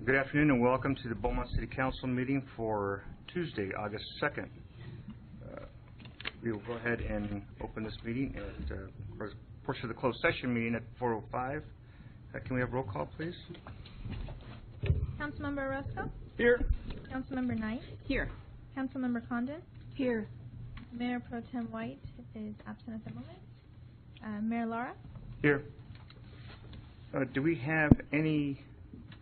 Good afternoon and welcome to the Beaumont City Council meeting for Tuesday, August 2nd. We will go ahead and open this meeting at portion of the closed session meeting at 4:05. Can we have roll call, please? Councilmember Orozco? Here. Councilmember Knight? Here. Councilmember Condon? Here. Mayor Pro Tem White is absent at the moment. Mayor Lara? Here. Do we have any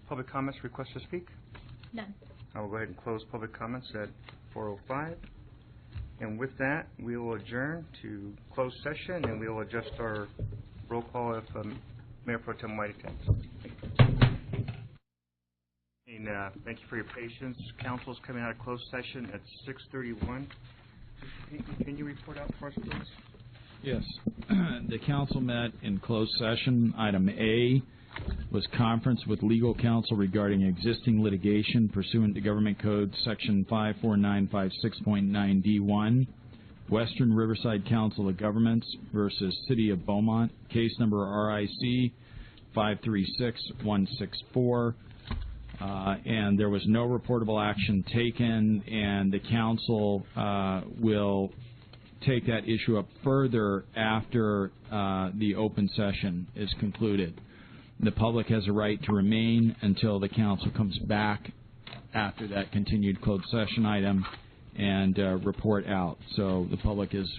public comments requests to speak? None. I will go ahead and close public comments at 4:05. And with that, we will adjourn to closed session and we will adjust our roll call if Mayor Pro Tem White attends. And thank you for your patience. Council is coming out of closed session at 6:31. Can you report out for us, please? Yes. The council met in closed session. Item A was conference with legal counsel regarding existing litigation pursuant to Government Code Section 54956.9D1, Western Riverside Council of Governments versus City of Beaumont, case number RIC 536164. And there was no reportable action taken, and the council will take that issue up further after the open session is concluded. The public has a right to remain until the council comes back after that continued closed session item and report out. So the public is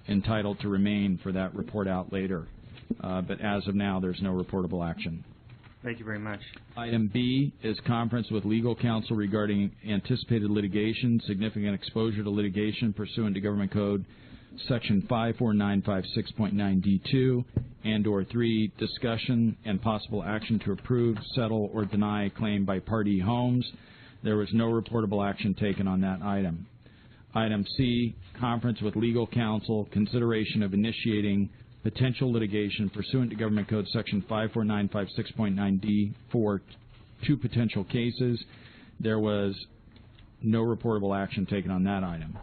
entitled to remain for that report out later. But as of now, there's no reportable action. Thank you very much. Item B is conference with legal counsel regarding anticipated litigation, significant exposure to litigation pursuant to Government Code Section 54956.9D2 and/or 3, discussion and possible action to approve, settle, or deny a claim by Party Homes. There was no reportable action taken on that item. Item C, conference with legal counsel, consideration of initiating potential litigation pursuant to Government Code Section 54956.9D for 2 potential cases. There was no reportable action taken on that item.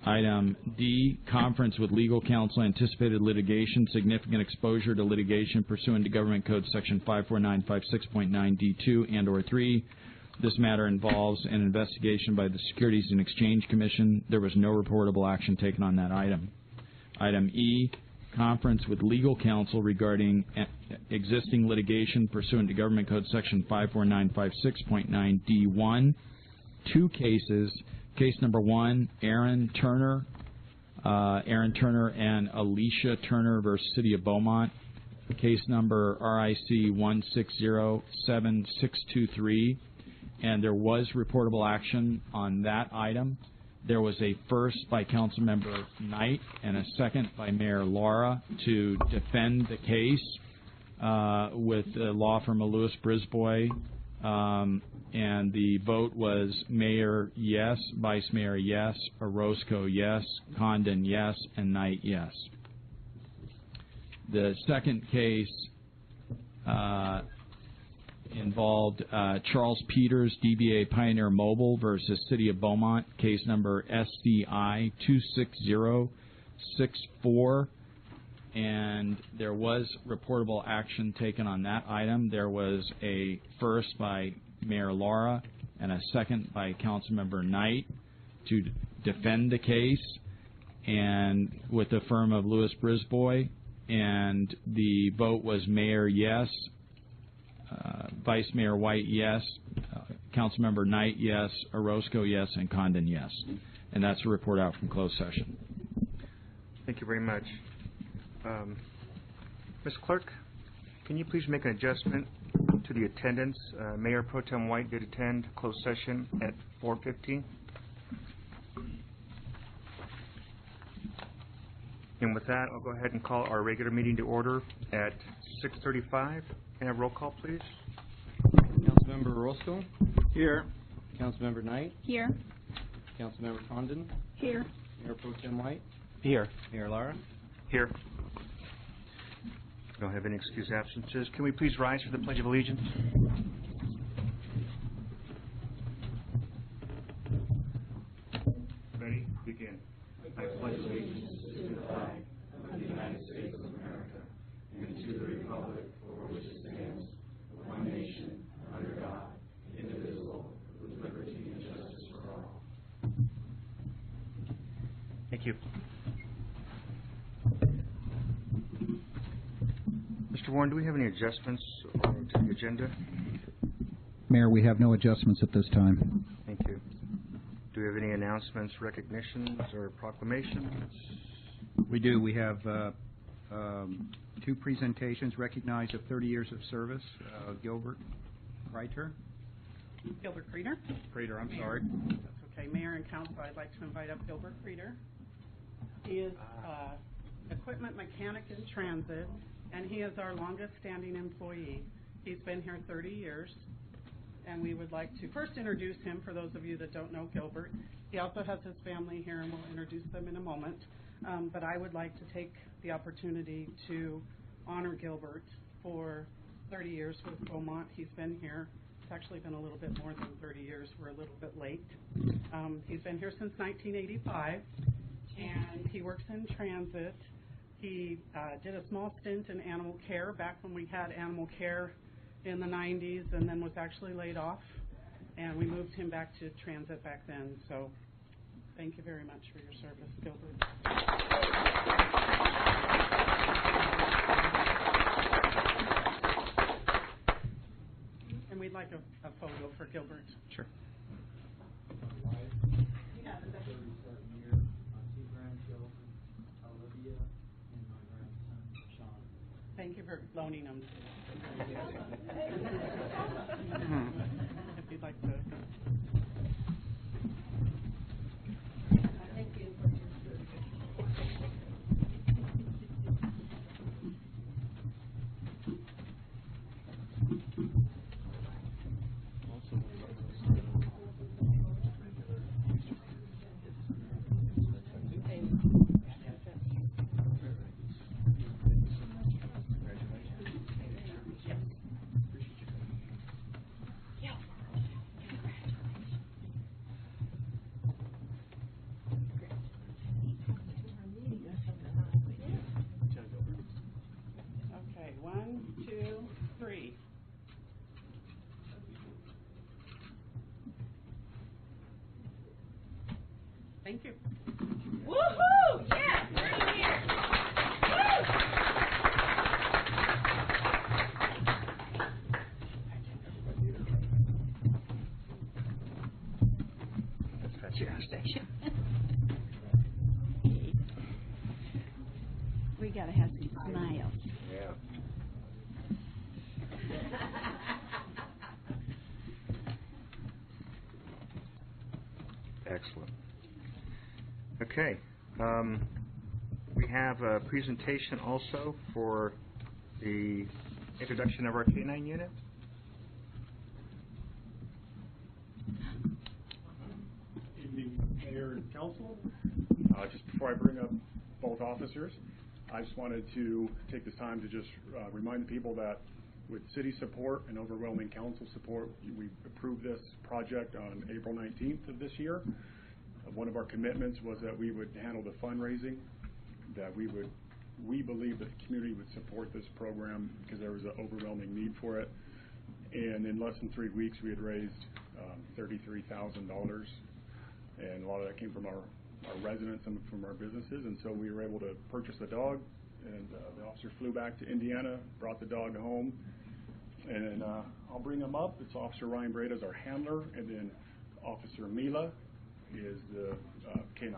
Item D, conference with legal counsel, anticipated litigation, significant exposure to litigation pursuant to Government Code Section 54956.9D2 and/or 3. This matter involves an investigation by the Securities and Exchange Commission. There was no reportable action taken on that item. Item E, conference with legal counsel regarding existing litigation pursuant to Government Code Section 54956.9D1. 2 cases. Case number 1, Aaron Turner and Alicia Turner versus City of Beaumont. Case number RIC 1607623. And there was reportable action on that item. There was a first by Councilmember Knight and a second by Mayor Lara to defend the case with the law firm of Lewis Brisbois. And the vote was Mayor yes, Vice Mayor yes, Orozco yes, Condon yes, and Knight yes. The second case involved Charles Peters, DBA Pioneer Mobile versus City of Beaumont, case number SCI 26064. And there was reportable action taken on that item. There was a first by Mayor Lara and a second by Councilmember Knight to defend the case, and with the firm of Lewis Brisbois. And the vote was Mayor yes, Vice Mayor White yes, Councilmember Knight yes, Orozco yes, and Condon yes. And that's a report out from closed session. Thank you very much. Ms. Clerk, can you please make an adjustment to the attendance? Mayor Pro Tem White did attend closed session at 4:15. And with that, I'll go ahead and call our regular meeting to order at 6:35. Can I have roll call, please? Councilmember Orozco? Here. Councilmember Knight? Here. Councilmember Condon? Here. Mayor Pro Tem White? Here. Mayor Lara? Here. Don't have any excused absences. Can we please rise for the Pledge of Allegiance? Ready? Begin. I pledge allegiance to the flag of the United States of America and to the republic for which it stands, one nation, under God, Thank you. Mr. Warren, do we have any adjustments to the agenda? Mayor, we have no adjustments at this time. Thank you. Do we have any announcements, recognitions, or proclamations? We do. We have two presentations recognized of 30 years of service. Gilbert Reiter. Gilbert Creeder. Reiter, I'm sorry. That's okay. Mayor and Council, I'd like to invite up Gilbert Creeder. He is equipment mechanic in transit, and he is our longest standing employee. He's been here 30 years, and we would like to first introduce him for those of you that don't know Gilbert. He also has his family here, and we'll introduce them in a moment. But I would like to take the opportunity to honor Gilbert for 30 years with Beaumont. He's been here. It's actually been a little bit more than 30 years. We're a little bit late. He's been here since 1985, and he works in transit. He did a small stint in animal care back when we had animal care in the 90s, and then was actually laid off, and we moved him back to transit back then. So thank you very much for your service, Gilbert. And we'd like a photo for Gilbert. Sure. Thank you for loaning them. If you'd like to. Thank you. Okay, 1, 2, 3. Thank you. Woohoo! Yeah, right here. That's fantastic. We gotta have some smiles. Yeah. Excellent. Okay. We have a presentation also for the introduction of our K-9 unit. Evening, Mayor and Council. Just before I bring up both officers, I just wanted to take this time to just remind the people that with city support and overwhelming council support, we approved this project on April 19th of this year. One of our commitments was that we would handle the fundraising, that we believe that the community would support this program because there was an overwhelming need for it. And in less than 3 weeks, we had raised $33,000, and a lot of that came from our residents and from our businesses. And so we were able to purchase a dog, and the officer flew back to Indiana, brought the dog home, and then I'll bring him up. It's Officer Ryan Breda as our handler, and then Officer Mila is the K-9.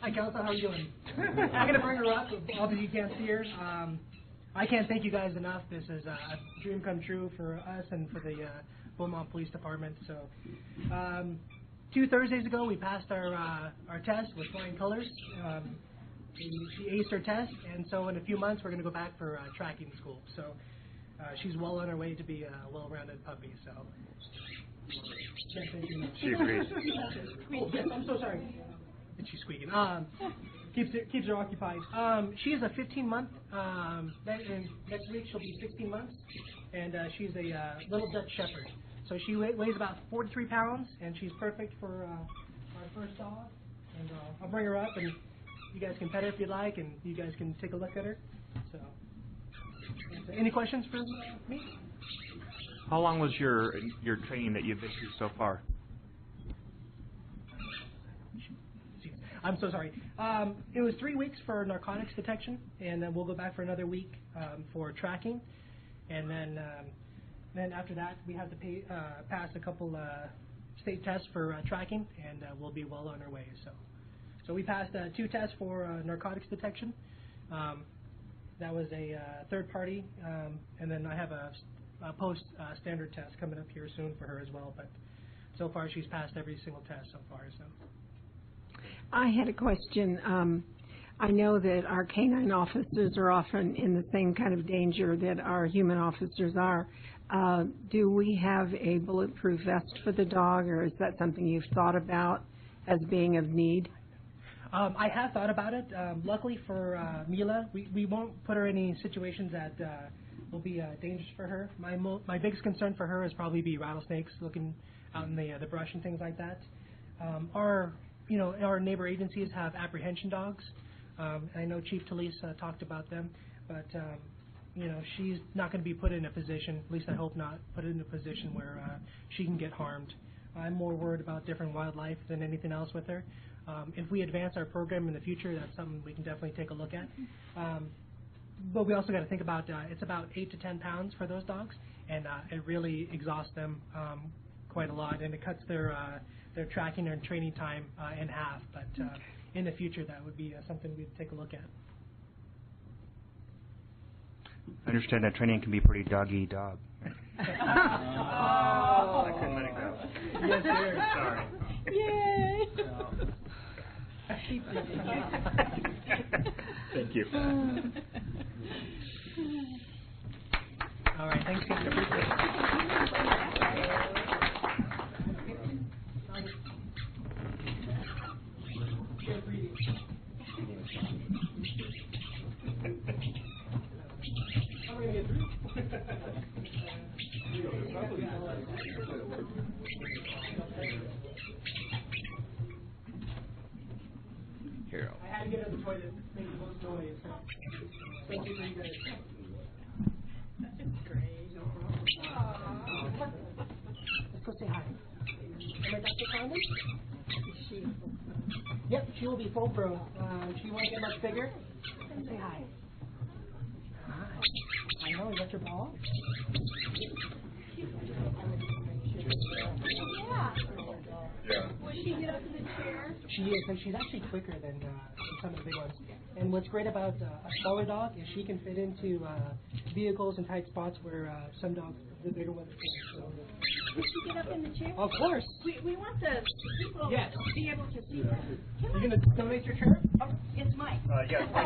Hi, Council. How are you doing? I'm going to bring her up. Obviously, you can't see her. I can't thank you guys enough. This is a dream come true for us and for the Beaumont Police Department. So, 2 Thursdays ago, we passed our test with flying colors. She aced her test, and so in a few months, we're going to go back for tracking school. So, she's well on her way to be a well-rounded puppy. So, She agrees. Oh, yes, I'm so sorry. And she's squeaking. Keeps her occupied. She is a 15-month. Next week she'll be 16 months, and she's a little Dutch Shepherd. So she weighs about 43 pounds, and she's perfect for our first dog. And I'll bring her up, and you guys can pet her if you'd like, and you guys can take a look at her. So, any questions for me? How long was your training that you've been through so far? I'm so sorry. It was 3 weeks for narcotics detection, and then we'll go back for another week for tracking, and then after that we have to pass a couple state tests for tracking, and we'll be well on our way. So we passed 2 tests for narcotics detection. That was a third party, and then I have a post standard test coming up here soon for her as well. But so far she's passed every single test so far. So. I had a question. I know that our canine officers are often in the same kind of danger that our human officers are. Do we have a bulletproof vest for the dog, or is that something you've thought about as being of need? I have thought about it. Luckily for Mila, we won't put her in any situations that will be dangerous for her. My biggest concern for her is probably be rattlesnakes looking out in the brush and things like that. Our neighbor agencies have apprehension dogs. I know Chief Talise talked about them, but she's not going to be put in a position, at least I hope not, put in a position where she can get harmed. I'm more worried about different wildlife than anything else with her. If we advance our program in the future, that's something we can definitely take a look at. But we also got to think about it's about 8 to 10 pounds for those dogs, and it really exhausts them quite a lot, and it cuts their tracking and training time in half. But in the future, that would be something we'd take a look at. I understand that training can be pretty dog-eat-dog. I couldn't let it go. Yes, sir. Sorry. Yay! Thank you. All right, thanks, Kate. Appreciate it. I'm going to get through. Here. I had to get out of the toilet to make the most noise. Thank you for you guys. That's great. No problem. Let's go say hi. Am I Dr. Condon? Is she? Yep, she will be full grown. She won't get much bigger. Say hi. Hi. I know, is that your ball? Yeah. Will she get up in the chair? She is, and she's actually quicker than some of the big ones. And what's great about a smaller dog is she can fit into vehicles and tight spots where some dogs, the bigger ones, can't. So. Will she get up in the chair? Of course. We want the people Yes. to be able to see her. You're going to donate your chair? Oh, it's mine. Yes. I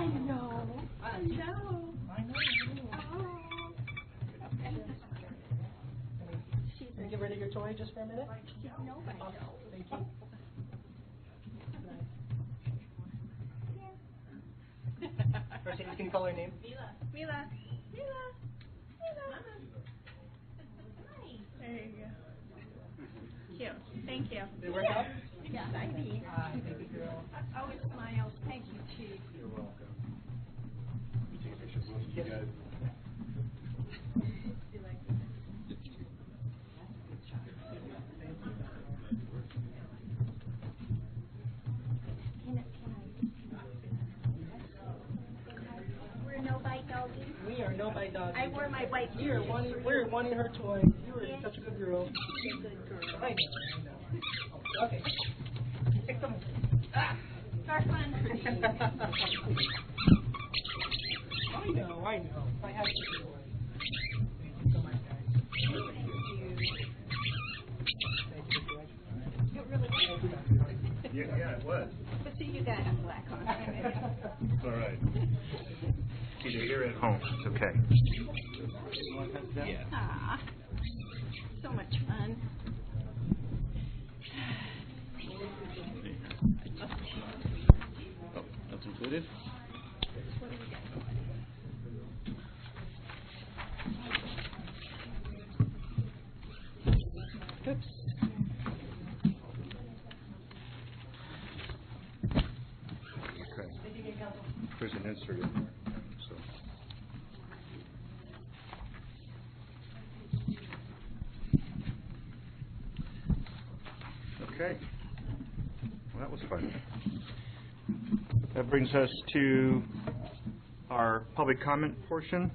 know. I know. Can you get rid of your toy just for a minute? No, but Awesome. Thank you. Mercedes, can you call her name? Mila. There you go. Cute. Thank you. Did it work out? exciting. Thank you, girl. Always smiles. Thank you, Chief. You're welcome. You take a picture with you guys. We're no bite doggies. We are no bite dogs. I wear my white We're wanting her toy. You are such a good girl. Good girl. I know. Okay. Take some. Our fun for you. I know. I have to do one. Thank you so much, guys. Thank you. Thank you, George. It really was. Yeah, it was. But see, you got a black on. It's all right. Either here or at home. It's okay. Yeah. Aw. So much fun. Oh, that's included? and insert it in there. So. Okay. Well, that was fun. That brings us to our public comment portion.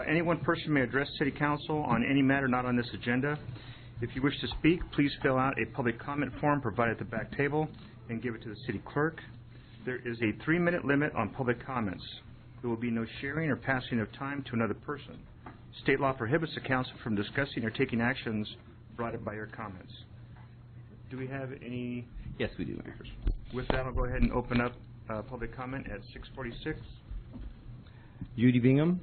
Any one person may address City Council on any matter not on this agenda. If you wish to speak, please fill out a public comment form provided at the back table and give it to the City Clerk. There is a 3-minute limit on public comments. There will be no sharing or passing of time to another person. State law prohibits the Council from discussing or taking actions brought up by your comments. Do we have any? Yes, we do, Mayor. With that, I'll go ahead and open up public comment at 6:46. Judy Bingham.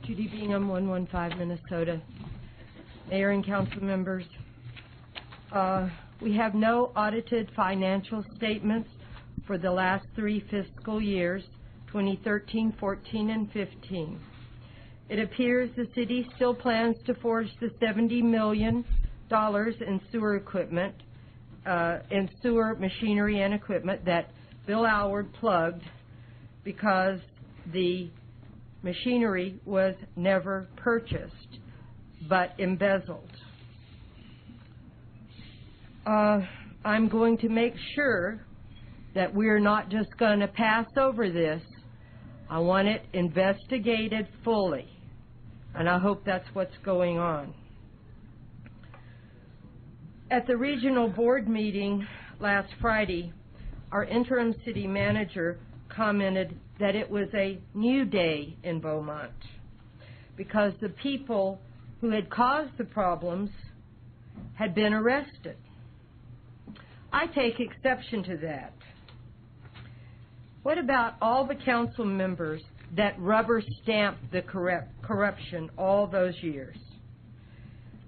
Judy Bingham, 115 Minnesota. Mayor and council members, we have no audited financial statements for the last 3 fiscal years, 2013, 14, and 15. It appears the city still plans to forge the $70 million in sewer equipment, in sewer machinery and equipment that Bill Alward plugged because the machinery was never purchased but embezzled. I'm going to make sure that we're not just going to pass over this. I want it investigated fully, and I hope that's what's going on. At the regional board meeting last Friday, our interim city manager commented that it was a new day in Beaumont because the people who had caused the problems had been arrested. I take exception to that. What about all the council members that rubber stamped the corruption all those years?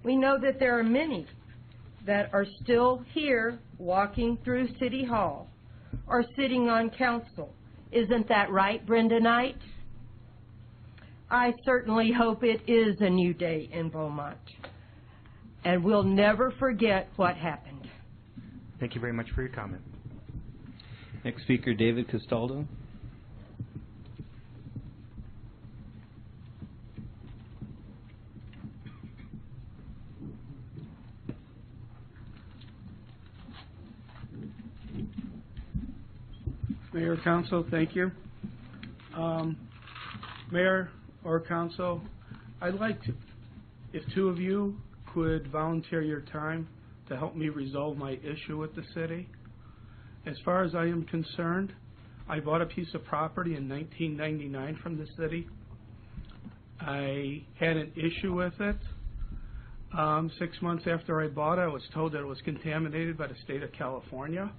We know that there are many that are still here walking through City Hall or sitting on council. Isn't that right, Brenda Knight? I certainly hope it is a new day in Beaumont, and we'll never forget what happened. Thank you very much for your comment. Next speaker, David Castaldo. Mayor, Council, thank you. Mayor or Council, I'd like to, if two of you could volunteer your time to help me resolve my issue with the city. As far as I am concerned, I bought a piece of property in 1999 from the city. I had an issue with it. 6 months after I bought it, I was told that it was contaminated by the state of California.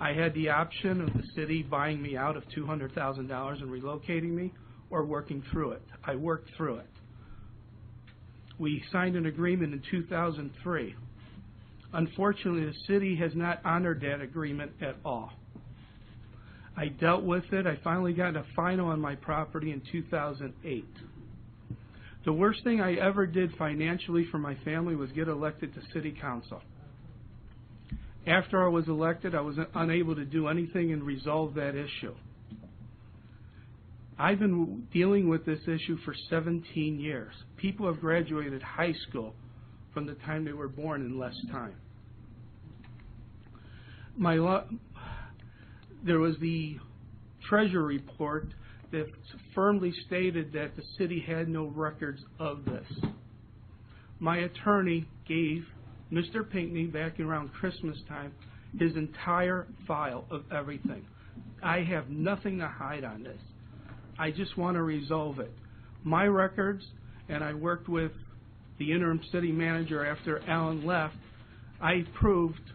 I had the option of the city buying me out of $200,000 and relocating me, or working through it. I worked through it. We signed an agreement in 2003. Unfortunately, the city has not honored that agreement at all. I dealt with it. I finally got a final on my property in 2008. The worst thing I ever did financially for my family was get elected to city council. After I was elected, I was unable to do anything and resolve that issue. I've been dealing with this issue for 17 years. People have graduated high school from the time they were born in less time. There was the Treasury report that firmly stated that the city had no records of this. My attorney gave Mr. Pinckney, back around Christmas time, his entire file of everything. I have nothing to hide on this. I just want to resolve it. My records, and I worked with the interim city manager after Alan left, I proved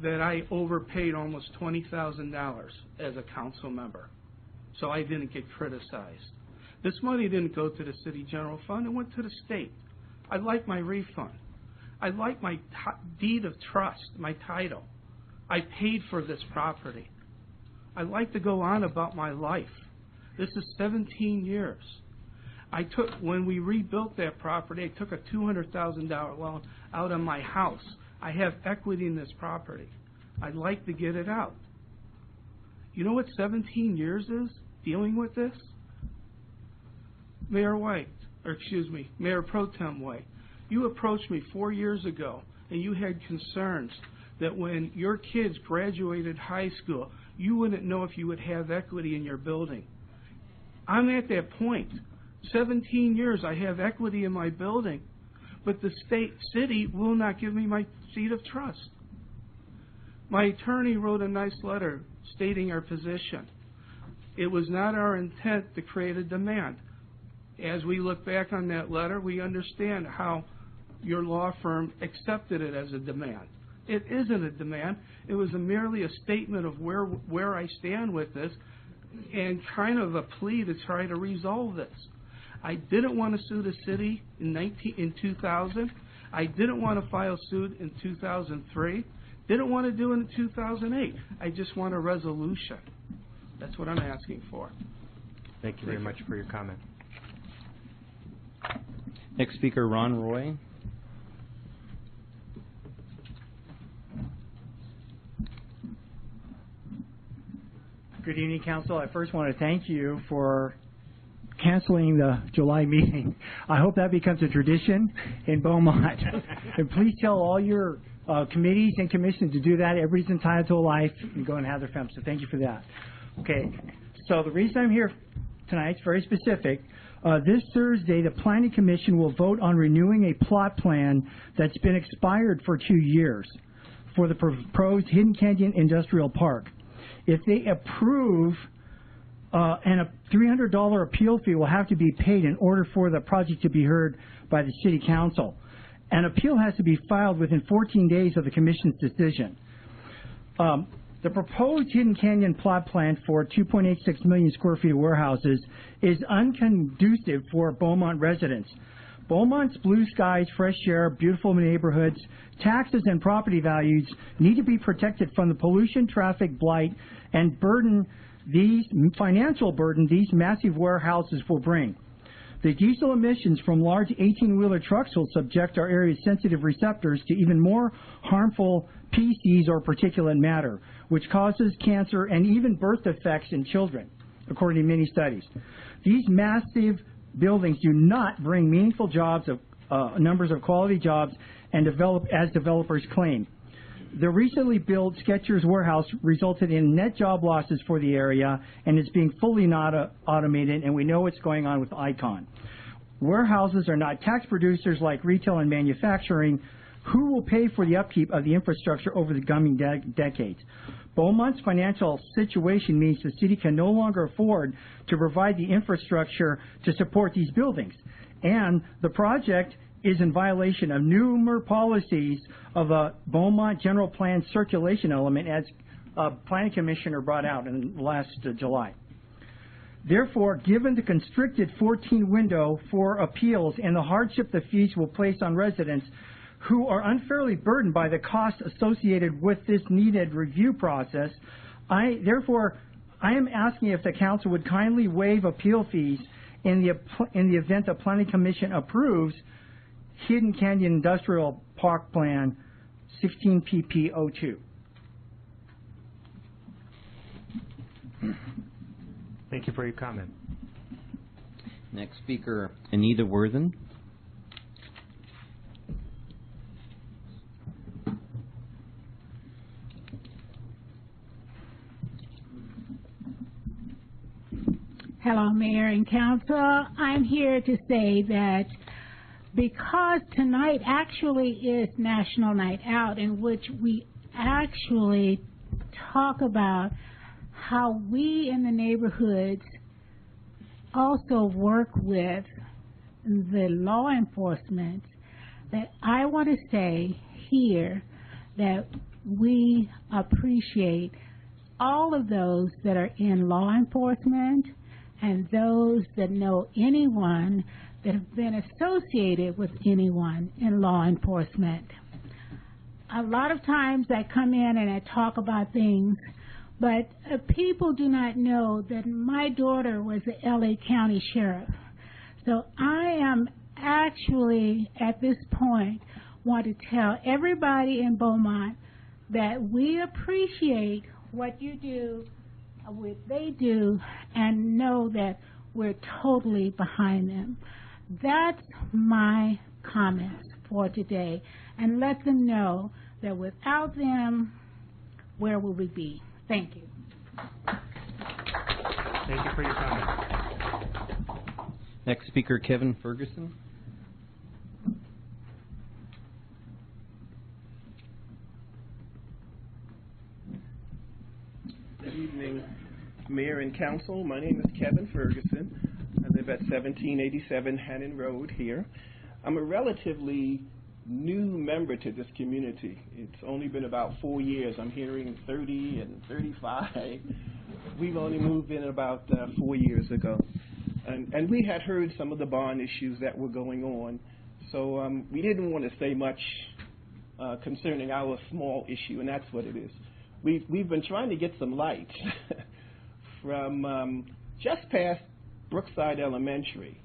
that I overpaid almost $20,000 as a council member. So I didn't get criticized. This money didn't go to the city general fund, it went to the state. I'd like my refund. I'd like my deed of trust, my title. I paid for this property. I'd like to go on about my life. This is 17 years. When we rebuilt that property, I took a $200,000 loan out on my house. I have equity in this property. I'd like to get it out. You know what 17 years is dealing with this? Mayor Pro Tem White, you approached me 4 years ago, and you had concerns that when your kids graduated high school, you wouldn't know if you would have equity in your building. I'm at that point. 17 years I have equity in my building, but the city will not give me my seat of trust. My attorney wrote a nice letter stating our position. It was not our intent to create a demand. As we look back on that letter, we understand how your law firm accepted it as a demand. It isn't a demand. It was merely a statement of where I stand with this and kind of a plea to try to resolve this. I didn't want to sue the city in 2000. I didn't want to file suit in 2003. Didn't want to do it in 2008. I just want a resolution. That's what I'm asking for. Thank you very much for your comment. Next speaker, Ron Roy. Good evening, Council. I first want to thank you for canceling the July meeting. I hope that becomes a tradition in Beaumont. And please tell all your committees and commissions to do that. Everybody's entitled to a life and go and have their family. So thank you for that. Okay, so the reason I'm here tonight is very specific. This Thursday, the Planning Commission will vote on renewing a plot plan that's been expired for 2 years for the proposed Hidden Canyon Industrial Park. If they approve, and a $300 appeal fee will have to be paid in order for the project to be heard by the City Council. An appeal has to be filed within 14 days of the Commission's decision. The proposed Hidden Canyon plot plan for 2.86 million square feet of warehouses is unconducive for Beaumont residents. Beaumont's blue skies, fresh air, beautiful neighborhoods, taxes, and property values need to be protected from the pollution, traffic, blight, and financial burden these massive warehouses will bring. The diesel emissions from large 18-wheeler trucks will subject our area's sensitive receptors to even more harmful PCs or particulate matter, which causes cancer and even birth defects in children, according to many studies. These massive buildings do not bring meaningful jobs, numbers of quality jobs, and as developers claim. The recently built Skechers warehouse resulted in net job losses for the area, and it's being fully not automated, and we know what's going on with Icon. Warehouses are not tax producers like retail and manufacturing. Who will pay for the upkeep of the infrastructure over the coming decades? Beaumont's financial situation means the city can no longer afford to provide the infrastructure to support these buildings, and the project is in violation of numerous policies of a Beaumont General Plan circulation element, as Planning Commissioner brought out in last July. Therefore, given the constricted 14 window for appeals and the hardship the fees will place on residents who are unfairly burdened by the costs associated with this needed review process, I am asking if the Council would kindly waive appeal fees in the event the Planning Commission approves Hidden Canyon Industrial Park Plan 16 PP02. Thank you for your comment. Next speaker, Anita Worthen. Hello, Mayor and Council. I'm here to say that because tonight actually is National Night Out, in which we actually talk about how we in the neighborhoods also work with the law enforcement, that I want to say here that we appreciate all of those that are in law enforcement and those that know anyone that have been associated with anyone in law enforcement. A lot of times I come in and I talk about things, but people do not know that my daughter was the LA County Sheriff. So I am actually, at this point, want to tell everybody in Beaumont, that we appreciate what you do, what they do, and know that we're totally behind them. That's my comments for today, and let them know that without them, where will we be? Thank you. Thank you for your comment. Next speaker, Kevin Ferguson. Good evening, Mayor and Council. My name is Kevin Ferguson. I live at 1787 Hannon Road here. I'm a relatively new member to this community. It's only been about 4 years. I'm hearing 30 and 35. We've only moved in about 4 years ago. And we had heard some of the bond issues that were going on. So we didn't want to say much concerning our small issue, and that's what it is. We've been trying to get some lights from just past Brookside Elementary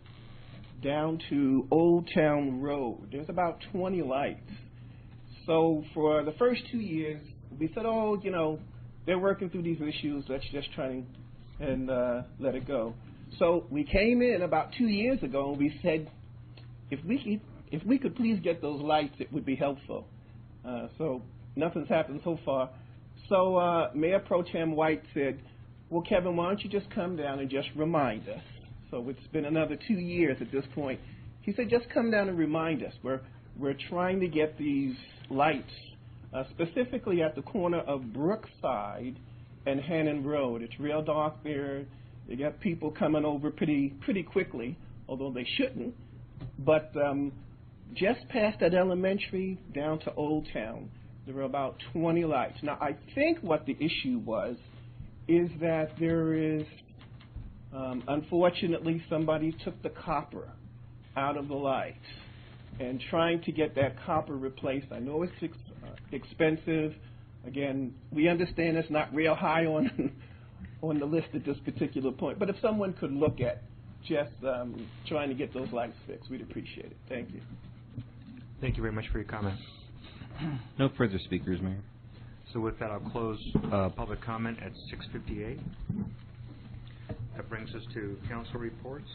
down to Old Town Road. There's about 20 lights. So for the first 2 years, we said, oh, you know, they're working through these issues. Let's just try and let it go. So we came in about 2 years ago and we said, if we could please get those lights, it would be helpful. So nothing's happened so far. So Mayor Pro Tem White said, well, Kevin, why don't you just come down and just remind us? So it's been another 2 years at this point. He said, just come down and remind us. We're trying to get these lights, specifically at the corner of Brookside and Hannon Road. It's real dark there. You got people coming over pretty quickly, although they shouldn't. But just past that elementary down to Old Town, there were about 20 lights. Now, I think what the issue was is that there is, unfortunately, somebody took the copper out of the lights and trying to get that copper replaced. I know it's expensive. Again, we understand it's not real high on the list at this particular point. But if someone could look at just trying to get those lights fixed, we'd appreciate it. Thank you. Thank you very much for your comment. No further speakers, Mayor. So with that, I'll close public comment at 6:58. That brings us to council reports.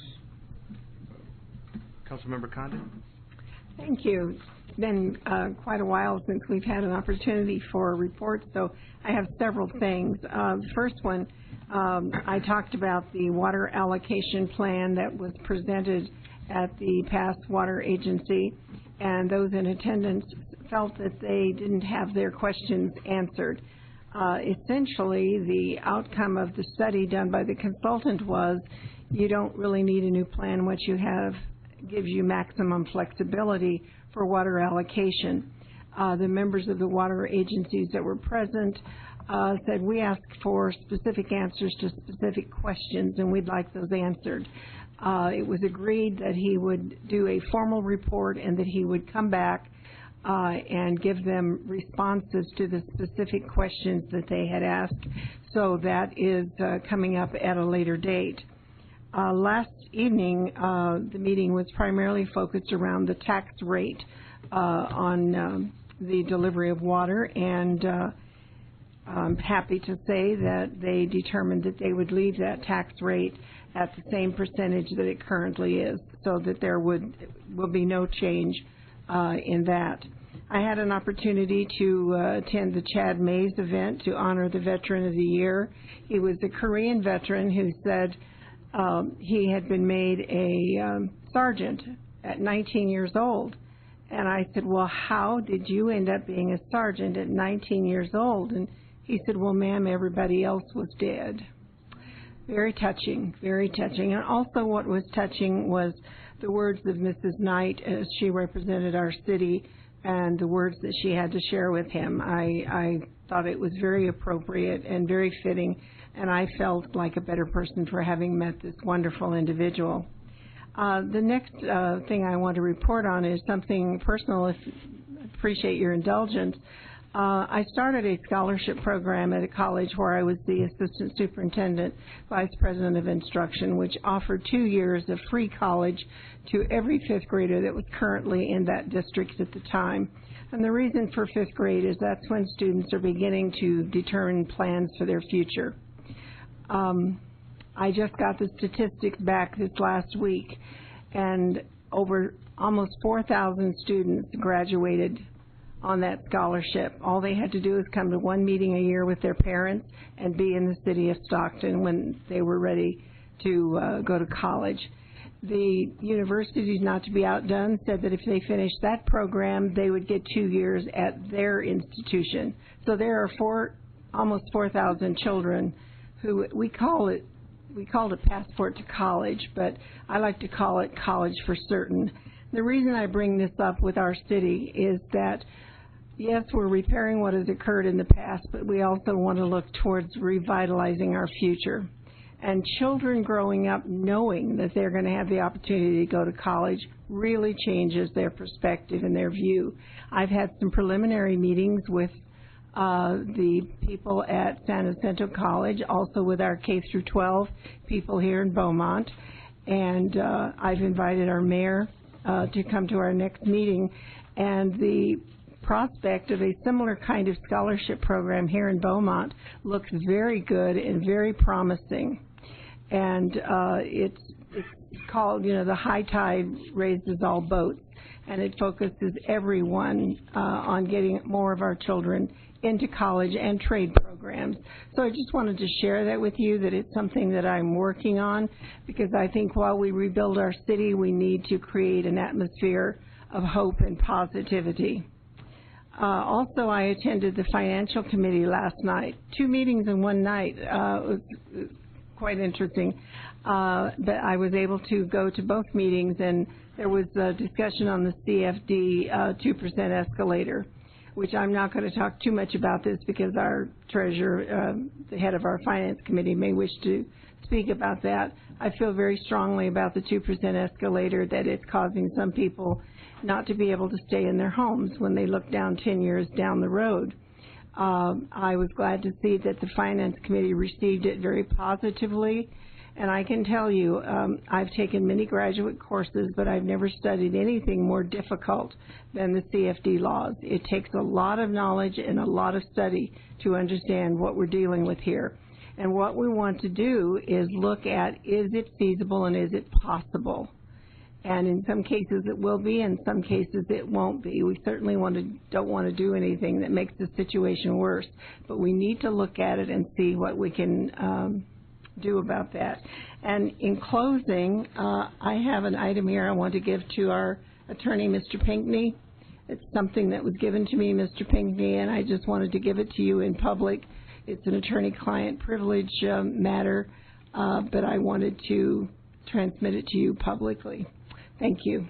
Councilmember Condon. Thank you. It's been quite a while since we've had an opportunity for reports, so I have several things. The first one, I talked about the water allocation plan that was presented at the past water agency, and those in attendance felt that they didn't have their questions answered. Essentially, the outcome of the study done by the consultant was you don't really need a new plan. What you have gives you maximum flexibility for water allocation. The members of the water agencies that were present said we asked for specific answers to specific questions and we'd like those answered. It was agreed that he would do a formal report and that he would come back and give them responses to the specific questions that they had asked. So that is coming up at a later date. Last evening, the meeting was primarily focused around the tax rate on the delivery of water, and I'm happy to say that they determined that they would leave that tax rate at the same percentage that it currently is, so that there will be no change in that. I had an opportunity to attend the Chad Mays event to honor the Veteran of the Year. He was a Korean veteran who said he had been made a sergeant at 19 years old. And I said, well, how did you end up being a sergeant at 19 years old? And he said, well, ma'am, everybody else was dead. Very touching, very touching. And also what was touching was the words of Mrs. Knight as she represented our city and the words that she had to share with him. I thought it was very appropriate and very fitting, and I felt like a better person for having met this wonderful individual. The next thing I want to report on is something personal. Appreciate your indulgence. I started a scholarship program at a college where I was the assistant superintendent, vice president of instruction, which offered 2 years of free college to every fifth grader that was currently in that district at the time. And the reason for fifth grade is that's when students are beginning to determine plans for their future. I just got the statistics back this last week, and over almost 4,000 students graduated on that scholarship. All they had to do is come to one meeting a year with their parents and be in the city of Stockton when they were ready to go to college. The universities, not to be outdone, said that if they finished that program, they would get 2 years at their institution. So there are almost 4,000 children who we called it Passport to College, but I like to call it College for Certain. The reason I bring this up with our city is that, yes, we're repairing what has occurred in the past, but we also want to look towards revitalizing our future. And children growing up knowing that they're going to have the opportunity to go to college really changes their perspective and their view. I've had some preliminary meetings with the people at San Jacinto College, also with our K through 12 people here in Beaumont, and I've invited our mayor to come to our next meeting, and the prospect of a similar kind of scholarship program here in Beaumont looks very good and very promising. And it's called, the high tide raises all boats, and it focuses everyone on getting more of our children into college and trade programs. So I just wanted to share that with you, that it's something that I'm working on, because I think while we rebuild our city, we need to create an atmosphere of hope and positivity. Also, I attended the Financial Committee last night. 2 meetings in one night. It was quite interesting. But I was able to go to both meetings, and there was a discussion on the CFD 2% escalator, which I'm not going to talk too much about this because our treasurer, the head of our Finance Committee, may wish to speak about that. I feel very strongly about the 2% escalator, that it's causing some people not to be able to stay in their homes when they look down 10 years down the road. I was glad to see that the Finance Committee received it very positively, and I can tell you, I've taken many graduate courses, but I've never studied anything more difficult than the CFD laws. It takes a lot of knowledge and a lot of study to understand what we're dealing with here. And what we want to do is look at, is it feasible and is it possible? And in some cases it will be, in some cases it won't be. We certainly don't want to do anything that makes the situation worse, but we need to look at it and see what we can do about that. And in closing, I have an item here I want to give to our attorney, Mr. Pinckney. It's something that was given to me, Mr. Pinckney, and I just wanted to give it to you in public. It's an attorney-client privilege matter, but I wanted to transmit it to you publicly. Thank you.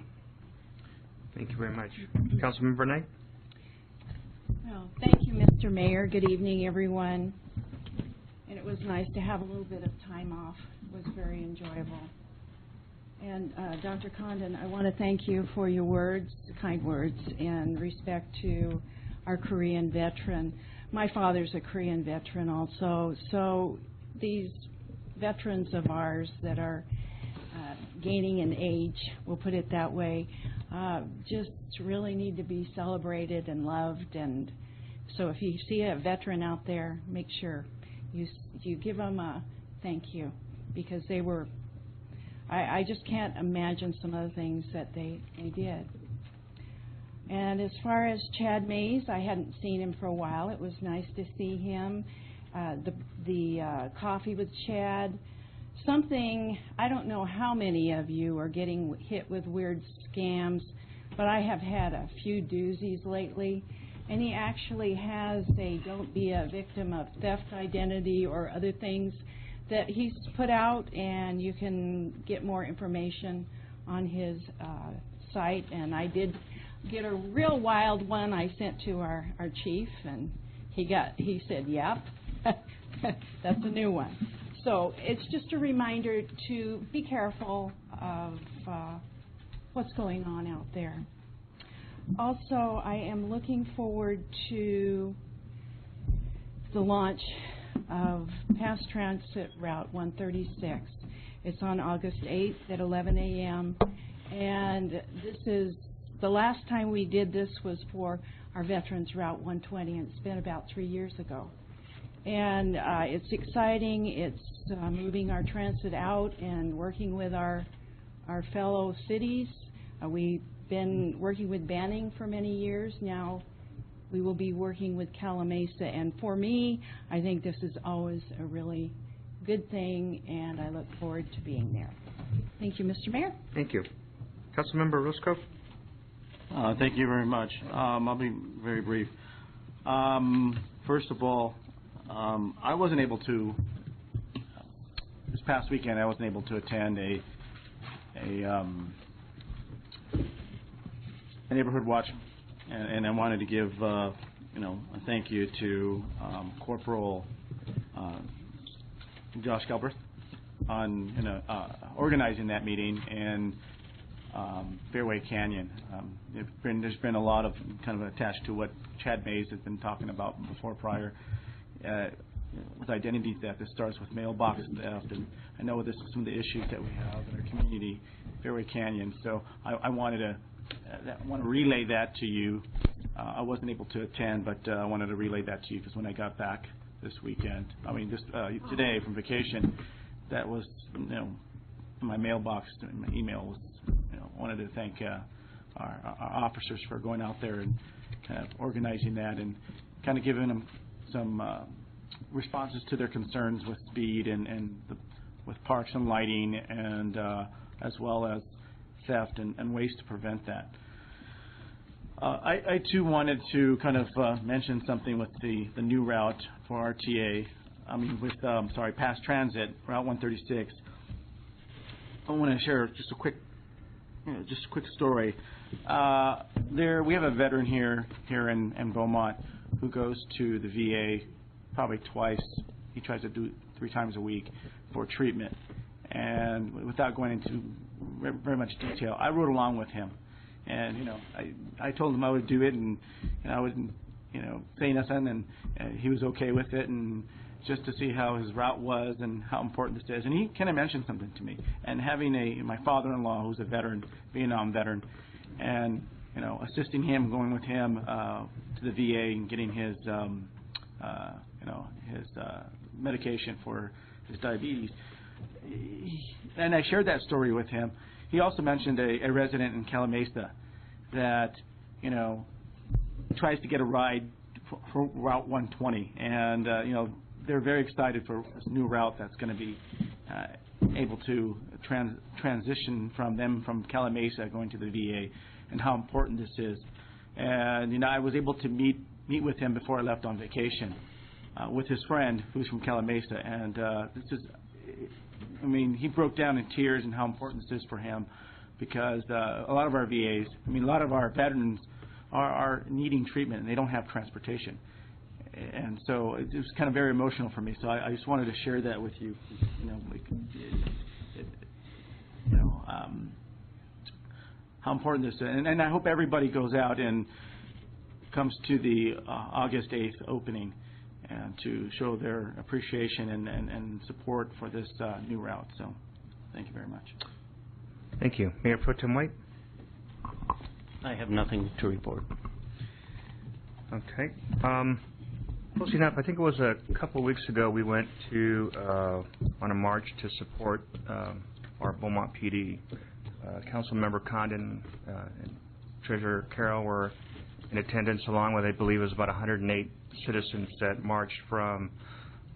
Thank you very much. Councilmember Knight? Well, thank you, Mr. Mayor. Good evening, everyone. And it was nice to have a little bit of time off. It was very enjoyable. And Dr. Condon, I want to thank you for your words, kind words, and respect to our Korean veteran. My father's a Korean veteran also, so these veterans of ours that are gaining in age, we'll put it that way, just really need to be celebrated and loved. And so if you see a veteran out there, make sure you give them a thank you, because they were, I just can't imagine some of the things that they did. And as far as Chad Mays, I hadn't seen him for a while. It was nice to see him. The coffee with Chad. Something, I don't know how many of you are getting hit with weird scams, but I have had a few doozies lately. And he actually has a don't be a victim of theft identity or other things that he's put out, and you can get more information on his site. And I did get a real wild one I sent to our chief, and he said, yep, that's a new one. So it's just a reminder to be careful of what's going on out there. Also, I am looking forward to the launch of Pass Transit Route 136. It's on August 8th at 11 a.m. And this is the last time we did this was for our Veterans Route 120, and it's been about 3 years ago. And it's exciting. It's moving our transit out and working with our fellow cities. We've been working with Banning for many years. Now we will be working with Calamasa. And for me, I think this is always a really good thing, and I look forward to being there. Thank you, Mr. Mayor. Thank you. Councilmember Roscoe? Thank you very much. I'll be very brief. First of all, I wasn't able to, this past weekend, I wasn't able to attend a neighborhood watch, and I wanted to give a thank you to Corporal Josh Galbraith on organizing that meeting and Fairway Canyon. There's been a lot of kind of attached to what Chad Mays has been talking about before prior. With identity theft, it starts with mailbox theft, and I know this is some of the issues that we have in our community, Fairway Canyon. So I want to relay that to you. I wasn't able to attend, but I wanted to relay that to you because when I got back this weekend, today from vacation, that was my mailbox, my email was. I wanted to thank our officers for going out there and kind of organizing that and kind of giving them some responses to their concerns with speed and with parks and lighting, and as well as theft and ways to prevent that. I too wanted to kind of mention something with the new route for RTA. Pass Transit Route 136. I want to share just a quick story. We have a veteran here in Beaumont who goes to the VA probably twice. He tries to do it 3 times a week for treatment. And without going into very much detail, I rode along with him. And I told him I would do it, and I wouldn't say nothing, and he was okay with it, and just to see how his route was and how important this is. And he kind of mentioned something to me. And having my father-in-law, who's a veteran, Vietnam veteran, and assisting him, going with him to the VA and getting his medication for his diabetes. And I shared that story with him. He also mentioned a resident in Calamasa that tries to get a ride for Route 120, and they're very excited for this new route that's going to be able to transition from Calamasa going to the VA, and how important this is. And I was able to meet with him before I left on vacation with his friend who's from Calamasa, and this is, he broke down in tears and how important this is for him, because a lot of our VAs, a lot of our veterans are needing treatment and they don't have transportation. And so it was kind of very emotional for me. So I just wanted to share that with you. How important this is. And I hope everybody goes out and comes to the August 8th opening and to show their appreciation and support for this new route. So thank you very much. Thank you. Mayor Pro Tem White? I have nothing to report. Okay. Close enough. I think it was a couple of weeks ago we went to on a march to support our Beaumont PD. Councilmember Condon and Treasurer Carroll were in attendance, along with, I believe, it was about 108 citizens that marched from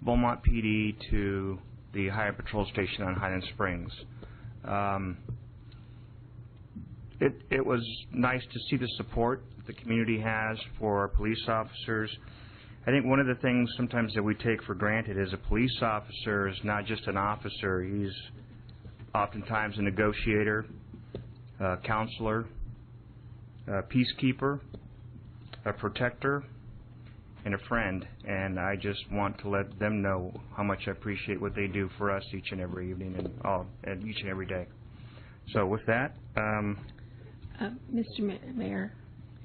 Beaumont PD to the Highway Patrol Station on Highland Springs. It was nice to see the support the community has for police officers. I think one of the things sometimes that we take for granted is a police officer is not just an officer. He's oftentimes a negotiator, a counselor, a peacekeeper, a protector, and a friend. And I just want to let them know how much I appreciate what they do for us each and every evening and each and every day. So with that, Mr. Mayor,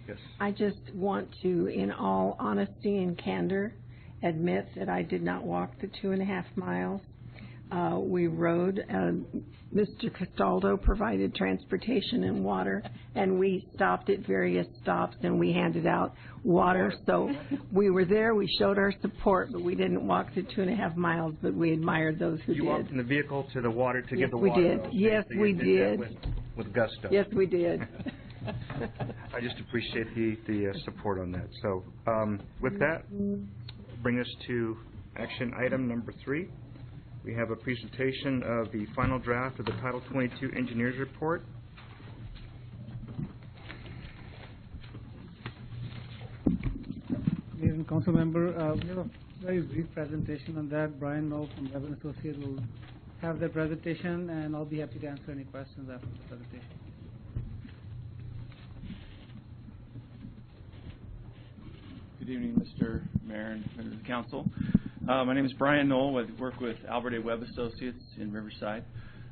Yes. I just want to, in all honesty and candor, admit that I did not walk the 2.5 miles. We rode. Mr. Castaldo provided transportation and water, and we stopped at various stops, and we handed out water. So we were there. We showed our support, but we didn't walk the 2.5 miles, but we admired those who did. You walked from the vehicle to the water to get the we water. did. Though. Yes, So you we did. did. That with gusto. Yes, we did. I just appreciate the support on that. So with that, bring us to action item number 3. We have a presentation of the final draft of the Title 22 Engineers Report. Mayor and Council Member, we have a very brief presentation on that. Brian Knoll from Levin Associates will have the presentation, and I'll be happy to answer any questions after the presentation. Good evening, Mr. Mayor and members of the Council. My name is Brian Knoll. I work with Albert A. Webb Associates in Riverside.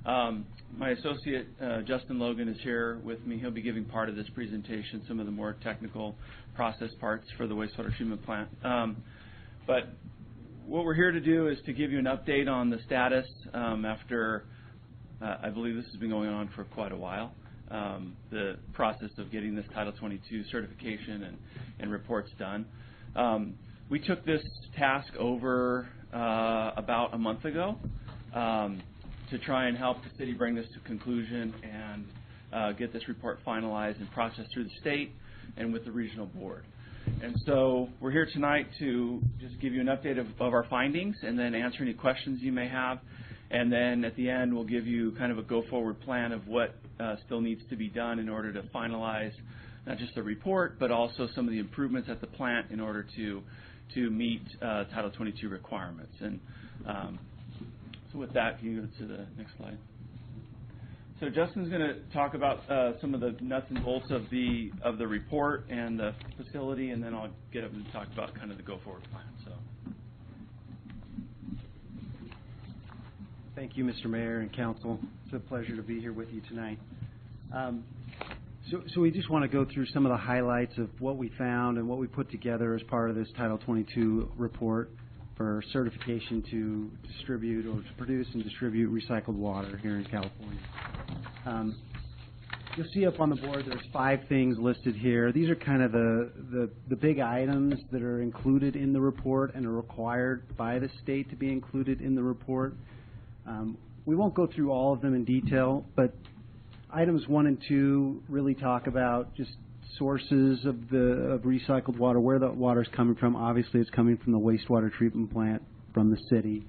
My associate, Justin Logan, is here with me. He'll be giving part of this presentation, some of the more technical process parts for the wastewater treatment plant. But what we're here to do is to give you an update on the status after, I believe this has been going on for quite a while, the process of getting this Title 22 certification and reports done. We took this task over about a month ago to try and help the city bring this to conclusion and get this report finalized and processed through the state and with the regional board. And so we're here tonight to just give you an update of our findings and then answer any questions you may have. And then at the end, we'll give you kind of a go-forward plan of what still needs to be done in order to finalize not just the report, but also some of the improvements at the plant in order to meet Title 22 requirements. And so with that, can you go to the next slide? So Justin's going to talk about some of the nuts and bolts of the report and the facility, and then I'll get up and talk about kind of the go-forward plan. So. Thank you, Mr. Mayor and Council. It's a pleasure to be here with you tonight. So we just want to go through some of the highlights of what we found and what we put together as part of this Title 22 report for certification to distribute or to produce and distribute recycled water here in California. You'll see up on the board there's 5 things listed here. These are kind of the big items that are included in the report and are required by the state to be included in the report. We won't go through all of them in detail, but items 1 and 2 really talk about just sources of recycled water, where the water is coming from. Obviously, it's coming from the wastewater treatment plant from the city.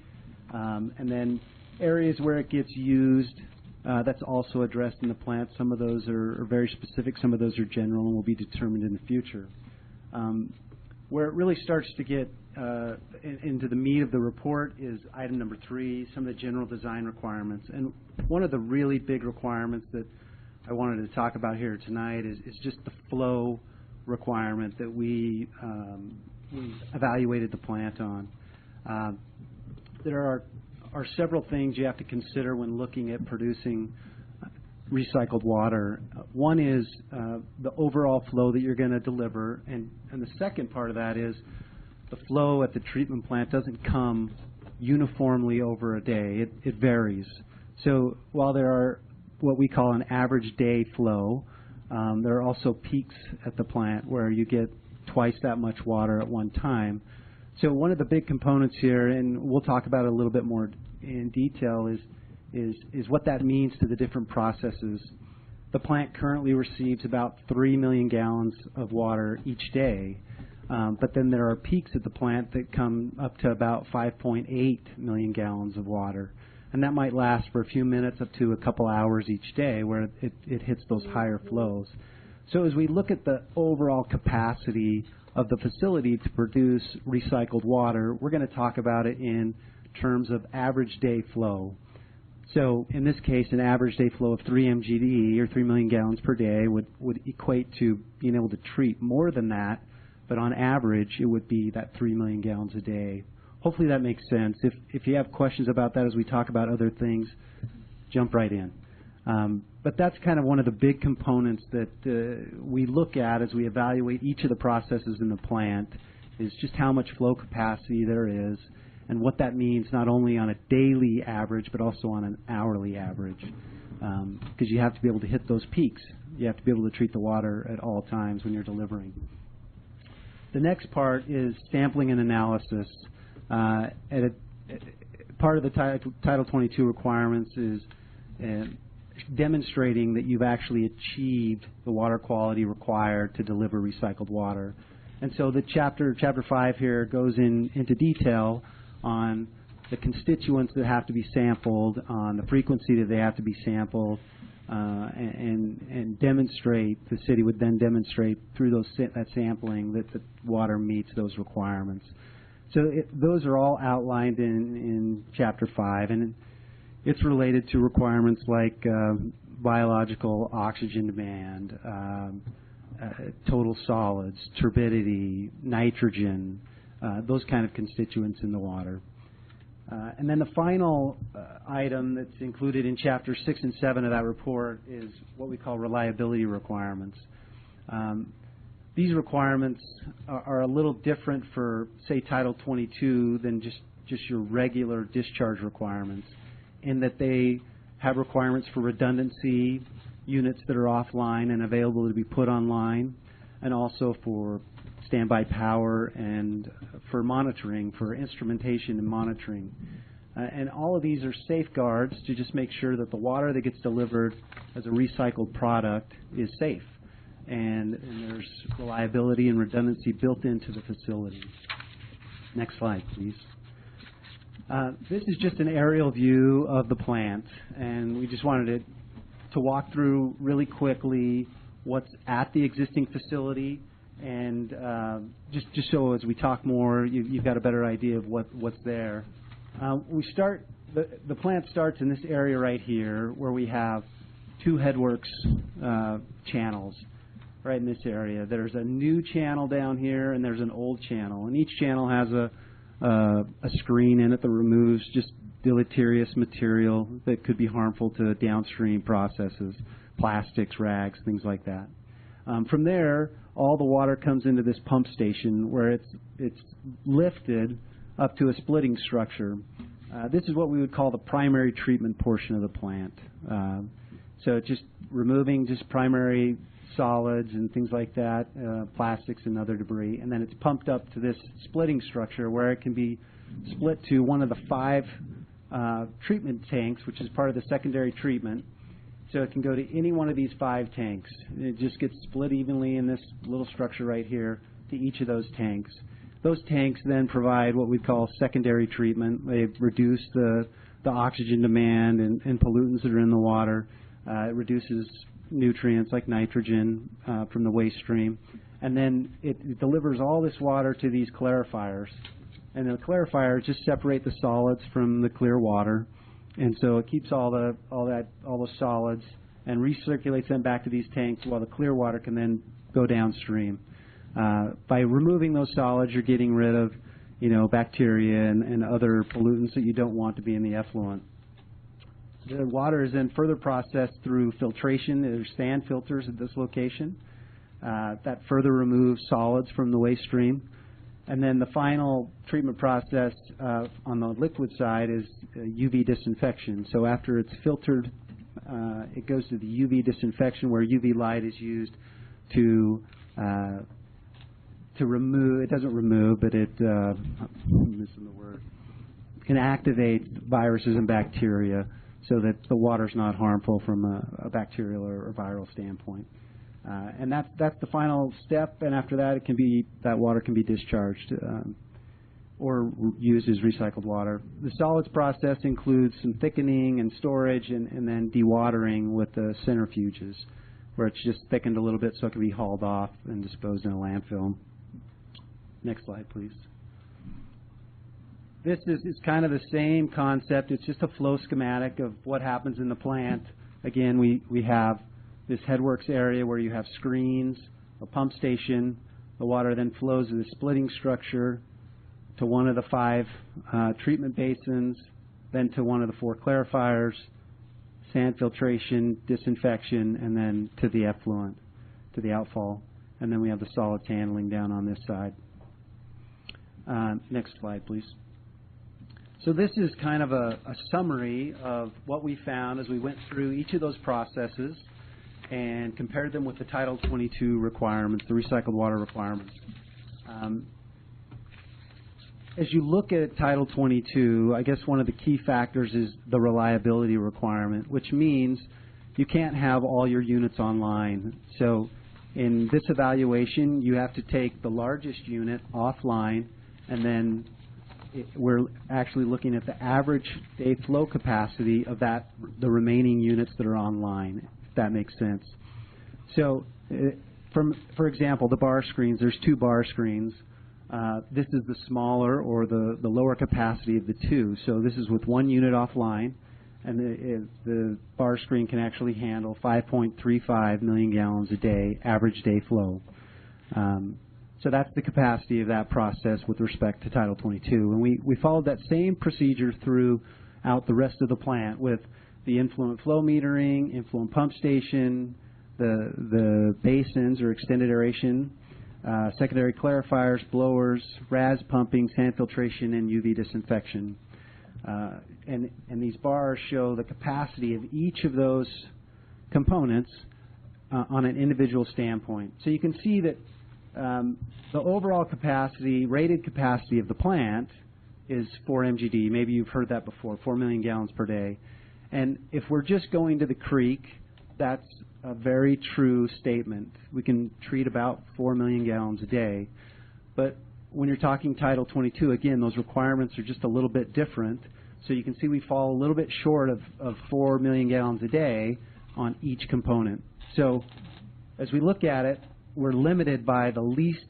And then areas where it gets used, that's also addressed in the plant. Some of those are very specific. Some of those are general and will be determined in the future. Where it really starts to get into the meat of the report is item number 3, some of the general design requirements. And one of the really big requirements that I wanted to talk about here tonight is just the flow requirement that we evaluated the plant on. There are several things you have to consider when looking at producing recycled water. One is the overall flow that you're going to deliver, and the second part of that is the flow at the treatment plant doesn't come uniformly over a day. It varies. So while there are what we call an average day flow, there are also peaks at the plant where you get twice that much water at one time. So one of the big components here, and we'll talk about it a little bit more in detail, is what that means to the different processes. The plant currently receives about 3 million gallons of water each day, but then there are peaks at the plant that come up to about 5.8 million gallons of water. And that might last for a few minutes up to a couple hours each day where it hits those higher flows. So as we look at the overall capacity of the facility to produce recycled water, we're going to talk about it in terms of average day flow. So in this case, an average day flow of 3 MGD or 3 million gallons per day would equate to being able to treat more than that, but on average it would be that 3 million gallons a day. Hopefully that makes sense. If you have questions about that as we talk about other things, jump right in. But that's kind of one of the big components that we look at as we evaluate each of the processes in the plant, is just how much flow capacity there is and what that means not only on a daily average but also on an hourly average, because you have to be able to hit those peaks. You have to be able to treat the water at all times when you're delivering. The next part is sampling and analysis. Part of the Title 22 requirements is demonstrating that you've actually achieved the water quality required to deliver recycled water. And so the chapter 5 here goes into detail on the constituents that have to be sampled, on the frequency that they have to be sampled, and demonstrate, the city would then demonstrate through that sampling that the water meets those requirements. So those are all outlined in Chapter 5, and it's related to requirements like biological oxygen demand, total solids, turbidity, nitrogen, those kind of constituents in the water. And then the final item that's included in Chapter 6 and 7 of that report is what we call reliability requirements. These requirements are a little different for, say, Title 22 than just your regular discharge requirements, in that they have requirements for redundancy, units that are offline and available to be put online, and also for standby power and for monitoring, for instrumentation and monitoring. And all of these are safeguards to just make sure that the water that gets delivered as a recycled product is safe. And there's reliability and redundancy built into the facility. Next slide, please. This is just an aerial view of the plant, and we just wanted to walk through really quickly what's at the existing facility, and just so as we talk more, you've got a better idea of what's there. The plant starts in this area right here, where we have two headworks channels right in this area. There's a new channel down here, and there's an old channel, and each channel has a screen in it that removes just deleterious material that could be harmful to downstream processes, plastics, rags, things like that. From there, all the water comes into this pump station where it's lifted up to a splitting structure. This is what we would call the primary treatment portion of the plant. So just removing just primary solids and things like that, plastics and other debris, and then it's pumped up to this splitting structure where it can be split to one of the 5 treatment tanks, which is part of the secondary treatment. So it can go to any one of these 5 tanks. It just gets split evenly in this little structure right here to each of those tanks. Those tanks then provide what we call secondary treatment. They reduce the oxygen demand and pollutants that are in the water. It reduces nutrients like nitrogen from the waste stream. And then it delivers all this water to these clarifiers. And the clarifiers just separate the solids from the clear water. And so it keeps all the solids and recirculates them back to these tanks while the clear water can then go downstream. By removing those solids, you're getting rid of, bacteria and other pollutants that you don't want to be in the effluent. The water is then further processed through filtration. There's sand filters at this location. That further removes solids from the waste stream. And then the final treatment process on the liquid side is UV disinfection. So after it's filtered, it goes to the UV disinfection, where UV light is used to remove, it doesn't remove, but I'm missing the word, can activate viruses and bacteria so that the water's not harmful from a bacterial or viral standpoint. And that's the final step, and after that, that water can be discharged or used as recycled water. The solids process includes some thickening and storage, and then dewatering with the centrifuges, where it's just thickened a little bit so it can be hauled off and disposed in a landfill. Next slide, please. This is kind of the same concept. It's just a flow schematic of what happens in the plant. Again, we have this headworks area where you have screens, a pump station. The water then flows in the splitting structure to one of the 5 treatment basins, then to one of the 4 clarifiers, sand filtration, disinfection, and then to the effluent, to the outfall. And then we have the solids handling down on this side. Next slide, please. So this is kind of a summary of what we found as we went through each of those processes and compared them with the Title 22 requirements, the recycled water requirements. As you look at Title 22, I guess one of the key factors is the reliability requirement, which means you can't have all your units online. So in this evaluation, you have to take the largest unit offline, and then we're actually looking at the average day flow capacity of the remaining units that are online, if that makes sense. So for example, the bar screens, there's 2 bar screens. This is the smaller or the lower capacity of the 2. So this is with 1 unit offline, and the bar screen can actually handle 5.35 million gallons a day, average day flow. So that's the capacity of that process with respect to Title 22. And we followed that same procedure throughout the rest of the plant with the influent flow metering, influent pump station, the basins or extended aeration, secondary clarifiers, blowers, RAS pumping, sand filtration, and UV disinfection. And these bars show the capacity of each of those components on an individual standpoint. So you can see that the overall capacity, rated capacity of the plant is 4 MGD. Maybe you've heard that before, 4 million gallons per day. And if we're just going to the creek, that's a very true statement. We can treat about 4 million gallons a day. But when you're talking Title 22, again, those requirements are just a little bit different. So you can see we fall a little bit short of 4 million gallons a day on each component. So as we look at it, we're limited by the least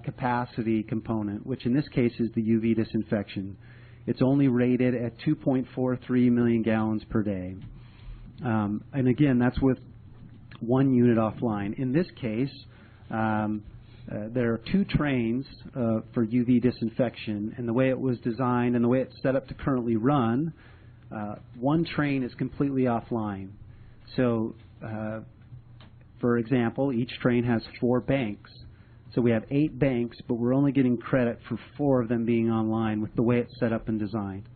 capacity component, which in this case is the UV disinfection. It's only rated at 2.43 million gallons per day. And again, that's with 1 unit offline. In this case, there are 2 trains for UV disinfection, and the way it was designed and the way it's set up to currently run, 1 train is completely offline. So for example, each train has 4 banks. So we have 8 banks, but we're only getting credit for 4 of them being online with the way it's set up and designed.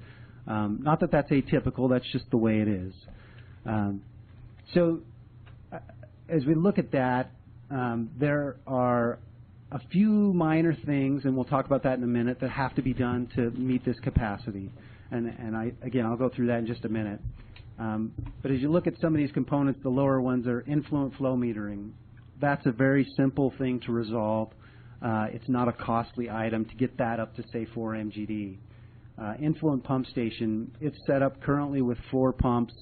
Not that that's atypical, that's just the way it is. So as we look at that, there are a few minor things, and we'll talk about that in a minute, that have to be done to meet this capacity. And again, I'll go through that in just a minute. But as you look at some of these components, the lower ones are influent flow metering. That's a very simple thing to resolve. It's not a costly item to get that up to, say, 4 MGD. Influent pump station, it's set up currently with 4 pumps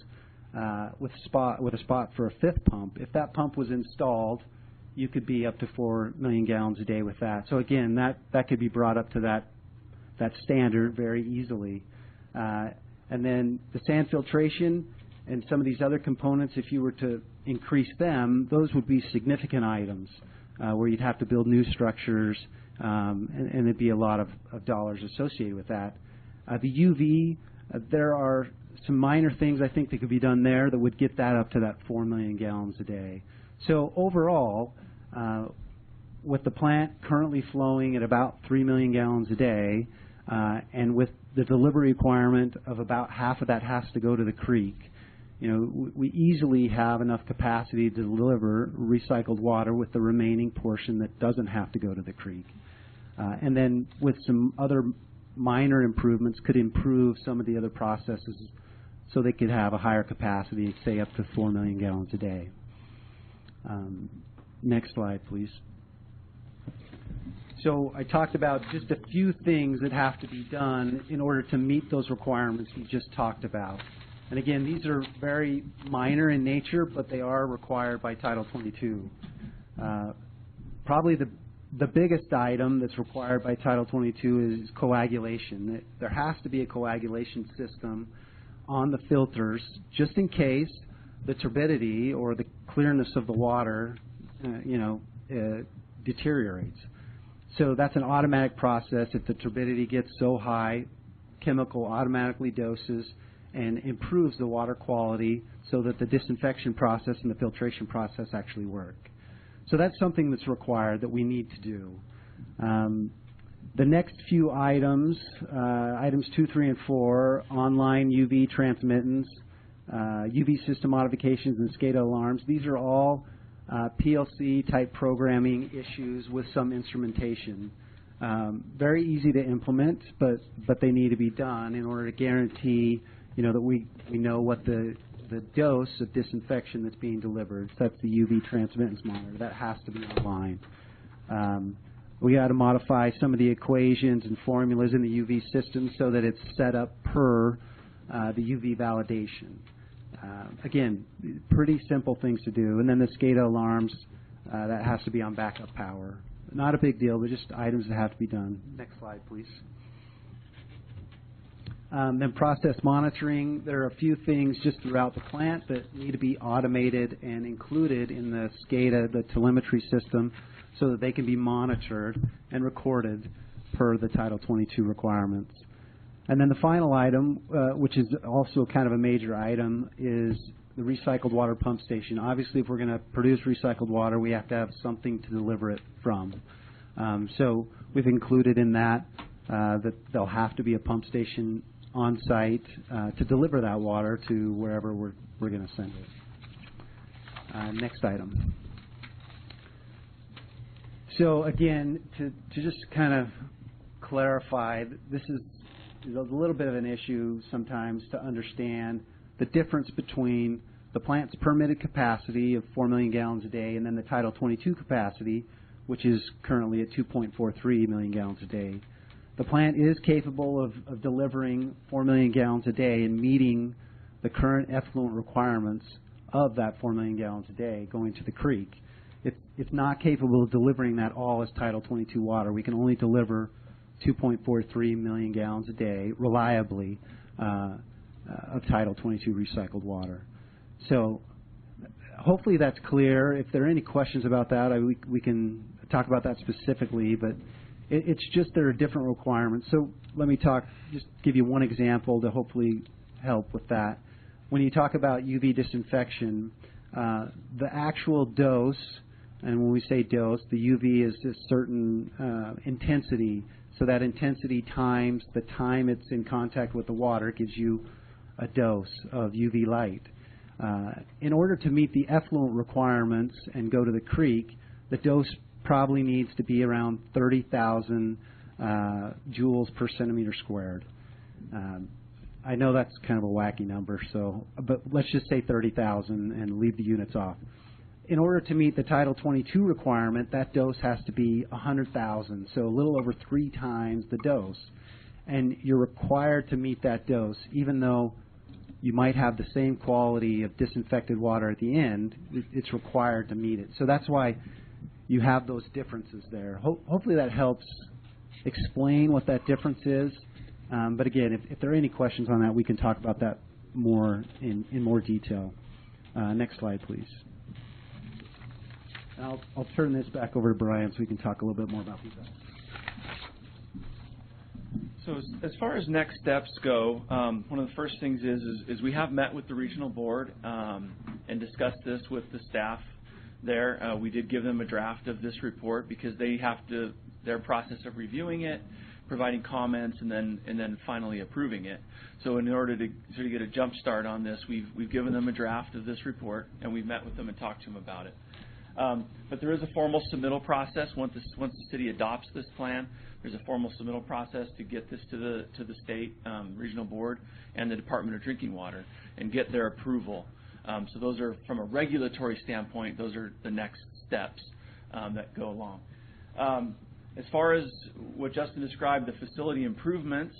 with a spot for a 5th pump. If that pump was installed, you could be up to 4 million gallons a day with that. So again, that could be brought up to that standard very easily. And then the sand filtration and some of these other components, if you were to increase them, those would be significant items where you'd have to build new structures, and there'd be a lot of dollars associated with that. The UV, there are some minor things I think that could be done there that would get that up to that 4 million gallons a day. So overall, with the plant currently flowing at about 3 million gallons a day, and with the delivery requirement of about half of that has to go to the creek, we easily have enough capacity to deliver recycled water with the remaining portion that doesn't have to go to the creek. And then with some other minor improvements could improve some of the other processes so they could have a higher capacity, say up to 4 million gallons a day. Next slide, please. So I talked about just a few things that have to be done in order to meet those requirements we just talked about. And again, these are very minor in nature, but they are required by Title 22. Probably the biggest item that's required by Title 22 is coagulation. There has to be a coagulation system on the filters just in case the turbidity or the clearness of the water deteriorates. So that's an automatic process. If the turbidity gets so high, chemical automatically doses and improves the water quality so that the disinfection process and the filtration process actually work. So that's something that's required that we need to do. The next few items, items 2, 3, and 4, online UV transmittance, UV system modifications, and SCADA alarms, these are all PLC-type programming issues with some instrumentation. Very easy to implement, but they need to be done in order to guarantee, that we know what the dose of disinfection that's being delivered. So that's the UV transmittance monitor. That has to be online. We got to modify some of the equations and formulas in the UV system so that it's set up per the UV validation. Again, pretty simple things to do. And then the SCADA alarms, that has to be on backup power. Not a big deal, but just items that have to be done. Next slide, please. Then process monitoring. There are a few things just throughout the plant that need to be automated and included in the SCADA, the telemetry system, so that they can be monitored and recorded per the Title 22 requirements. And then the final item, which is also kind of a major item, is the recycled water pump station. Obviously, if we're going to produce recycled water, we have to have something to deliver it from. So we've included in that that there'll have to be a pump station on site to deliver that water to wherever we're going to send it. Next item. So again, to just kind of clarify, this is a little bit of an issue sometimes to understand the difference between the plant's permitted capacity of 4 million gallons a day and then the Title 22 capacity, which is currently at 2.43 million gallons a day. The plant is capable of delivering 4 million gallons a day and meeting the current effluent requirements of that 4 million gallons a day going to the creek. It's not capable of delivering that all as Title 22 water. We can only deliver 2.43 million gallons a day reliably of Title 22 recycled water. So hopefully that's clear. If there are any questions about that, we can talk about that specifically, but it's just there are different requirements. So let me just give you one example to hopefully help with that. When you talk about UV disinfection, the actual dose, and when we say dose, the UV is a certain intensity. So that intensity times the time it's in contact with the water gives you a dose of UV light. In order to meet the effluent requirements and go to the creek, the dose probably needs to be around 30,000 joules per centimeter squared. I know that's kind of a wacky number, but let's just say 30,000 and leave the units off. In order to meet the Title 22 requirement, that dose has to be 100,000, so a little over 3 times the dose. And you're required to meet that dose, even though you might have the same quality of disinfected water at the end, it's required to meet it. So that's why you have those differences there. Hopefully that helps explain what that difference is. But again, if there are any questions on that, we can talk about that more in more detail. Next slide, please. I'll turn this back over to Brian so we can talk a little bit more about these. So as far as next steps go, one of the first things is we have met with the regional board and discussed this with the staff there. We did give them a draft of this report because they have their process of reviewing it, providing comments, and then finally approving it. So in order to sort of get a jump start on this, we've given them a draft of this report, and we've met with them and talked to them about it. But there is a formal submittal process once the city adopts this plan. There's a formal submittal process to get this to the state regional board and the Department of Drinking Water and get their approval. So those are, from a regulatory standpoint, those are the next steps that go along. As far as what Justin described, the facility improvements,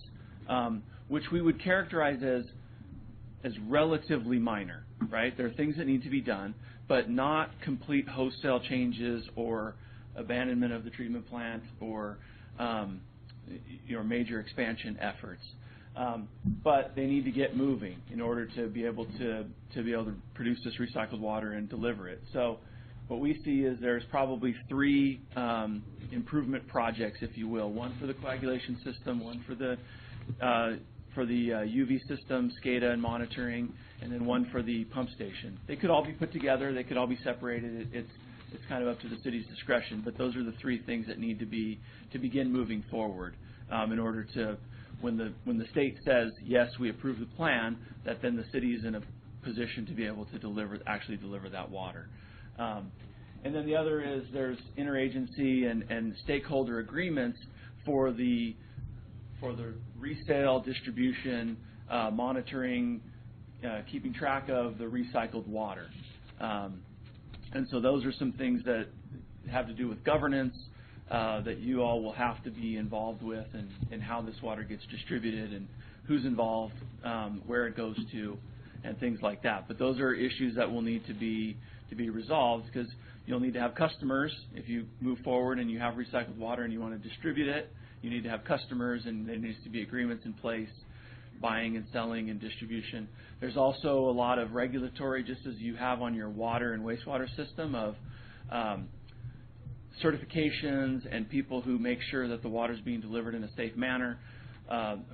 which we would characterize as relatively minor, right? There are things that need to be done, but not complete wholesale changes or abandonment of the treatment plant or major expansion efforts. But they need to get moving in order to be able to produce this recycled water and deliver it. So what we see is there's probably 3 improvement projects, if you will. One for the coagulation system, one for the for the UV system, SCADA and monitoring, and then one for the pump station. They could all be put together. They could all be separated. It's kind of up to the city's discretion, but those are the three things that need to begin moving forward in order to, when the state says yes, we approve the plan, that then the city is in a position to be able to actually deliver that water. And then the other is there's interagency and stakeholder agreements for the resale, distribution, monitoring, keeping track of the recycled water. And so those are some things that have to do with governance that you all will have to be involved with, and how this water gets distributed and who's involved, where it goes to, and things like that. But those are issues that will need to be resolved, because you'll need to have customers. If you move forward and you have recycled water and you want to distribute it, you need to have customers, and there needs to be agreements in place, buying and selling and distribution. There's also a lot of regulatory, just as you have on your water and wastewater system, of certifications and people who make sure that the water is being delivered in a safe manner.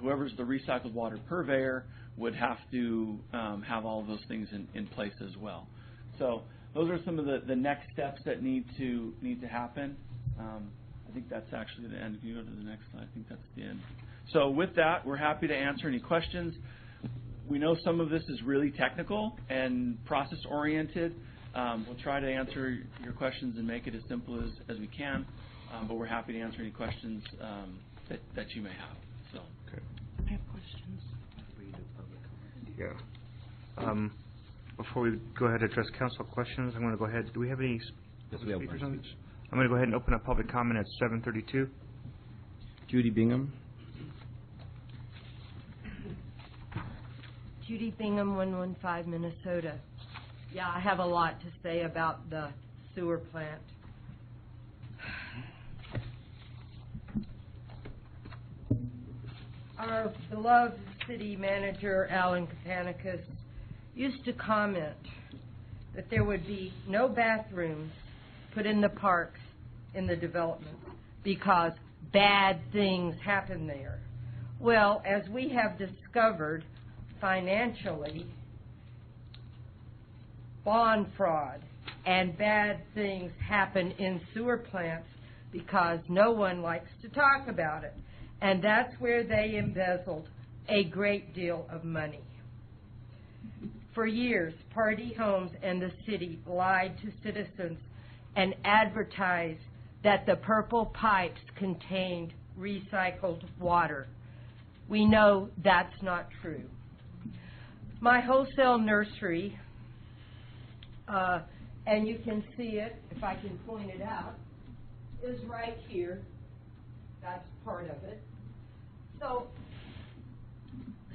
Whoever's the recycled water purveyor would have to have all of those things in place as well. So those are some of the next steps that need to happen. I think that's actually the end. If you go to the next slide, I think that's the end. So with that, we're happy to answer any questions. We know some of this is really technical and process-oriented. We'll try to answer your questions and make it as simple as we can, but we're happy to answer any questions that you may have. So. Okay. I have questions. Yeah. Before we go ahead and address council questions, I'm going to go ahead. Do we have any speakers on this? I'm going to go ahead and open up public comment at 7:32. Judy Bingham. Judy Bingham, 115 Minnesota. Yeah, I have a lot to say about the sewer plant. Our beloved city manager, Alan Kapanicus, used to comment that there would be no bathrooms put in the parks in the development because bad things happen there. Well, as we have discovered financially, bond fraud and bad things happen in sewer plants because no one likes to talk about it. And that's where they embezzled a great deal of money. For years, Party Homes and the city lied to citizens and advertised that the purple pipes contained recycled water. We know that's not true. My wholesale nursery, and you can see it, if I can point it out, is right here. That's part of it.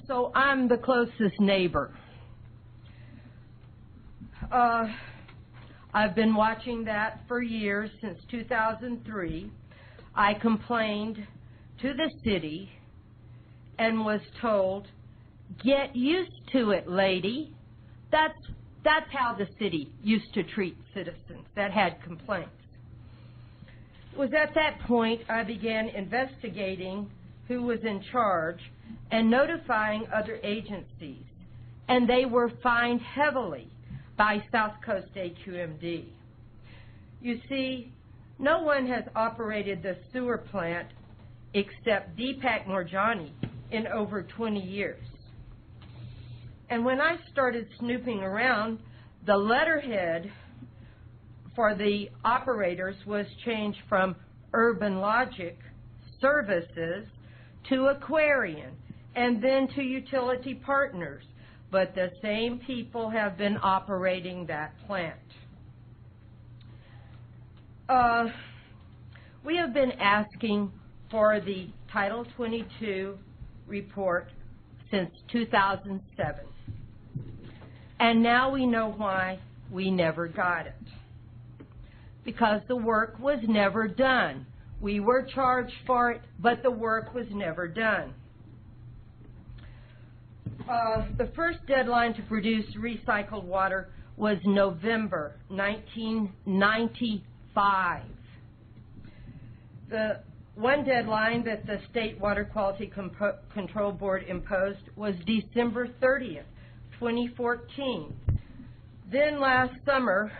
So I'm the closest neighbor. I've been watching that for years, since 2003. I complained to the city and was told, "Get used to it, lady." That's how the city used to treat citizens that had complaints. It was at that point I began investigating who was in charge and notifying other agencies, and they were fined heavily by South Coast AQMD. You see, no one has operated the sewer plant except Deepak Morjani in over 20 years. And when I started snooping around, the letterhead for the operators was changed from Urban Logic Services to Aquarian, and then to Utility Partners. But the same people have been operating that plant. We have been asking for the Title 22 report since 2007. And now we know why we never got it. Because the work was never done. We were charged for it, but the work was never done. The first deadline to produce recycled water was November 1995. One deadline that the State Water Quality Control Board imposed was December 30th, 2014. Then last summer,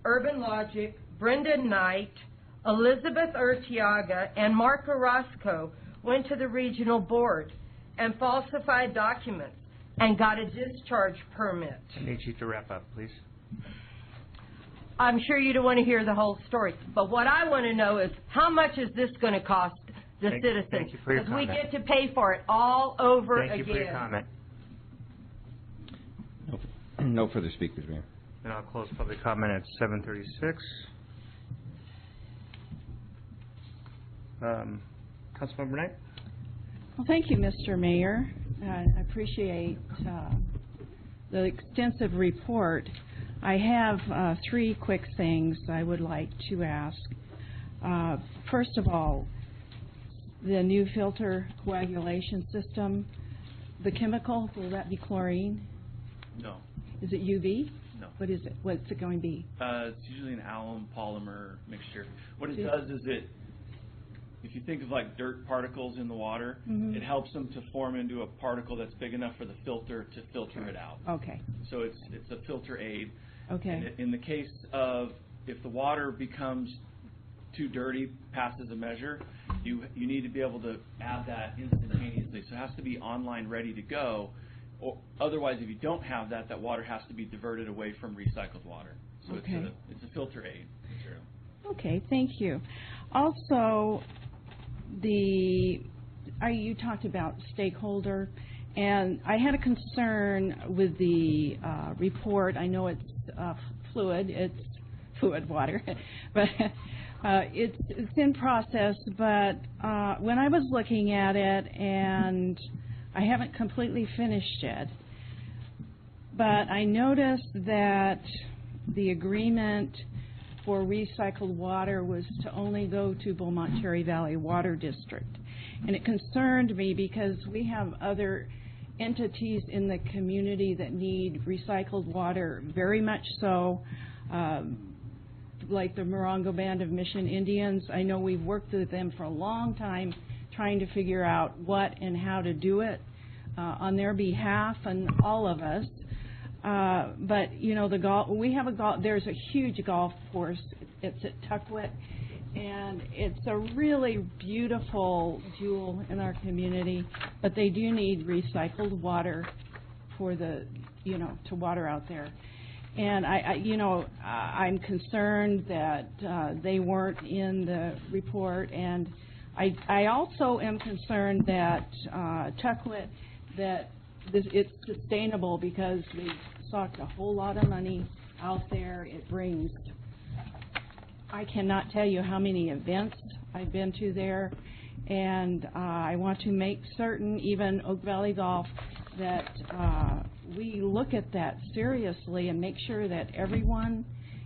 Urban Logic, Brendan Knight, Elizabeth Urtiaga, and Mark Orozco went to the regional board and falsified documents and got a discharge permit. I need you to wrap up, please. I'm sure you don't want to hear the whole story, but what I want to know is how much is this going to cost the citizens? Thank you for your Because we comment. get to pay for it all over again. Thank you for your comment. No further speakers, Mayor. Then I'll close public comment at 7:36. Councilmember Knight? Well, thank you, Mr. Mayor. I appreciate the extensive report. I have 3 quick things I would like to ask. First of all, the new filter coagulation system, the chemical, will that be chlorine? No. Is it UV? No. What is it? What's it going to be? It's usually an alum polymer mixture. What it does is if you think of like dirt particles in the water, it helps them to form into a particle that's big enough for the filter to filter it out. Okay. So it's a filter aid. Okay. And in the case of if the water becomes too dirty, passes a measure, you need to be able to add that instantaneously. So it has to be online ready to go. Or otherwise, if you don't have that, that water has to be diverted away from recycled water. So Okay. it's a filter aid material. Okay, thank you. Also, you talked about stakeholder, and I had a concern with the report. I know it's fluid water, but it's in process. But when I was looking at it, and I haven't completely finished it, but I noticed that the agreement for recycled water was to only go to Beaumont Cherry Valley Water District. And it concerned me because we have other entities in the community that need recycled water very much so, like the Morongo Band of Mission Indians. I know we've worked with them for a long time trying to figure out what and how to do it on their behalf and all of us. But you know, there's a huge golf course. It's at Tuckwit, and it's a really beautiful jewel in our community. But they do need recycled water for to water out there. And I'm concerned that they weren't in the report, and I also am concerned that Tuckwit, that it's sustainable because they sucked a whole lot of money out there. It brings, I cannot tell you how many events I've been to there, and I want to make certain, even Oak Valley Golf, that we look at that seriously and make sure that everyone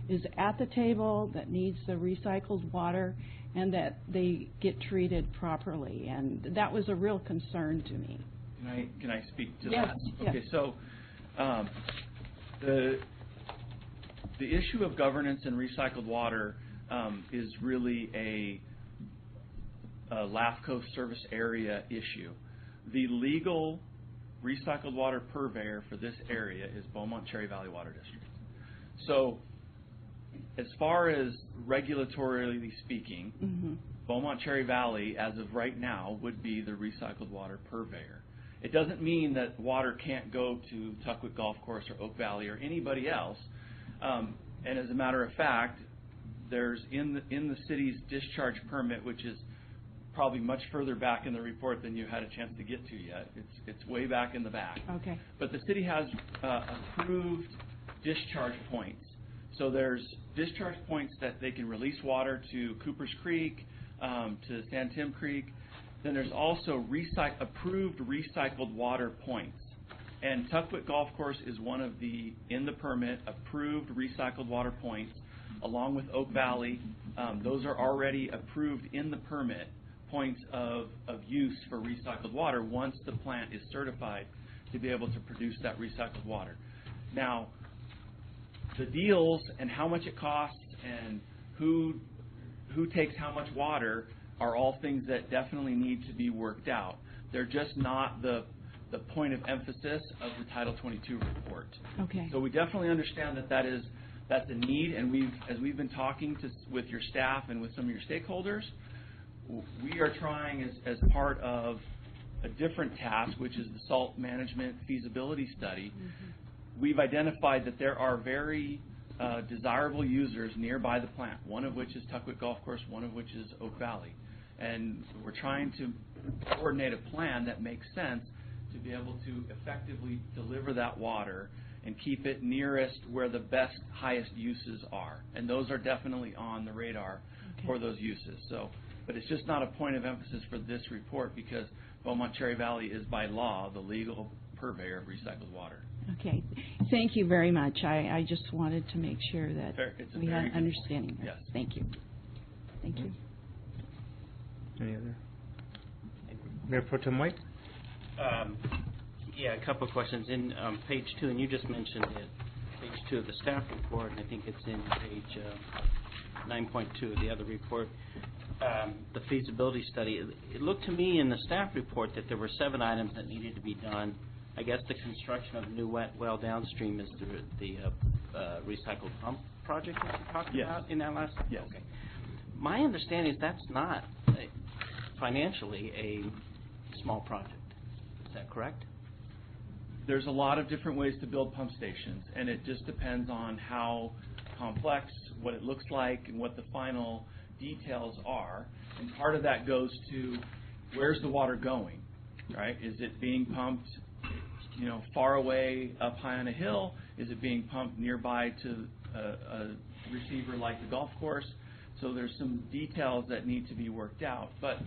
is at the table that needs the recycled water and that they get treated properly. And that was a real concern to me. Can I speak to Yes, that? yes. Okay, so the issue of governance and recycled water is really a LAFCO service area issue. The legal recycled water purveyor for this area is Beaumont Cherry Valley Water District. So as far as regulatorily speaking, Beaumont Cherry Valley, as of right now, would be the recycled water purveyor. It doesn't mean that water can't go to Tuckwit Golf Course or Oak Valley or anybody else. And as a matter of fact, there's in the city's discharge permit, which is probably much further back in the report than you had a chance to get to yet. It's way back in the back. Okay. But the city has approved discharge points. So there's discharge points that they can release water to Cooper's Creek, to San Tim Creek. Then there's also approved recycled water points. And Tuckwit Golf Course is one of the, in the permit, approved recycled water points, along with Oak Valley. Those are already approved in the permit, points of use for recycled water once the plant is certified to be able to produce that recycled water. Now, the deals and how much it costs and who who takes how much water are all things that definitely need to be worked out. They're just not the point of emphasis of the Title 22 report. Okay. So we definitely understand that's a need, and as we've been talking with your staff and with some of your stakeholders, we are trying as part of a different task, which is the salt management feasibility study. We've identified that there are very desirable users nearby the plant, one of which is Tuckwit Golf Course, one of which is Oak Valley. And we're trying to coordinate a plan that makes sense to be able to effectively deliver that water and keep it nearest where the best, highest uses are. And those are definitely on the radar for those uses. But it's just not a point of emphasis for this report because Beaumont Cherry Valley is by law the legal purveyor of recycled water. Okay. Thank you very much. I just wanted to make sure that we had an understanding. Yes. Thank you. Thank you. Any other? Mayor Pro Tem White? Yeah, a couple of questions. In page 2, and you just mentioned it, page 2 of the staff report, and I think it's in page 9.2 of the other report, the feasibility study. It looked to me in the staff report that there were 7 items that needed to be done. I guess the construction of a new wet well downstream is the recycled pump project that you talked about in that last? Yes. Okay. My understanding is that's not financially a small project. Is that correct? There's a lot of different ways to build pump stations, and it just depends on how complex, what it looks like, and what the final details are. And part of that goes to where's the water going, right? Is it being pumped, far away up high on a hill? Is it being pumped nearby to a receiver like the golf course? So there's some details that need to be worked out. But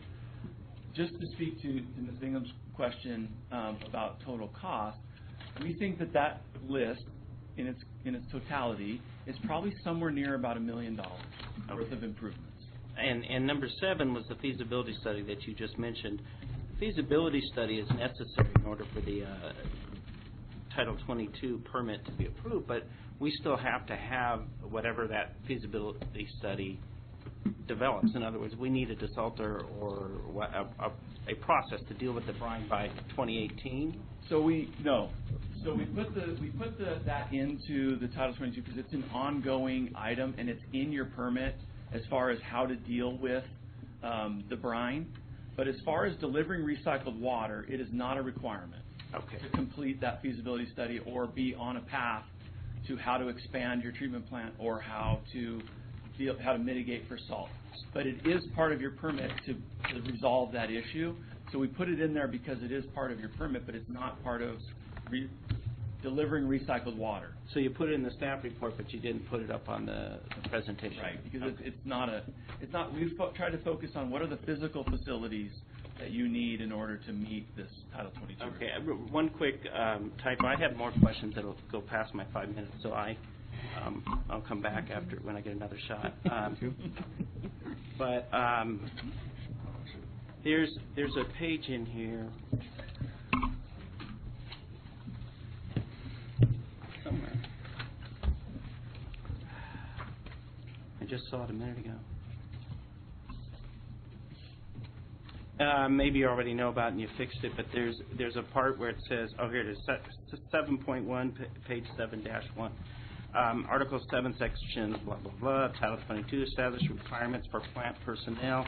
just to speak to Ms. Bingham's question about total cost, we think that list in its totality is probably somewhere near about $1 million worth of improvements. And number 7 was the feasibility study that you just mentioned. The feasibility study is necessary in order for the Title 22 permit to be approved, but we still have to have whatever that feasibility study develops. In other words, we need a desalter or a process to deal with the brine by 2018. So we put that into the Title 22 because it's an ongoing item and it's in your permit as far as how to deal with the brine. But as far as delivering recycled water, it is not a requirement to complete that feasibility study or be on a path to how to expand your treatment plant or how to mitigate for salt. But it is part of your permit to resolve that issue. So we put it in there because it is part of your permit, but it's not part of delivering recycled water. So you put it in the staff report, but you didn't put it up on the presentation. Right, because it's not. We've tried to focus on what are the physical facilities that you need in order to meet this Title 22. Okay, one quick typo. I have more questions that'll go past my 5 minutes, so I'll come back after when I get another shot. But there's a page in here somewhere. I just saw it a minute ago. Maybe you already know about it and you fixed it, but there's a part where it says, here it is, 7.1, page 7-1. Article 7, section blah, blah, blah, Title 22, establish requirements for plant personnel.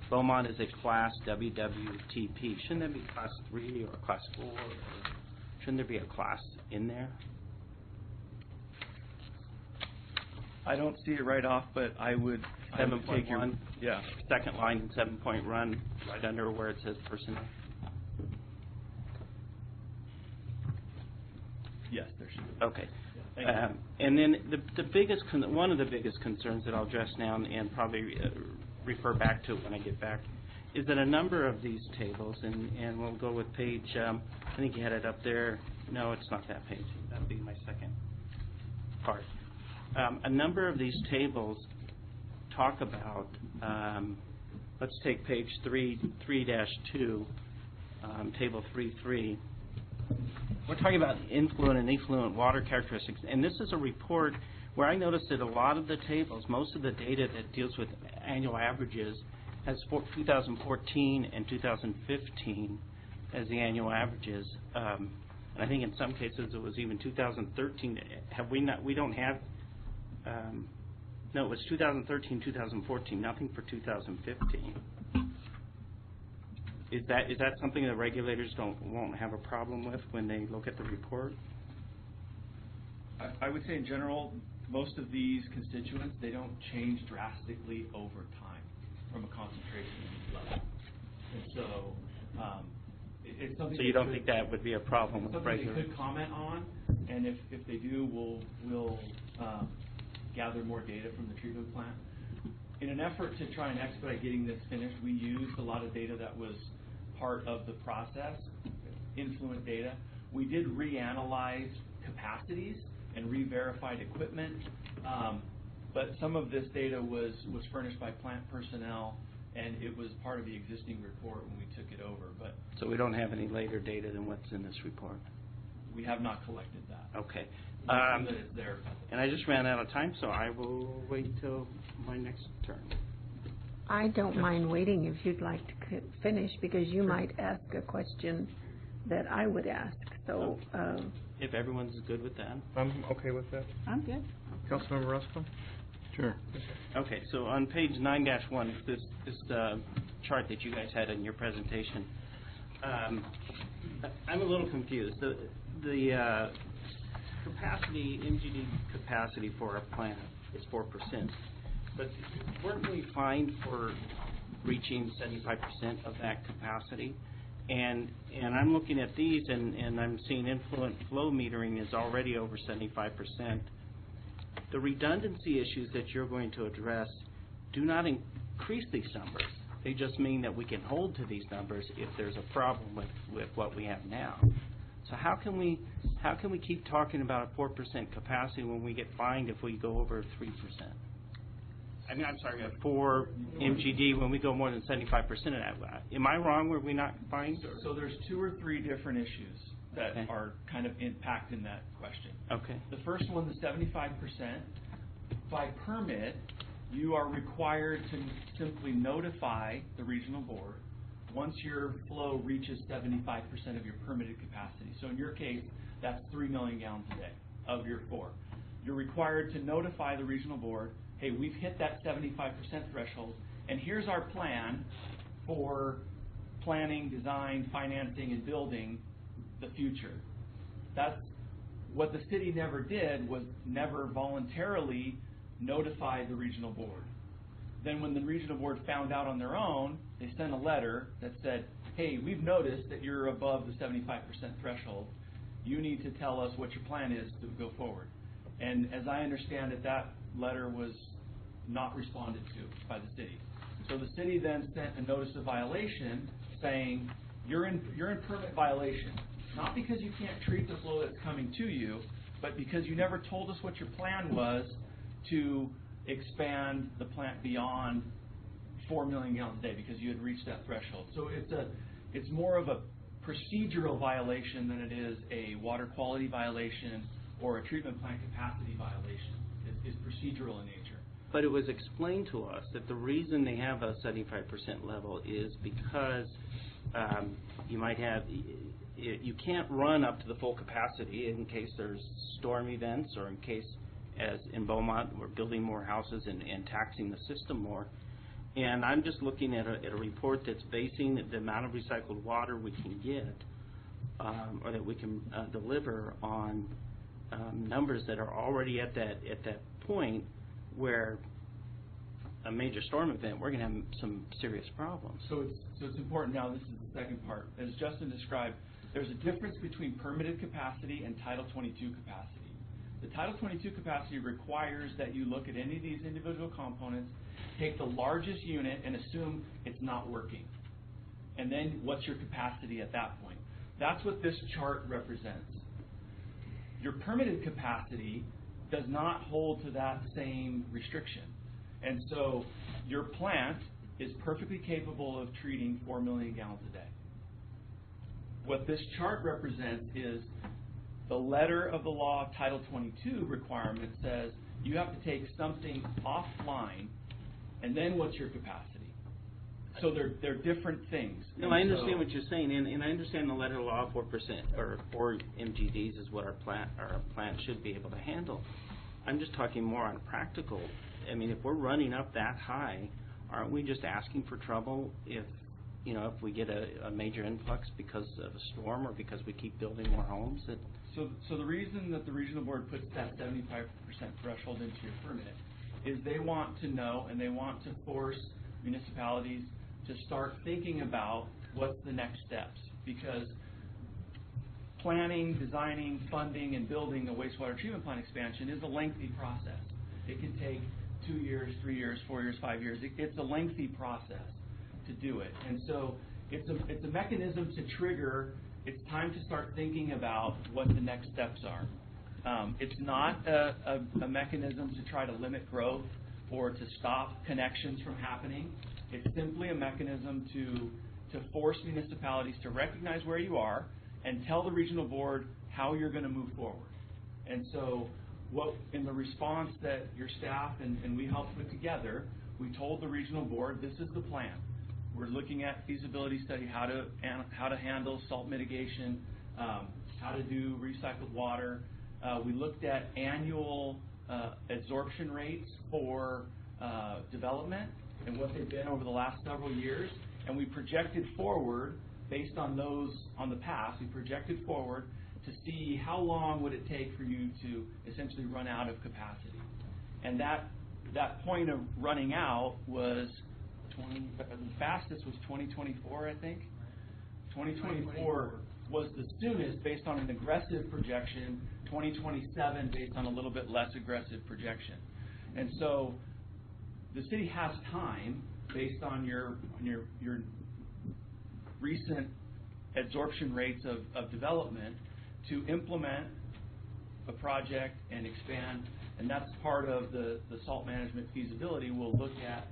Beaumont is a class WWTP. Shouldn't that be class 3 or class 4? Or shouldn't there be a class in there? I don't see it right off, but I would take your 7.1, second line in 7-point run, right under where it says personnel. Yes, there should be. Okay. And then one of the biggest concerns that I'll address now and probably refer back to it when I get back is that a number of these tables, and we'll go with page, I think you had it up there. No, it's not that page. That would be my second part. A number of these tables talk about, let's take page 3-2, table 3.3. We're talking about influent and effluent water characteristics, and this is a report where I noticed that a lot of the tables, most of the data that deals with annual averages has 2014 and 2015 as the annual averages. And I think in some cases it was even 2013. Have we not? We don't have. No, it was 2013, 2014. Nothing for 2015. Is that something that regulators won't have a problem with when they look at the report? I would say in general, most of these constituents, they don't change drastically over time from a concentration level. And so it's something. So you don't think that would be a problem with regulators? Something they could comment on, and if they do, we'll gather more data from the treatment plant. In an effort to try and expedite getting this finished, we used a lot of data that was part of the process, influent data. We did reanalyze capacities and re-verified equipment, but some of this data was furnished by plant personnel, and it was part of the existing report when we took it over. But so we don't have any later data than what's in this report? We have not collected that. Okay. That it's there. And I just ran out of time, so I will wait till my next turn. I don't mind waiting if you'd like to finish, because you might ask a question that I would ask. So, if everyone's good with that. I'm okay with that. I'm good. Councilmember Roscoe? Sure. Okay, so on page 9-1, this chart that you guys had in your presentation, I'm a little confused. The capacity, MGD capacity for our plant is 4%, but weren't we fined for reaching 75% of that capacity? And I'm looking at these, and I'm seeing influent flow metering is already over 75%. The redundancy issues that you're going to address do not increase these numbers. They just mean that we can hold to these numbers if there's a problem with what we have now. So how can we keep talking about a 4% capacity when we get fined if we go over 3%? I mean, I'm sorry, 4 MGD when we go more than 75% of that. Am I wrong? Were we not fined? So there's 2 or 3 different issues that are kind of impacting that question. Okay. The first one, the 75%, by permit, you are required to simply notify the regional board once your flow reaches 75% of your permitted capacity. So in your case, that's 3 million gallons a day of your 4. You're required to notify the regional board, hey, we've hit that 75% threshold, and here's our plan for planning, design, financing, and building the future. That's what the city never did, was never voluntarily notify the regional board. Then when the regional board found out on their own, they sent a letter that said, hey, we've noticed that you're above the 75% threshold. You need to tell us what your plan is to go forward. And as I understand it, that letter was not responded to by the city. So the city then sent a notice of violation saying, you're in permit violation. Not because you can't treat the flow that's coming to you, but because you never told us what your plan was to expand the plant beyond 4 million gallons a day because you had reached that threshold. So it's more of a procedural violation than it is a water quality violation or a treatment plant capacity violation. It's procedural in nature. But it was explained to us that the reason they have a 75% level is because you might have, you can't run up to the full capacity in case there's storm events or in case, as in Beaumont, we're building more houses and taxing the system more. And I'm just looking at a report that's basing the amount of recycled water we can get or that we can deliver on numbers that are already at that point where a major storm event, we're going to have some serious problems. So it's important now, this is the second part. As Justin described, there's a difference between permitted capacity and Title 22 capacity. The Title 22 capacity requires that you look at any of these individual components, take the largest unit and assume it's not working. And then what's your capacity at that point? That's what this chart represents. Your permitted capacity does not hold to that same restriction. And so your plant is perfectly capable of treating 4 million gallons a day. What this chart represents is the letter of the law, Title 22 requirement says you have to take something offline and then what's your capacity? So they're different things. No, I understand what you're saying, and I understand the letter law 4% or 4 MGDs is what our plant should be able to handle. I'm just talking more on practical. I mean, if we're running up that high, aren't we just asking for trouble if we get a major influx because of a storm or because we keep building more homes? So the reason that the regional board puts that 75% threshold into your permit is they want to know and they want to force municipalities to start thinking about what's the next steps, because planning, designing, funding, and building a wastewater treatment plant expansion is a lengthy process. It can take 2 years, 3 years, 4 years, 5 years. It's a lengthy process to do it. And so it's a mechanism to trigger, it's time to start thinking about what the next steps are. It's not a mechanism to try to limit growth or to stop connections from happening. It's simply a mechanism to force municipalities to recognize where you are and tell the regional board how you're going to move forward. And so in the response that your staff and we helped put together, we told the regional board, this is the plan. We're looking at feasibility study, how to handle salt mitigation, how to do recycled water. We looked at annual absorption rates for development and what they've been over the last several years, and we projected forward based on those on the past. We projected forward to see how long would it take for you to essentially run out of capacity, and that point of running out was the fastest was 2024, I think. 2024 was the soonest based on an aggressive projection. 2027 based on a little bit less aggressive projection, and so the city has time based on your recent absorption rates of development to implement a project and expand, and that's part of the salt management feasibility. We'll look at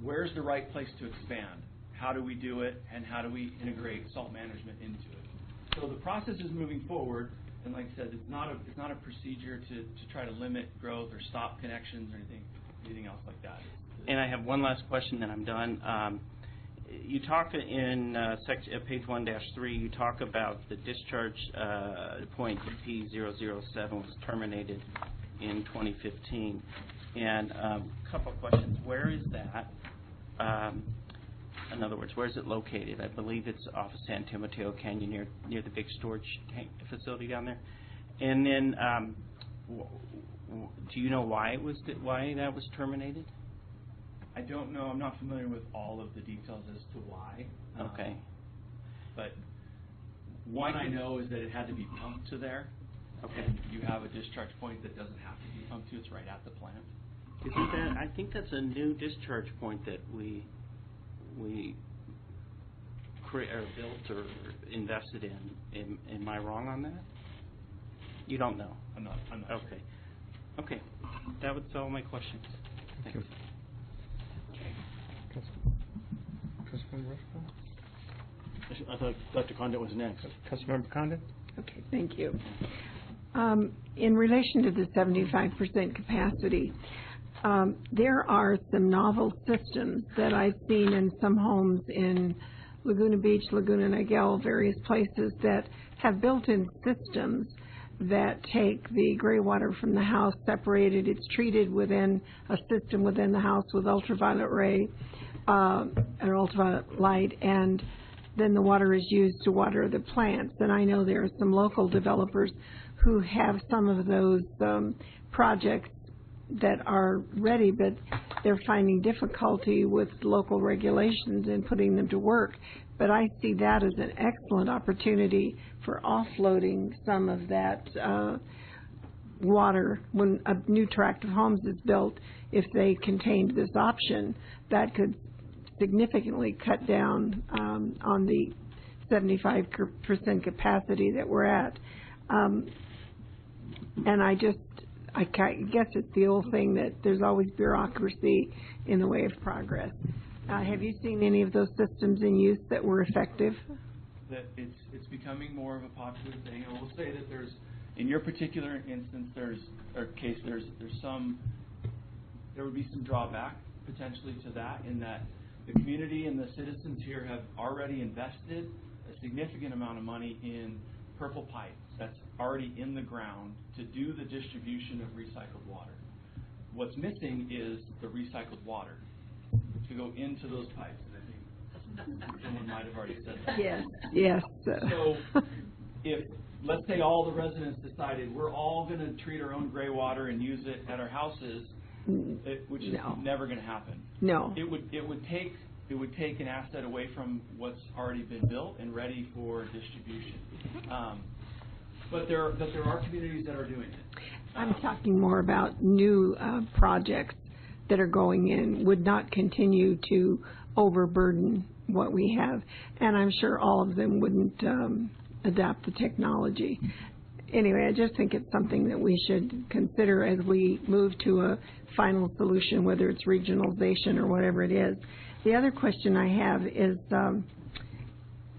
where's the right place to expand, how do we do it, and how do we integrate salt management into it. So the process is moving forward, and like I said, it's not a procedure to try to limit growth or stop connections or anything else like that. And I have one last question, then I'm done. You talk in page 1-3, you talk about the discharge point P007 was terminated in 2015. And a couple of questions. Where is that? In other words, where is it located? I believe it's off of San Mateo Canyon near the big storage tank facility down there. And then do you know why that was terminated? I don't know. I'm not familiar with all of the details as to why. Okay. But one I know is that it had to be pumped to there. Okay. And you have a discharge point that doesn't have to be pumped to. It's right at the plant. Isn't that? I think that's a new discharge point that we built or invested in. Am I wrong on that? You don't know. I'm not okay. Sure. Okay. That would solve my questions. Thanks. I thought Dr. Condit was next. Councilmember Condit? Okay, thank you. In relation to the 75% capacity, there are some novel systems that I've seen in some homes in Laguna Beach, Laguna Niguel, various places that have built-in systems that take the gray water from the house, separated. It's treated within a system within the house with ultraviolet ray or ultraviolet light, and then the water is used to water the plants. And I know there are some local developers who have some of those projects that are ready, but they're finding difficulty with local regulations in putting them to work. But I see that as an excellent opportunity for offloading some of that water when a new tract of homes is built. If they contained this option, that could significantly cut down on the 75% capacity that we're at. And I guess it's the old thing that there's always bureaucracy in the way of progress. Have you seen any of those systems in use that were effective? That it's becoming more of a popular thing. I will say that in your particular instance, there would be some drawback potentially to that, in that the community and the citizens here have already invested a significant amount of money in purple pipe that's already in the ground to do the distribution of recycled water. What's missing is the recycled water to go into those pipes, and I think someone might have already said that. Yes, yes. So if, let's say all the residents decided we're all going to treat our own gray water and use it at our houses, which is never going to happen. No. It would take an asset away from what's already been built and ready for distribution. But there are communities that are doing it. I'm talking more about new projects that are going in, would not continue to overburden what we have. And I'm sure all of them wouldn't adapt the technology. Anyway, I just think it's something that we should consider as we move to a final solution, whether it's regionalization or whatever it is. The other question I have is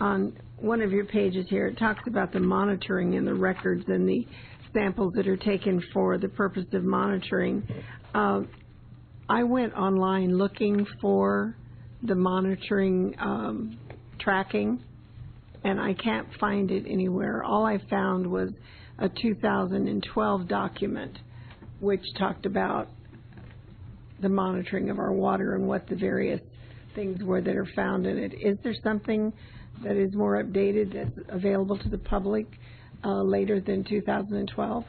on one of your pages here, it talks about the monitoring and the records and the samples that are taken for the purpose of monitoring. I went online looking for the monitoring tracking, and I can't find it anywhere. All I found was a 2012 document which talked about the monitoring of our water and what the various things were that are found in it. Is there something that is more updated that's available to the public later than 2012?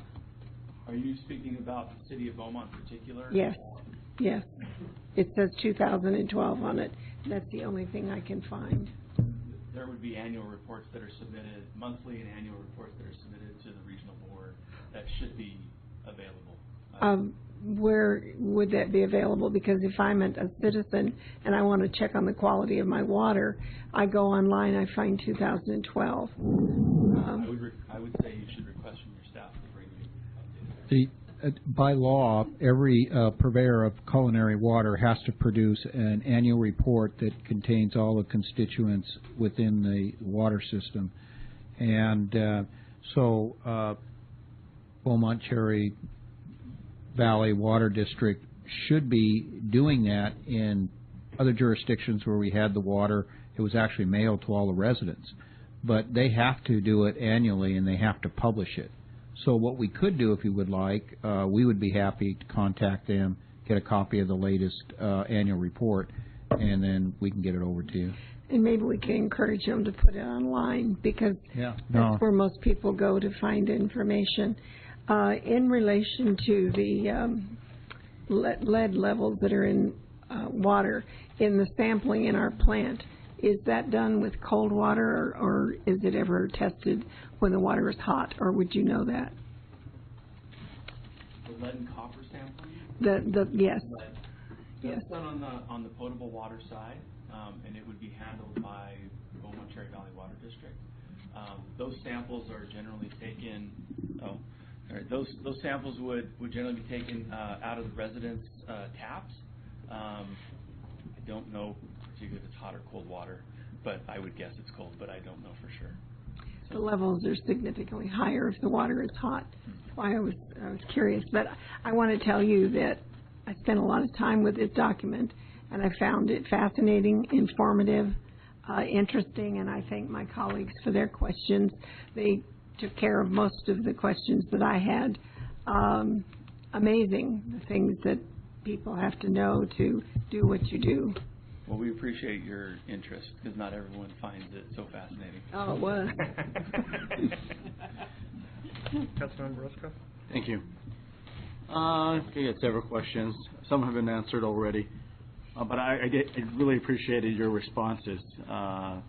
Are you speaking about the city of Beaumont in particular? Yes, yes. It says 2012 on it. That's the only thing I can find. There would be annual reports that are submitted, monthly and annual reports that are submitted to the regional board that should be available. Where would that be available? Because if I'm a citizen and I want to check on the quality of my water, I go online, I find 2012. I would say you should request from your staff to bring you updated. By law, every purveyor of culinary water has to produce an annual report that contains all the constituents within the water system. And so Beaumont Cherry Valley Water District should be doing that. In other jurisdictions where we had the water, it was actually mailed to all the residents. But they have to do it annually, and they have to publish it. So what we could do, if you would like, we would be happy to contact them, get a copy of the latest annual report, and then we can get it over to you. And maybe we can encourage them to put it online, because that's where most people go to find information. In relation to the lead levels that are in water, in the sampling in our plant, is that done with cold water, or is it ever tested when the water is hot, or would you know that? The lead and copper sampling? Yes. That's done on the potable water side, and it would be handled by Beaumont Cherry Valley Water District. Those samples are generally taken. Those samples would generally be taken out of the residents' taps. I don't know particularly if it's hot or cold water, but I would guess it's cold, but I don't know for sure. The levels are significantly higher if the water is hot. That's why I was curious. But I want to tell you that I spent a lot of time with this document, and I found it fascinating, informative, interesting, and I thank my colleagues for their questions. They took care of most of the questions that I had. Amazing, the things that people have to know to do what you do. Well, we appreciate your interest, because not everyone finds it so fascinating. Oh, it was. Councilman Roscoe? Thank you. I got several questions. Some have been answered already, but I really appreciated your responses to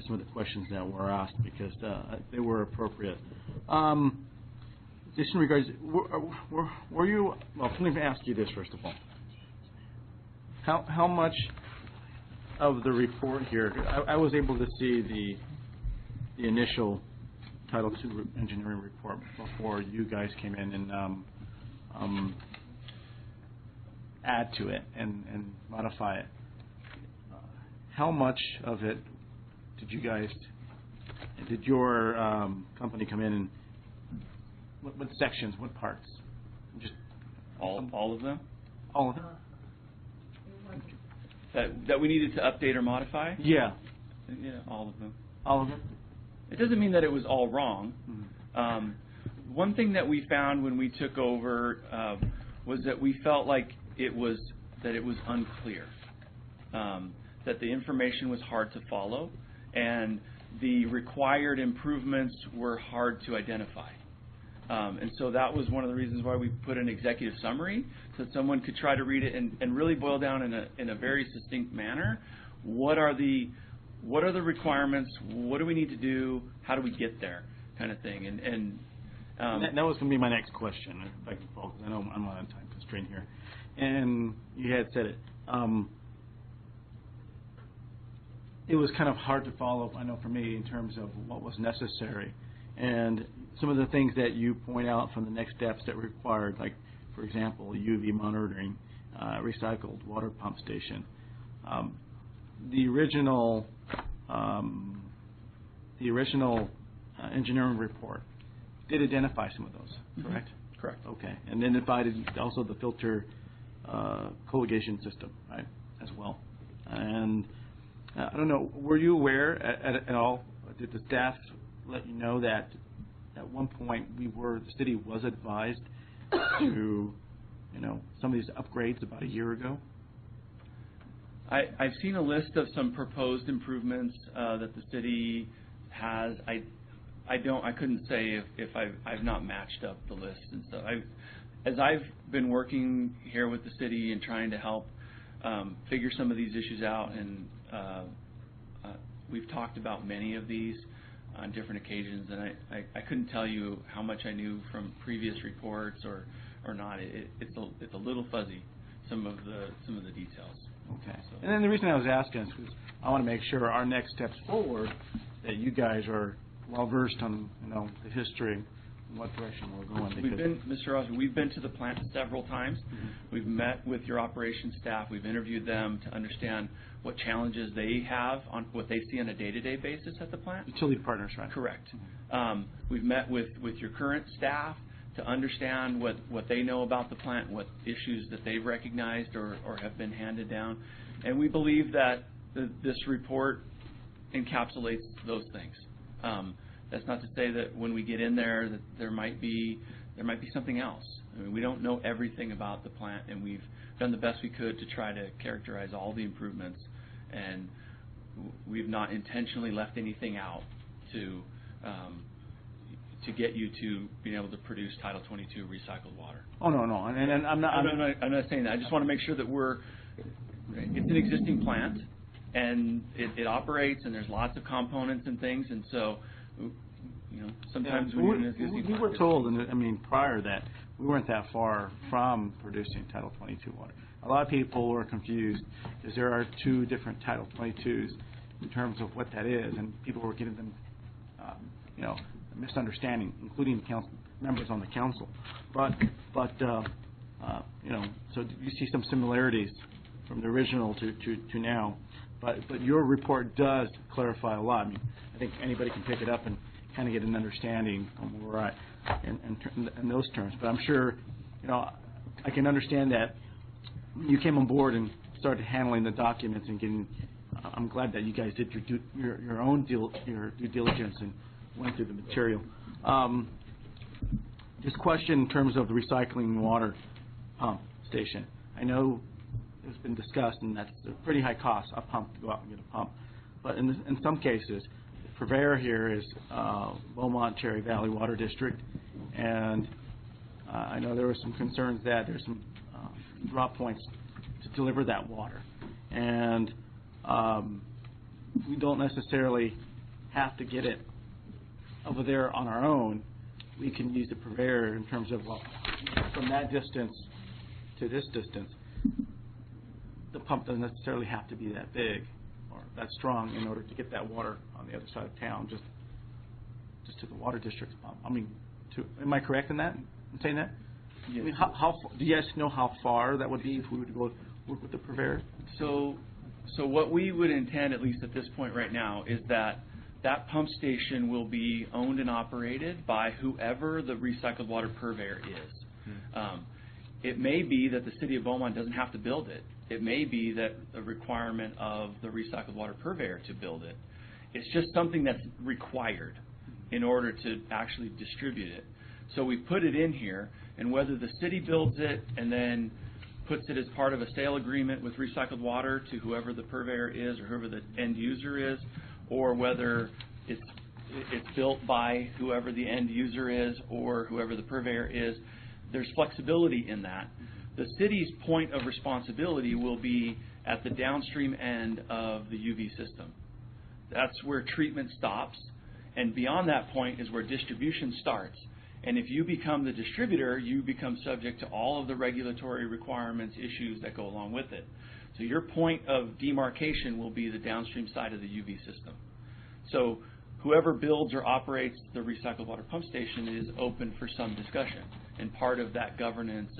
some of the questions that were asked, because they were appropriate. Just in regards, were you? Well, let me ask you this first of all. How much of the report here? I was able to see the initial Title II engineering report before you guys came in and add to it and modify it. How much of it did your company come in and what sections, what parts? Just all of them? All of them? that we needed to update or modify? Yeah. Yeah, all of them. All of them? It doesn't mean that it was all wrong. Mm-hmm. One thing that we found when we took over was that we felt like it was unclear, that the information was hard to follow, and the required improvements were hard to identify. And so that was one of the reasons why we put an executive summary, so that someone could try to read it and really boil down in a very succinct manner. What are the requirements? What do we need to do? How do we get there? Kind of thing. And that was going to be my next question, if I can focus. I know I'm on a time constraint here. And you had said it. It was kind of hard to follow, I know for me, in terms of what was necessary. And some of the things that you point out from the next steps that were required, like, for example, UV monitoring, recycled water pump station. The original engineering report did identify some of those, correct? Mm-hmm. Correct. Okay. And then divided also the filter colligation system, right, as well. And I don't know, were you aware at all, did the staff let you know that at one point the city was advised to, some of these upgrades about a year ago? I've seen a list of some proposed improvements that the city has. I couldn't say if I've not matched up the list and stuff. As I've been working here with the city and trying to help figure some of these issues out, and we've talked about many of these on different occasions, and I couldn't tell you how much I knew from previous reports or not. It's a little fuzzy, some of the details. Okay. And then the reason I was asking is because I want to make sure our next steps forward that you guys are well versed on the history and what direction we're going. Mr. Rosner, we've been to the plant several times. Mm-hmm. We've met with your operations staff. We've interviewed them to understand what challenges they have on what they see on a day-to-day basis at the plant. Utility partners, right? Correct. We've met with your current staff to understand what they know about the plant, what issues that they've recognized or have been handed down. And we believe that this report encapsulates those things. That's not to say that when we get in there that there might be something else. I mean, we don't know everything about the plant, and we've done the best we could to try to characterize all the improvements, and we've not intentionally left anything out to get you to being able to produce Title 22 recycled water. Oh, no, and I'm not saying that. I just want to make sure that it's an existing plant, and it operates, and there's lots of components and things, and so, sometimes when you're in an existing plant. We were told, prior to that, we weren't that far from producing Title 22 water. A lot of people were confused because there are two different Title 22s in terms of what that is, and people were getting them, misunderstanding, including members on the council. But so you see some similarities from the original to now. But your report does clarify a lot. I think anybody can pick it up and kind of get an understanding on where we're at in those terms. But I'm sure, I can understand that you came on board and started handling the documents and getting. I'm glad that you guys did your own due diligence and went through the material. This question in terms of the recycling water pump station. I know it's been discussed, and that's a pretty high cost, a pump, to go out and get a pump. But in some cases, the purveyor here is Beaumont Cherry Valley Water District, and I know there were some concerns that there's some drop points to deliver that water. And we don't necessarily have to get it over there on our own. We can use the purveyor in terms of, from that distance to this distance, the pump doesn't necessarily have to be that big or that strong in order to get that water on the other side of town, just to the water district's pump. Am I correct in that? In saying that? Yes. How do you guys know how far that would be if we were to go work with the purveyor? So what we would intend, at least at this point right now, is that pump station will be owned and operated by whoever the recycled water purveyor is. It may be that the city of Beaumont doesn't have to build it. It may be that a requirement of the recycled water purveyor to build it. It's just something that's required in order to actually distribute it. So we put it in here, and whether the city builds it and then puts it as part of a sale agreement with recycled water to whoever the purveyor is or whoever the end user is, or whether it's built by whoever the end user is or whoever the purveyor is, there's flexibility in that. The city's point of responsibility will be at the downstream end of the UV system. That's where treatment stops, and beyond that point is where distribution starts. And if you become the distributor, you become subject to all of the regulatory requirements, issues that go along with it. So your point of demarcation will be the downstream side of the UV system. So whoever builds or operates the recycled water pump station is open for some discussion and part of that governance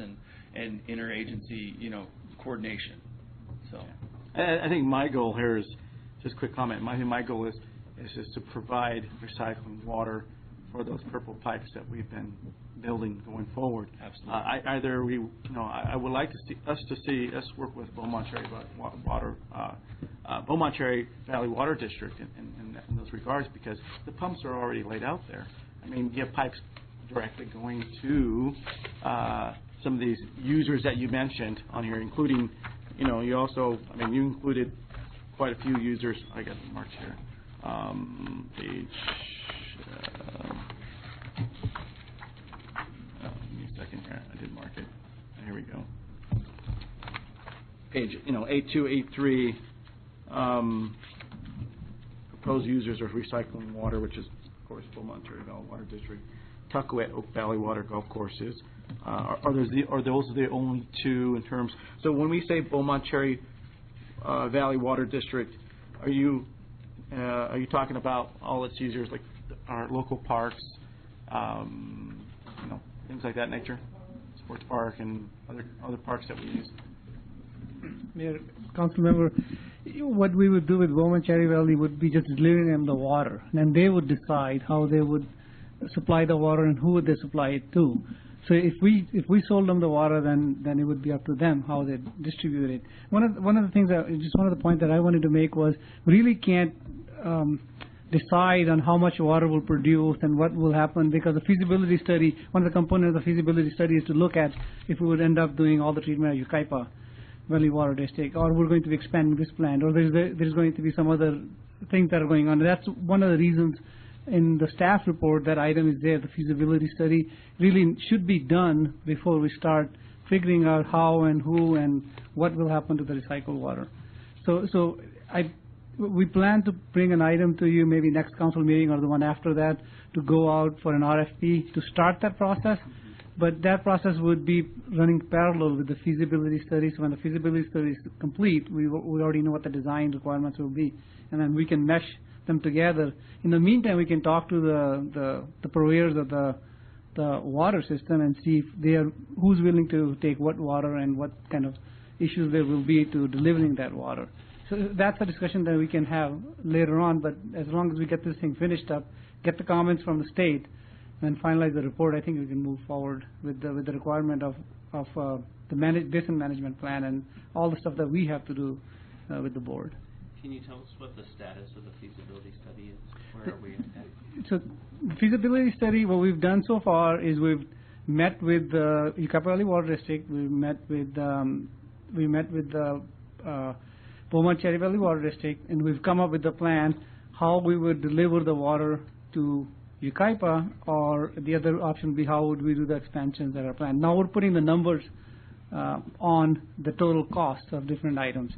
and interagency, coordination. So I think my goal here is, just a quick comment, my goal is to provide recycling water for those purple pipes that we've been building going forward. Absolutely. I would like to see us work with Beaumont Cherry Valley Water District in those regards, because the pumps are already laid out there. I mean, you have pipes directly going to some of these users that you mentioned on here, including, you also, you included quite a few users. I got them marked here. Page. Give me a second here. I did mark it. Here we go. Page, 82, 83. Proposed users of recycling water, which is, of course, Beaumont Cherry Valley Water District, Tuckaway Oak Valley Water Golf Courses. Are those the only two in terms? So when we say Beaumont Cherry Valley Water District, are you talking about all its users, like our local parks, things like that nature, sports park and other parks that we use? Mayor, council member, what we would do with Beaumont Cherry Valley would be just delivering them the water, and then they would decide how they would supply the water and who would they supply it to. So if we sold them the water, then it would be up to them how they distribute it. One of the things just one of the points that I wanted to make was we really can't decide on how much water will produce and what will happen, because the feasibility study, one of the components of the feasibility study is to look at if we would end up doing all the treatment at Yucaipa Valley Water District, or we're going to be expanding this plant, or there's going to be some other things that are going on. That's one of the reasons in the staff report that item is there. The feasibility study really should be done before we start figuring out how and who and what will happen to the recycled water. So we plan to bring an item to you maybe next council meeting or the one after that to go out for an RFP to start that process. But that process would be running parallel with the feasibility study. So when the feasibility study is complete, we already know what the design requirements will be, and then we can mesh them together. In the meantime, we can talk to the purveyors of the water system and see if who's willing to take what water and what kind of issues there will be to delivering that water. So that's a discussion that we can have later on. But as long as we get this thing finished up, get the comments from the state, and finalize the report, I think we can move forward with the requirement of the basin management plan and all the stuff that we have to do with the board. Can you tell us what the status of the feasibility study is? Where are we at? So the feasibility study, what we've done so far is we've met with the Yucaipa Valley Water District, we met with the Beaumont Cherry Valley Water District, and we've come up with a plan how we would deliver the water to Yucaipa, or the other option would be how would we do the expansions that are planned. Now we're putting the numbers on the total cost of different items.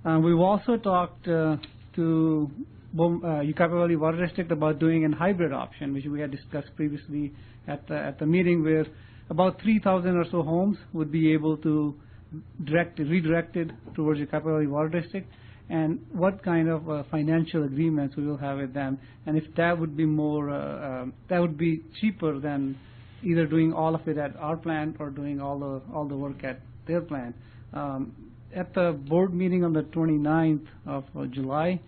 We've also talked to Yucaipa Valley Water District about doing a hybrid option, which we had discussed previously at the meeting, where about 3,000 or so homes would be able to redirected towards Yucaipa Valley Water District, and what kind of financial agreements we will have with them, and if that would be more, that would be cheaper than either doing all of it at our plant or doing all the work at their plant. At the board meeting on the 29th of July,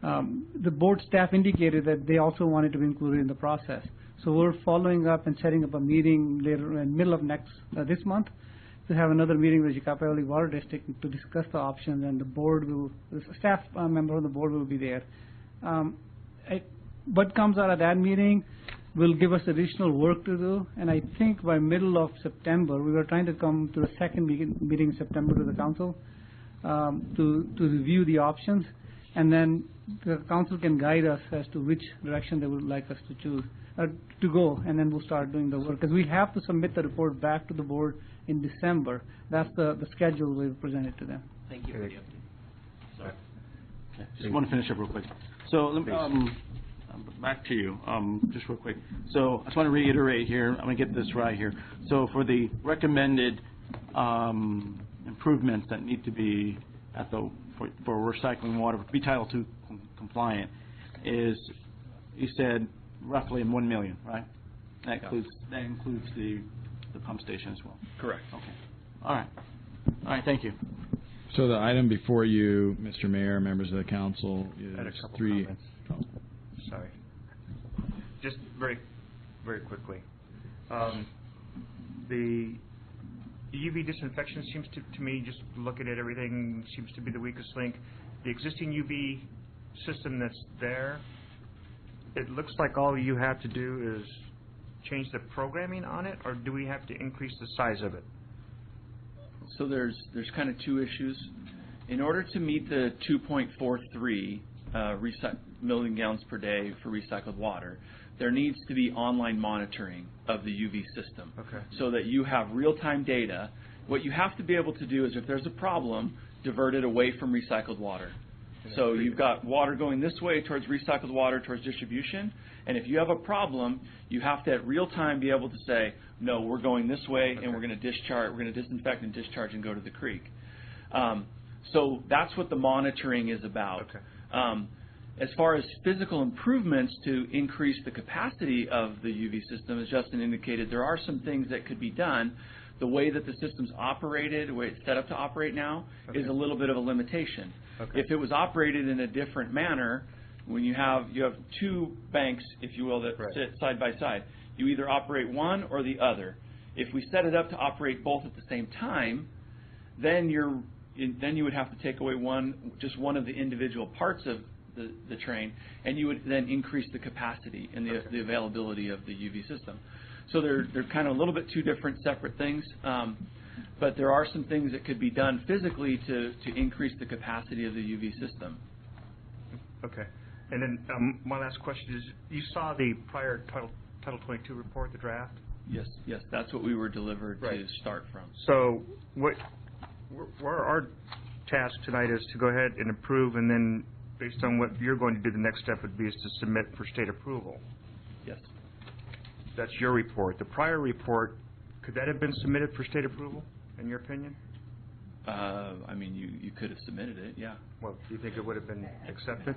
the board staff indicated that they also wanted to be included in the process. So we're following up and setting up a meeting later in middle of this month, to have another meeting with Jicapa Valley Water District to discuss the options, and the staff member of the board will be there. What comes out of that meeting will give us additional work to do, and I think by middle of September, we were trying to come to the second meeting in September to the council to review the options, and then the council can guide us as to which direction they would like us to choose, to go, and then we'll start doing the work. Because we have to submit the report back to the board in December. That's the schedule we've presented to them. Thank you for the update. Sorry. Just want to finish up real quick. So back to you, just real quick. So I just want to reiterate here, I'm going to get this right here. So for the recommended improvements that need to be at the for recycling water, be Title II compliant, is, you said, roughly $1 million, right? That includes the pump station as well. Correct. Okay. All right. Thank you. So the item before you, Mr. Mayor, members of the council, is I had a couple three. comments. Sorry. Just very, very quickly. The UV disinfection seems to me, just looking at everything, seems to be the weakest link. The existing UV system that's there, it looks like all you have to do is change the programming on it, or do we have to increase the size of it? So there's kind of two issues. In order to meet the 2.43 million gallons per day for recycled water, there needs to be online monitoring of the UV system, so that you have real-time data. What you have to be able to do is, if there's a problem, divert it away from recycled water. So you've got water going this way towards recycled water, towards distribution, and if you have a problem, you have to at real time be able to say, no, we're going this way, and we're going to discharge, we're going to disinfect and discharge and go to the creek. So that's what the monitoring is about. As far as physical improvements to increase the capacity of the UV system, as Justin indicated, there are some things that could be done. The way that the system's operated, the way it's set up to operate now, is a little bit of a limitation. If it was operated in a different manner, when you have two banks, if you will, that sit side by side, you either operate one or the other. If we set it up to operate both at the same time, then you would have to take away just one of the individual parts of the train, and you would then increase the capacity and the availability of the UV system. So they're kind of a little bit two different separate things, but there are some things that could be done physically to increase the capacity of the UV system. Okay. And then my last question is, you saw the prior Title 22 report, the draft? Yes, that's what we were delivered to start from. So where our task tonight is to go ahead and approve, and then based on what you're going to do, the next step would be is to submit for state approval. Yes. That's your report. The prior report, could that have been submitted for state approval, in your opinion? I mean, you could have submitted it, yeah. Well, do you think it would have been accepted?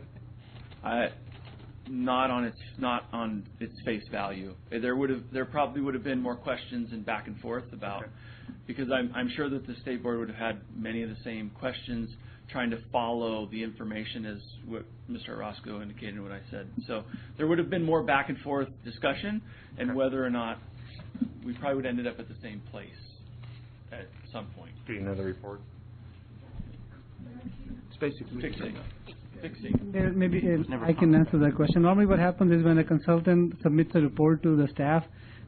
Not on its face value. There probably would have been more questions and back and forth about, because I'm sure that the state board would have had many of the same questions, trying to follow the information as what Mr. Orozco indicated and what I said. So there would have been more back and forth discussion, and whether or not we probably would have ended up at the same place at some point. Do another report? It's basically fixing. Maybe I can answer that question. Normally what happens is when a consultant submits a report to the staff,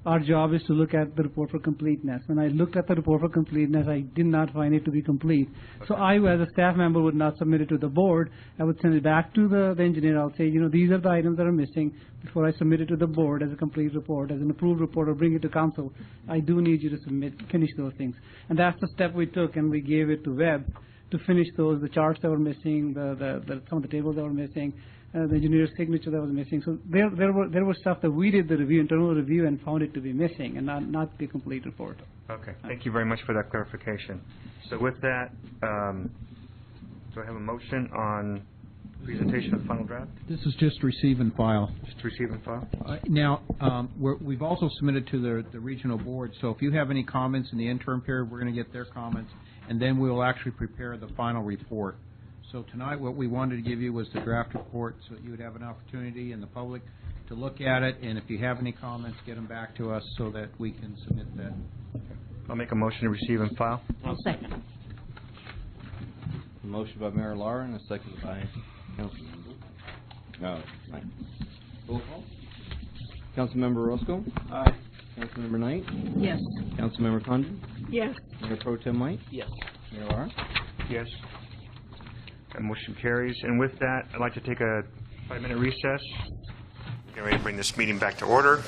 our job is to look at the report for completeness. When I looked at the report for completeness, I did not find it to be complete. So I, as a staff member, would not submit it to the board. I would send it back to the engineer. I'll say, these are the items that are missing before I submit it to the board as a complete report, as an approved report, or bring it to council. I do need you to finish those things. And that's the step we took, and we gave it to Webb to finish those, the charts that were missing, some of the tables that were missing, the engineer's signature that was missing. So there were stuff that we did the internal review, and found it to be missing, and not the complete report. Okay. Thank you very much for that clarification. So with that, do I have a motion on presentation of the final draft? This is just receive and file. Just receive and file? Now, we've also submitted to the regional board, so if you have any comments in the interim period, we're going to get their comments, and then we'll actually prepare the final report. So tonight what we wanted to give you was the draft report, so that you would have an opportunity in the public to look at it, and if you have any comments, get them back to us so that we can submit that. I'll make a motion to receive and file. I'll second. A motion by Mayor Lara and a second by Councilmember. No, Knight. Roll call. Councilmember Roscoe? Aye. Councilmember Knight? Yes. Councilmember Condon? Yes. Mayor Pro Tem White? Yes. Mayor Lara? Yes. That motion carries. And with that, I'd like to take a 5-minute recess. Getting ready to bring this meeting back to order.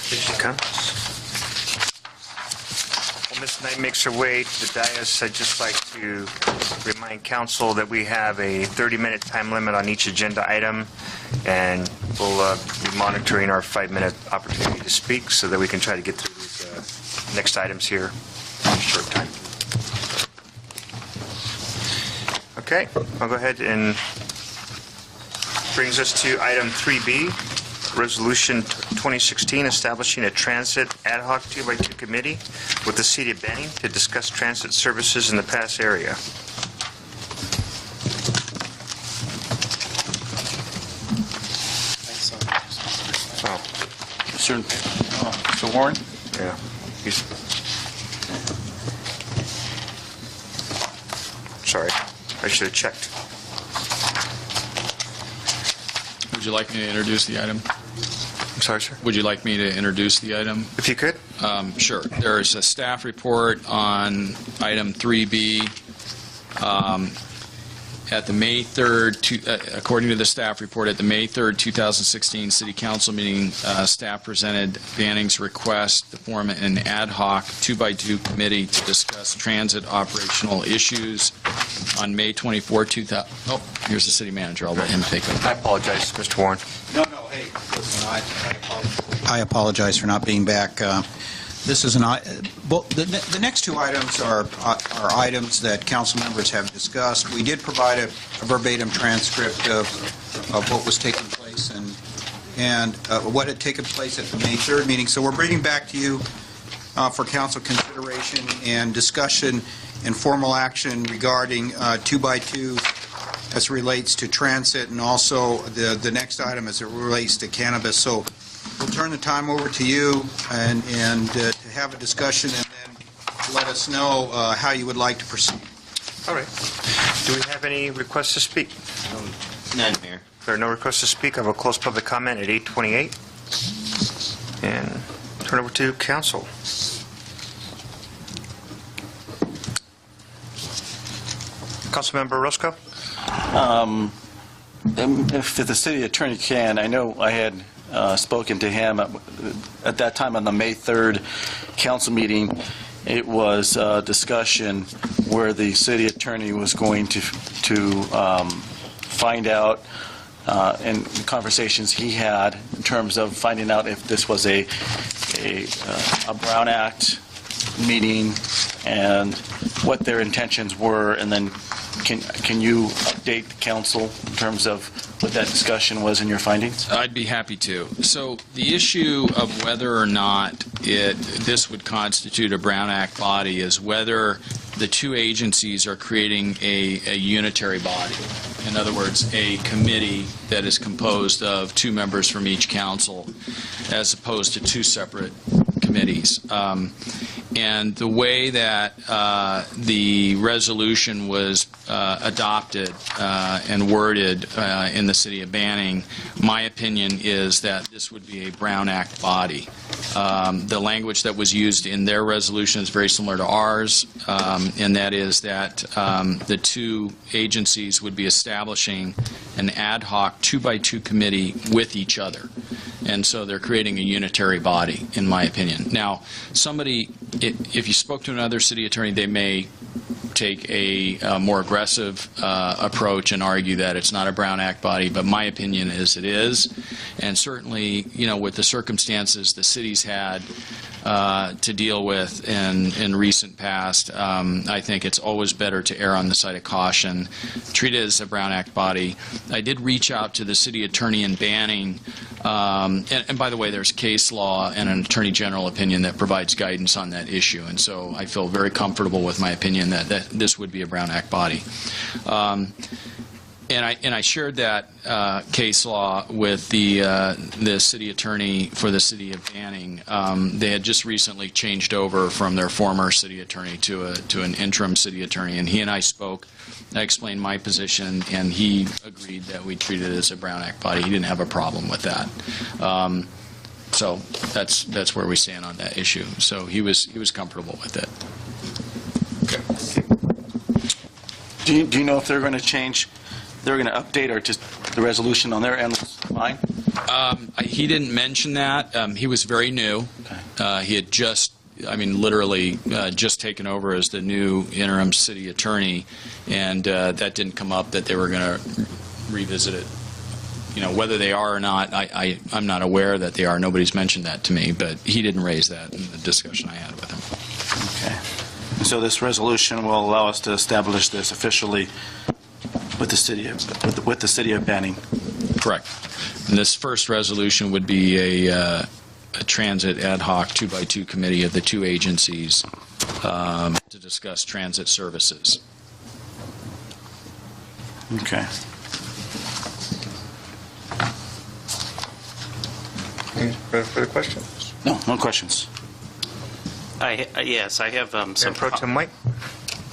Here she comes. While Ms. Knight makes her way to the dais, I'd just like to remind council that we have a 30-minute time limit on each agenda item, and we'll be monitoring our 5-minute opportunity to speak so that we can try to get through these next items here in a short time. Okay, I'll go ahead and brings us to item 3B, Resolution 2016 establishing a transit ad hoc 2x2 committee with the City of Banning to discuss transit services in the Pass area. Oh. Mr. Warren? Yeah. Sorry, I should have checked. Would you like me to introduce the item? I'm sorry, sir? Would you like me to introduce the item? If you could. Sure. There is a staff report on item 3B. At the May 3rd, according to the staff report, at the May 3rd, 2016 City Council meeting, staff presented Banning's request to form an ad hoc 2x2 committee to discuss transit operational issues on May 24, 2000. Oh, here's the city manager. I'll let him take it. I apologize, Mr. Warren. No, hey, listen, I apologize for not being back. This is the next two items are items that council members have discussed. We did provide a verbatim transcript of what was taking place and what had taken place at the May 3rd meeting. So we're bringing back to you for council consideration and discussion and formal action regarding 2x2 as it relates to transit, and also the next item as it relates to cannabis. So we'll turn the time over to you and to have a discussion, and then let us know how you would like to proceed. All right. Do we have any requests to speak? None, Mayor. If there are no requests to speak, I will close public comment at 8:28 and turn over to council. Councilmember Roscoe? If the city attorney can, I know I had spoken to him at that time on the May 3rd council meeting. It was a discussion where the city attorney was going to find out, and conversations he had in terms of finding out if this was a Brown Act meeting and what their intentions were, and then can you update the council in terms of what that discussion was and your findings? I'd be happy to. So the issue of whether or not this would constitute a Brown Act body is whether the two agencies are creating a unitary body. In other words, a committee that is composed of two members from each council as opposed to two separate committees. And the way that the resolution was adopted and worded in the city of Banning, my opinion is that this would be a Brown Act body. The language that was used in their resolution is very similar to ours, and that is that the two agencies would be establishing an ad hoc 2x2 committee with each other. And so they're creating a unitary body, in my opinion. Now, if you spoke to another city attorney, they may take a more aggressive approach and argue that it's not a Brown Act body, but my opinion is it is. And certainly, with the circumstances the city's had to deal with in recent past. I think it's always better to err on the side of caution, treat it as a Brown Act body. I did reach out to the city attorney in Banning, and by the way, there's case law and an attorney general opinion that provides guidance on that issue, and so I feel very comfortable with my opinion that this would be a Brown Act body. And I shared that case law with the city attorney for the city of Banning. They had just recently changed over from their former city attorney to an interim city attorney, and he and I spoke. I explained my position, and he agreed that we treat it as a Brown Act body. He didn't have a problem with that. So that's where we stand on that issue. So he was comfortable with it. Do you know if they're going to change? They're going to update or just the resolution on their end was fine? He didn't mention that. He was very new. Okay. He had just, literally just taken over as the new interim city attorney, and that didn't come up that they were going to revisit it. Whether they are or not, I'm not aware that they are. Nobody's mentioned that to me, but he didn't raise that in the discussion I had with him. Okay. So this resolution will allow us to establish this officially with the city of Banning. Correct. And this first resolution would be a transit ad hoc 2x2 committee of the two agencies to discuss transit services. Okay. Any further questions? No questions. Yes, I have some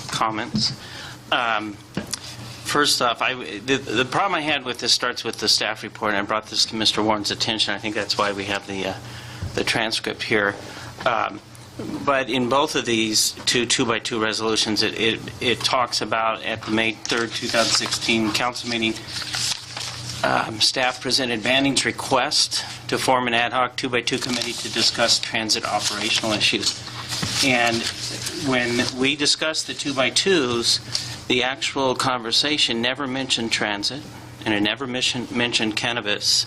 comments. First off, the problem I had with this starts with the staff report, and I brought this to Mr. Warren's attention. I think that's why we have the transcript here. But in both of these two by two resolutions, it talks about at the May 3rd, 2016 council meeting, staff presented Banning's request to form an ad hoc 2x2 committee to discuss transit operational issues. And when we discussed the 2x2s, the actual conversation never mentioned transit, and it never mentioned cannabis.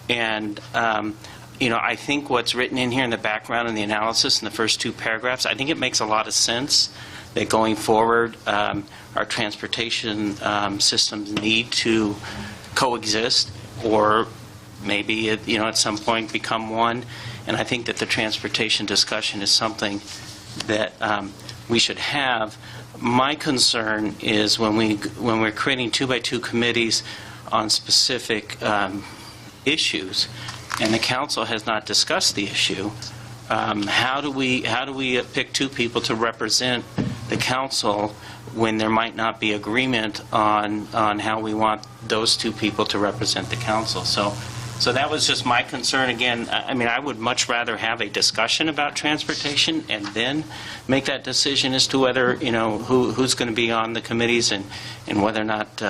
And I think what's written in here in the background and the analysis in the first two paragraphs, I think it makes a lot of sense that going forward, our transportation systems need to coexist, or maybe at some point become one. And I think that the transportation discussion is something that we should have. My concern is when we're creating 2x2 committees on specific issues, and the council has not discussed the issue, how do we pick two people to represent the council when there might not be agreement on how we want those two people to represent the council? So that was just my concern. Again, I would much rather have a discussion about transportation and then make that decision as to whether, who's going to be on the committees and whether or not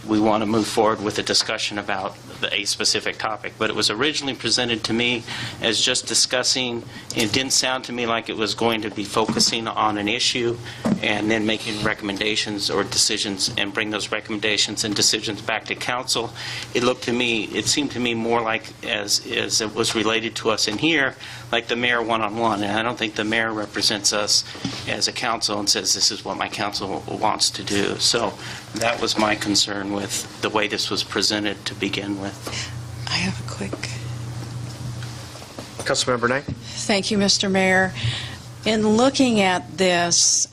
we want to move forward with a discussion about a specific topic. But it was originally presented to me as just discussing. It didn't sound to me like it was going to be focusing on an issue and then making recommendations or decisions and bring those recommendations and decisions back to council. It seemed to me more like as it was related to us in here, like the mayor one-on-one. And I don't think the mayor represents us as a council and says this is what my council wants to do. So that was my concern with the way this was presented to begin with. I have a quick... Councilmember Knight. Thank you, Mr. Mayor. In looking at this,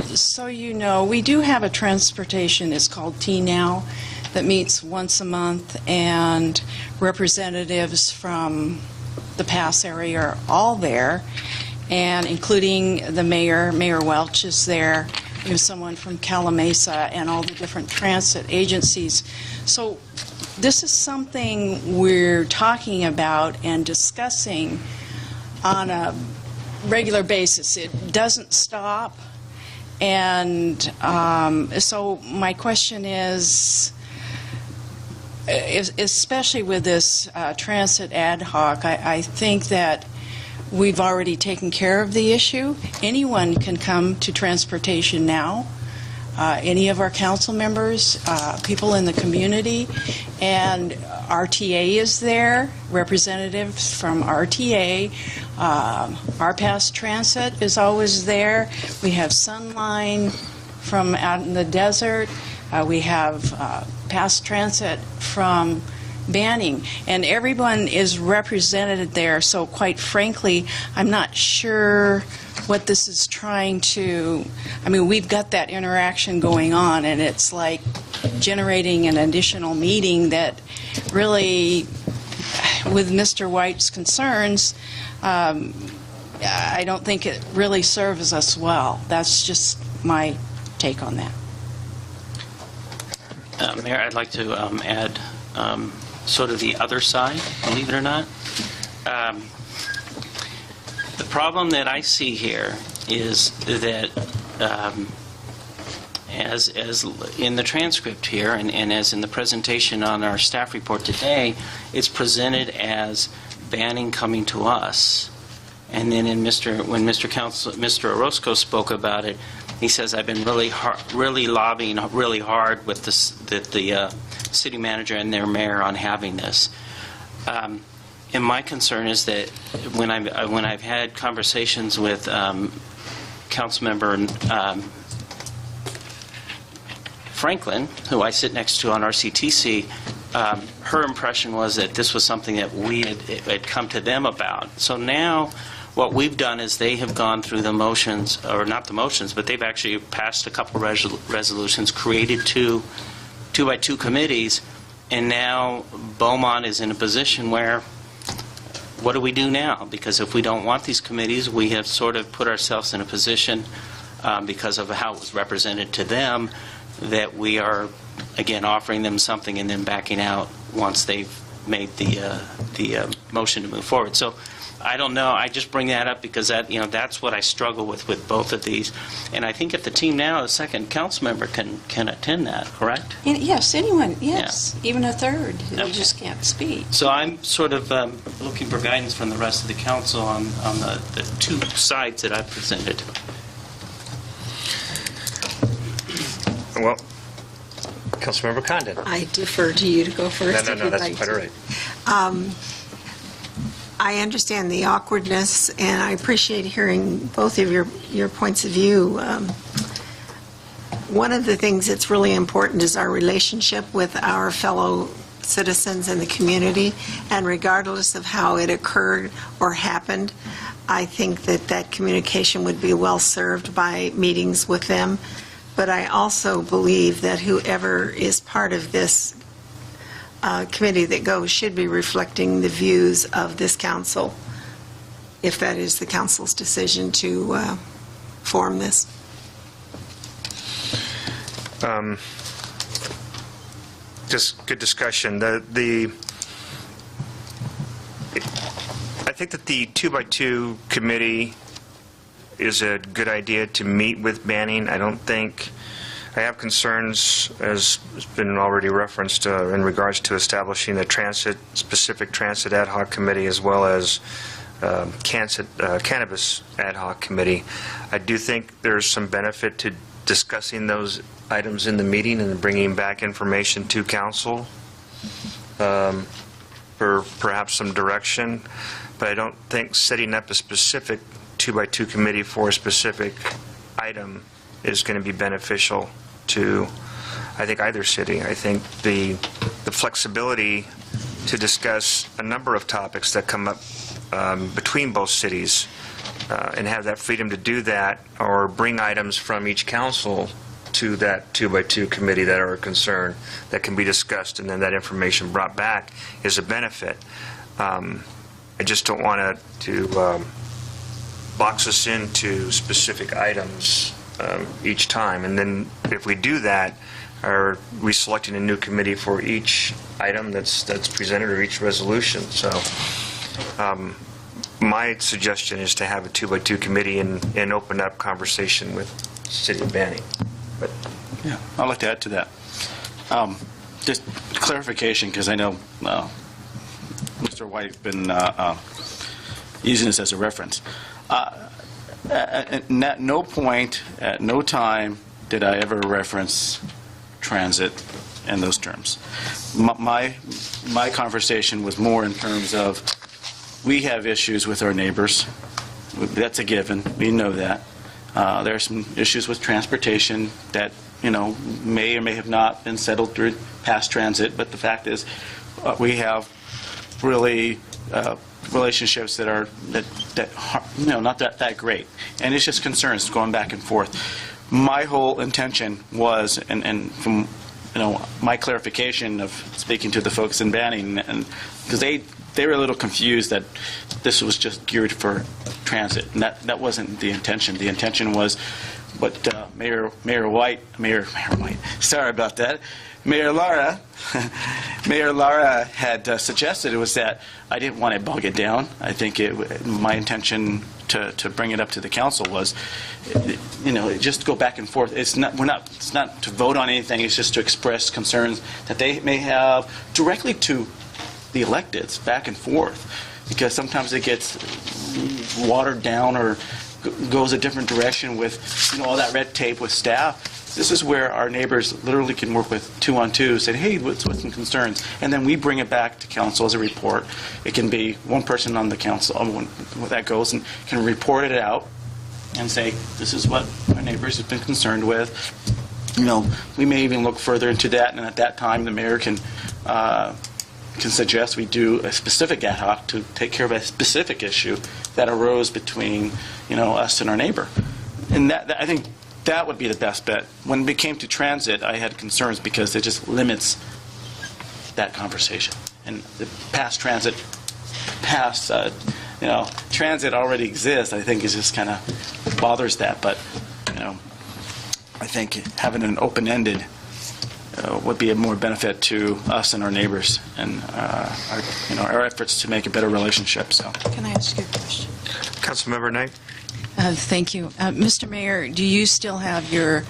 so you know, we do have a transportation, it's called T-Now, that meets once a month, and representatives from the Pass area are all there, and including the mayor. Mayor Welch is there. We have someone from Calamasa and all the different transit agencies. So this is something we're talking about and discussing on a regular basis. It doesn't stop. And so my question is, especially with this transit ad hoc, I think that we've already taken care of the issue. Anyone can come to transportation now. any of our council members, people in the community, and RTA is there, representatives from RTA. RPAS Transit is always there. We have Sunline from out in the desert. We have Pass Transit from Banning, and everyone is represented there. So quite frankly, I'm not sure what this is trying to, I mean, we've got that interaction going on, and it's like generating an additional meeting that really, with Mr. White's concerns, I don't think it really serves us well. That's just my take on that. Mayor, I'd like to add sort of the other side, believe it or not. The problem that I see here is that as in the transcript here and as in the presentation on our staff report today, it's presented as Banning coming to us. And then when Mr. Orozco spoke about it, he says, I've been really lobbying really hard with the city manager and their mayor on having this. And my concern is that when I've had conversations with Councilmember Franklin, who I sit next to on RCTC, her impression was that this was something that we had come to them about. So now what we've done is they have gone through the motions, or not the motions, but they've actually passed a couple resolutions, created two by two committees, and now Beaumont is in a position where, what do we do now? Because if we don't want these committees, we have sort of put ourselves in a position, because of how it was represented to them, that we are, again, offering them something and then backing out once they've made the motion to move forward. So I don't know. I just bring that up because that's what I struggle with both of these. And I think if the team now, the second council member can attend that, correct? Yes, anyone, yes. Yeah. Even a third. Okay. You just can't speak. So I'm sort of looking for guidance from the rest of the council on the two sides that I've presented. Well, Councilmember Condon. I defer to you to go first. No, that's quite all right. I understand the awkwardness, and I appreciate hearing both of your points of view. One of the things that's really important is our relationship with our fellow citizens in the community, and regardless of how it occurred or happened, I think that communication would be well served by meetings with them. But I also believe that whoever is part of this committee that goes should be reflecting the views of this council, if that is the council's decision to form this. Just good discussion. I think that the 2x2 committee is a good idea to meet with Banning. I have concerns, as has been already referenced, in regards to establishing a specific transit ad hoc committee, as well as cannabis ad hoc committee. I do think there's some benefit to discussing those items in the meeting and bringing back information to council for perhaps some direction, but I don't think setting up a specific 2x2 committee for a specific item is going to be beneficial to, I think, either city. I think the flexibility to discuss a number of topics that come up between both cities and have that freedom to do that, or bring items from each council to that 2x2 committee that are a concern that can be discussed, and then that information brought back is a benefit. I just don't want to box us into specific items each time. And then if we do that, are we selecting a new committee for each item that's presented, or each resolution? So my suggestion is to have a 2x2 committee and open up conversation with City of Banning. But yeah, I'd like to add to that. Just clarification, because I know Mr. White's been using this as a reference. At no point, at no time, did I ever reference transit in those terms. My conversation was more in terms of, we have issues with our neighbors. That's a given. We know that. There are some issues with transportation that, may or may have not been settled through past transit, but the fact is, we have really relationships that are not that great, and it's just concerns going back and forth. My whole intention was, and from my clarification of speaking to the folks in Banning, and because they were a little confused that this was just geared for transit, and that wasn't the intention. The intention was what Mayor White, sorry about that, Mayor Lara had suggested. It was that I didn't want to bog it down. I think my intention to bring it up to the council was, just go back and forth. It's not to vote on anything. It's just to express concerns that they may have directly to the electeds, back and forth, because sometimes it gets watered down or goes a different direction with all that red tape with staff. This is where our neighbors literally can work with 2-on-2, say, hey, what's some concerns? And then we bring it back to council as a report. It can be one person on the council that goes and can report it out and say, this is what our neighbors have been concerned with. We may even look further into that, and at that time the mayor can suggest we do a specific ad hoc to take care of a specific issue that arose between us and our neighbor. And that I think that would be the best bet. When it came to transit, I had concerns because it just limits that conversation. And the transit already exists. I think it just kind of bothers that. But I think having an open-ended would be a more benefit to us and our neighbors and our efforts to make a better relationship. So, can I ask you a question? Councilmember Knight. Thank you. Mr. Mayor, do you still have your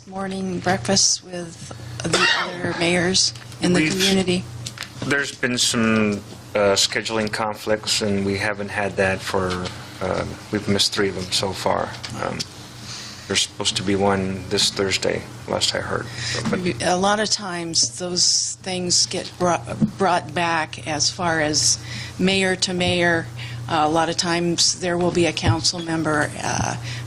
morning breakfast with the other mayors in the community? There's been some scheduling conflicts, and we haven't had that for, we've missed 3 of them so far. There's supposed to be one this Thursday, last I heard. A lot of times those things get brought back as far as mayor to mayor. A lot of times there will be a council member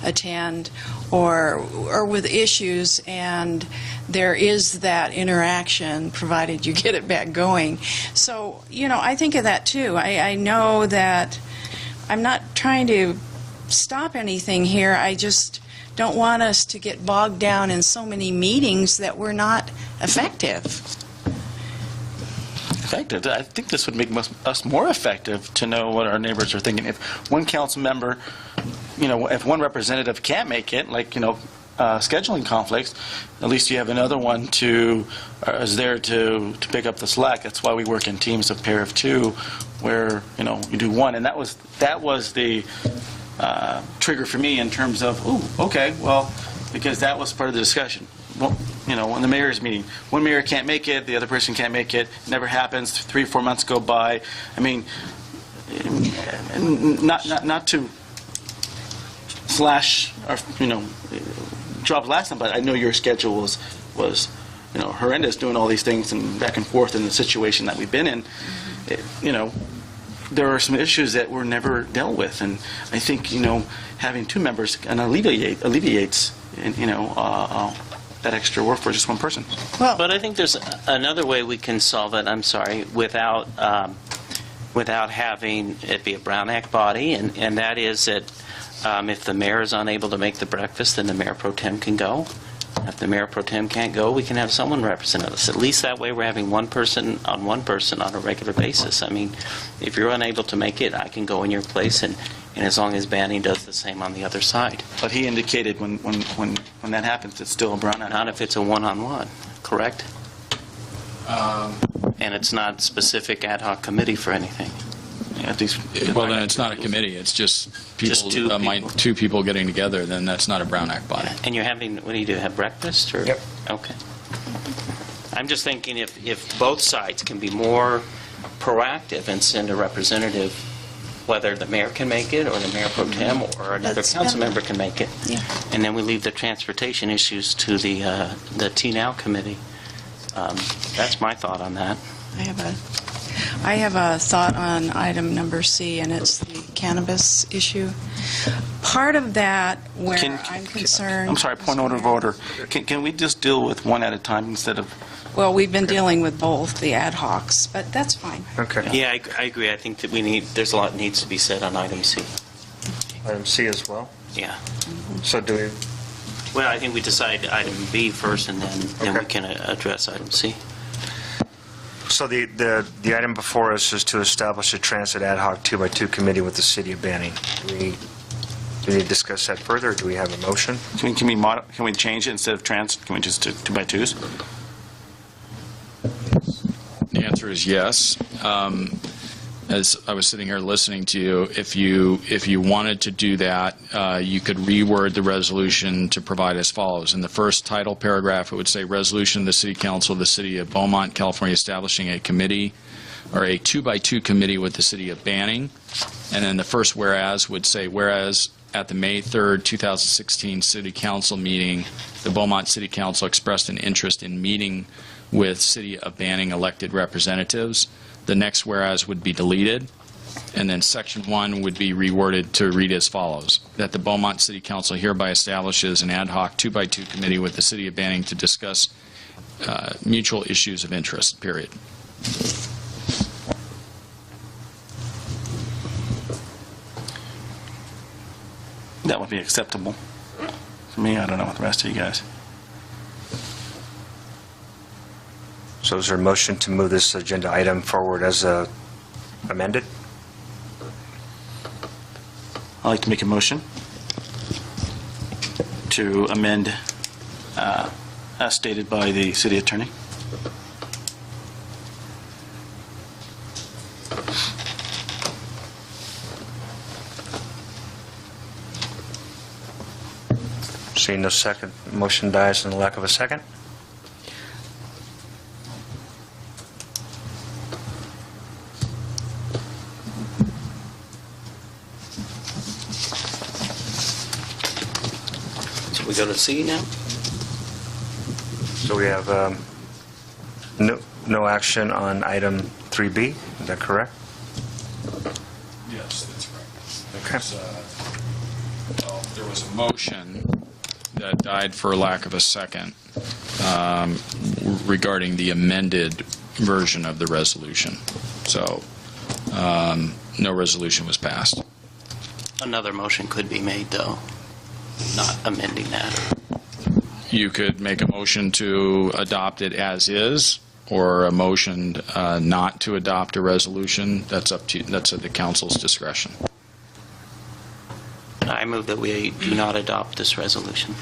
attend or with issues, and there is that interaction provided you get it back going. So, I think of that too. I know that I'm not trying to stop anything here. I just don't want us to get bogged down in so many meetings that we're not effective. I think this would make us more effective to know what our neighbors are thinking. If one council member, if one representative can't make it, like, scheduling conflicts, at least you have another one is there to pick up the slack. That's why we work in teams of pair of 2, where, you do one. And that was the trigger for me in terms of, okay, well, because that was part of the discussion. Well, in the mayor's meeting, one mayor can't make it, the other person can't make it. It never happens. 3 or 4 months go by. I mean, not to slash or drop last time, but I know your schedule was horrendous, doing all these things and back and forth in the situation that we've been in. There are some issues that were never dealt with, and I think having 2 members kind of alleviates that extra work for just one person. But I think there's another way we can solve it, without having it be a Brown Act body, and that is that if the mayor is unable to make the breakfast, then the mayor pro tem can go. If the mayor pro tem can't go, we can have someone represent us. At least that way we're having one person on a regular basis. I mean, if you're unable to make it, I can go in your place, and as long as Banning does the same on the other side. But he indicated when that happens, it's still a Brown Act. Not if it's a one-on-one, correct? And it's not specific ad hoc committee for anything. Well, then it's not a committee. It's just people, 2 people getting together. Then that's not a Brown Act body. And you're having, what do you do, have breakfast? Or? Yep. Okay. I'm just thinking if both sides can be more proactive and send a representative whether the mayor can make it, or the mayor pro tem, or another council member can make it. Yeah. And then we leave the transportation issues to the T-Now committee. That's my thought on that. I have a thought on item number C, and it's the cannabis issue. Part of that where I'm concerned... I'm sorry, point of order. Can we just deal with one at a time instead of... Well, we've been dealing with both the ad hocs, but that's fine. Okay. Yeah, I agree. I think that there's a lot that needs to be said on item C. Item C as well? Yeah. So do we... Well, I think we decide item B first, and then we can address item C. So the item before us is to establish a transit ad hoc 2x2 committee with the city of Banning. Do we need to discuss that further, or do we have a motion? Can we change it instead of transit? Can we just do 2x2s? The answer is yes. As I was sitting here listening to you, if you wanted to do that, you could reword the resolution to provide as follows. In the first title paragraph, it would say, Resolution of the City Council of the City of Beaumont, California, establishing a committee, or a 2x2 committee with the City of Banning. And then the first whereas would say, whereas at the May 3rd, 2016 City Council meeting, the Beaumont City Council expressed an interest in meeting with City of Banning elected representatives. The next whereas would be deleted, and then section 1 would be reworded to read as follows: that the Beaumont City Council hereby establishes an ad hoc 2x2 committee with the City of Banning to discuss mutual issues of interest, period. That would be acceptable. For me, I don't know what the rest of you guys. So is there a motion to move this agenda item forward as amended? I'd like to make a motion to amend as stated by the city attorney. Seeing no second, motion dies in the lack of a second. We go to C now? So we have no action on item 3B, is that correct? Yes, that's correct. Okay. There was a motion that died for lack of a second regarding the amended version of the resolution. So no resolution was passed. Another motion could be made, though, not amending that. You could make a motion to adopt it as is, or a motion not to adopt a resolution. That's at the council's discretion. I move that we do not adopt this resolution.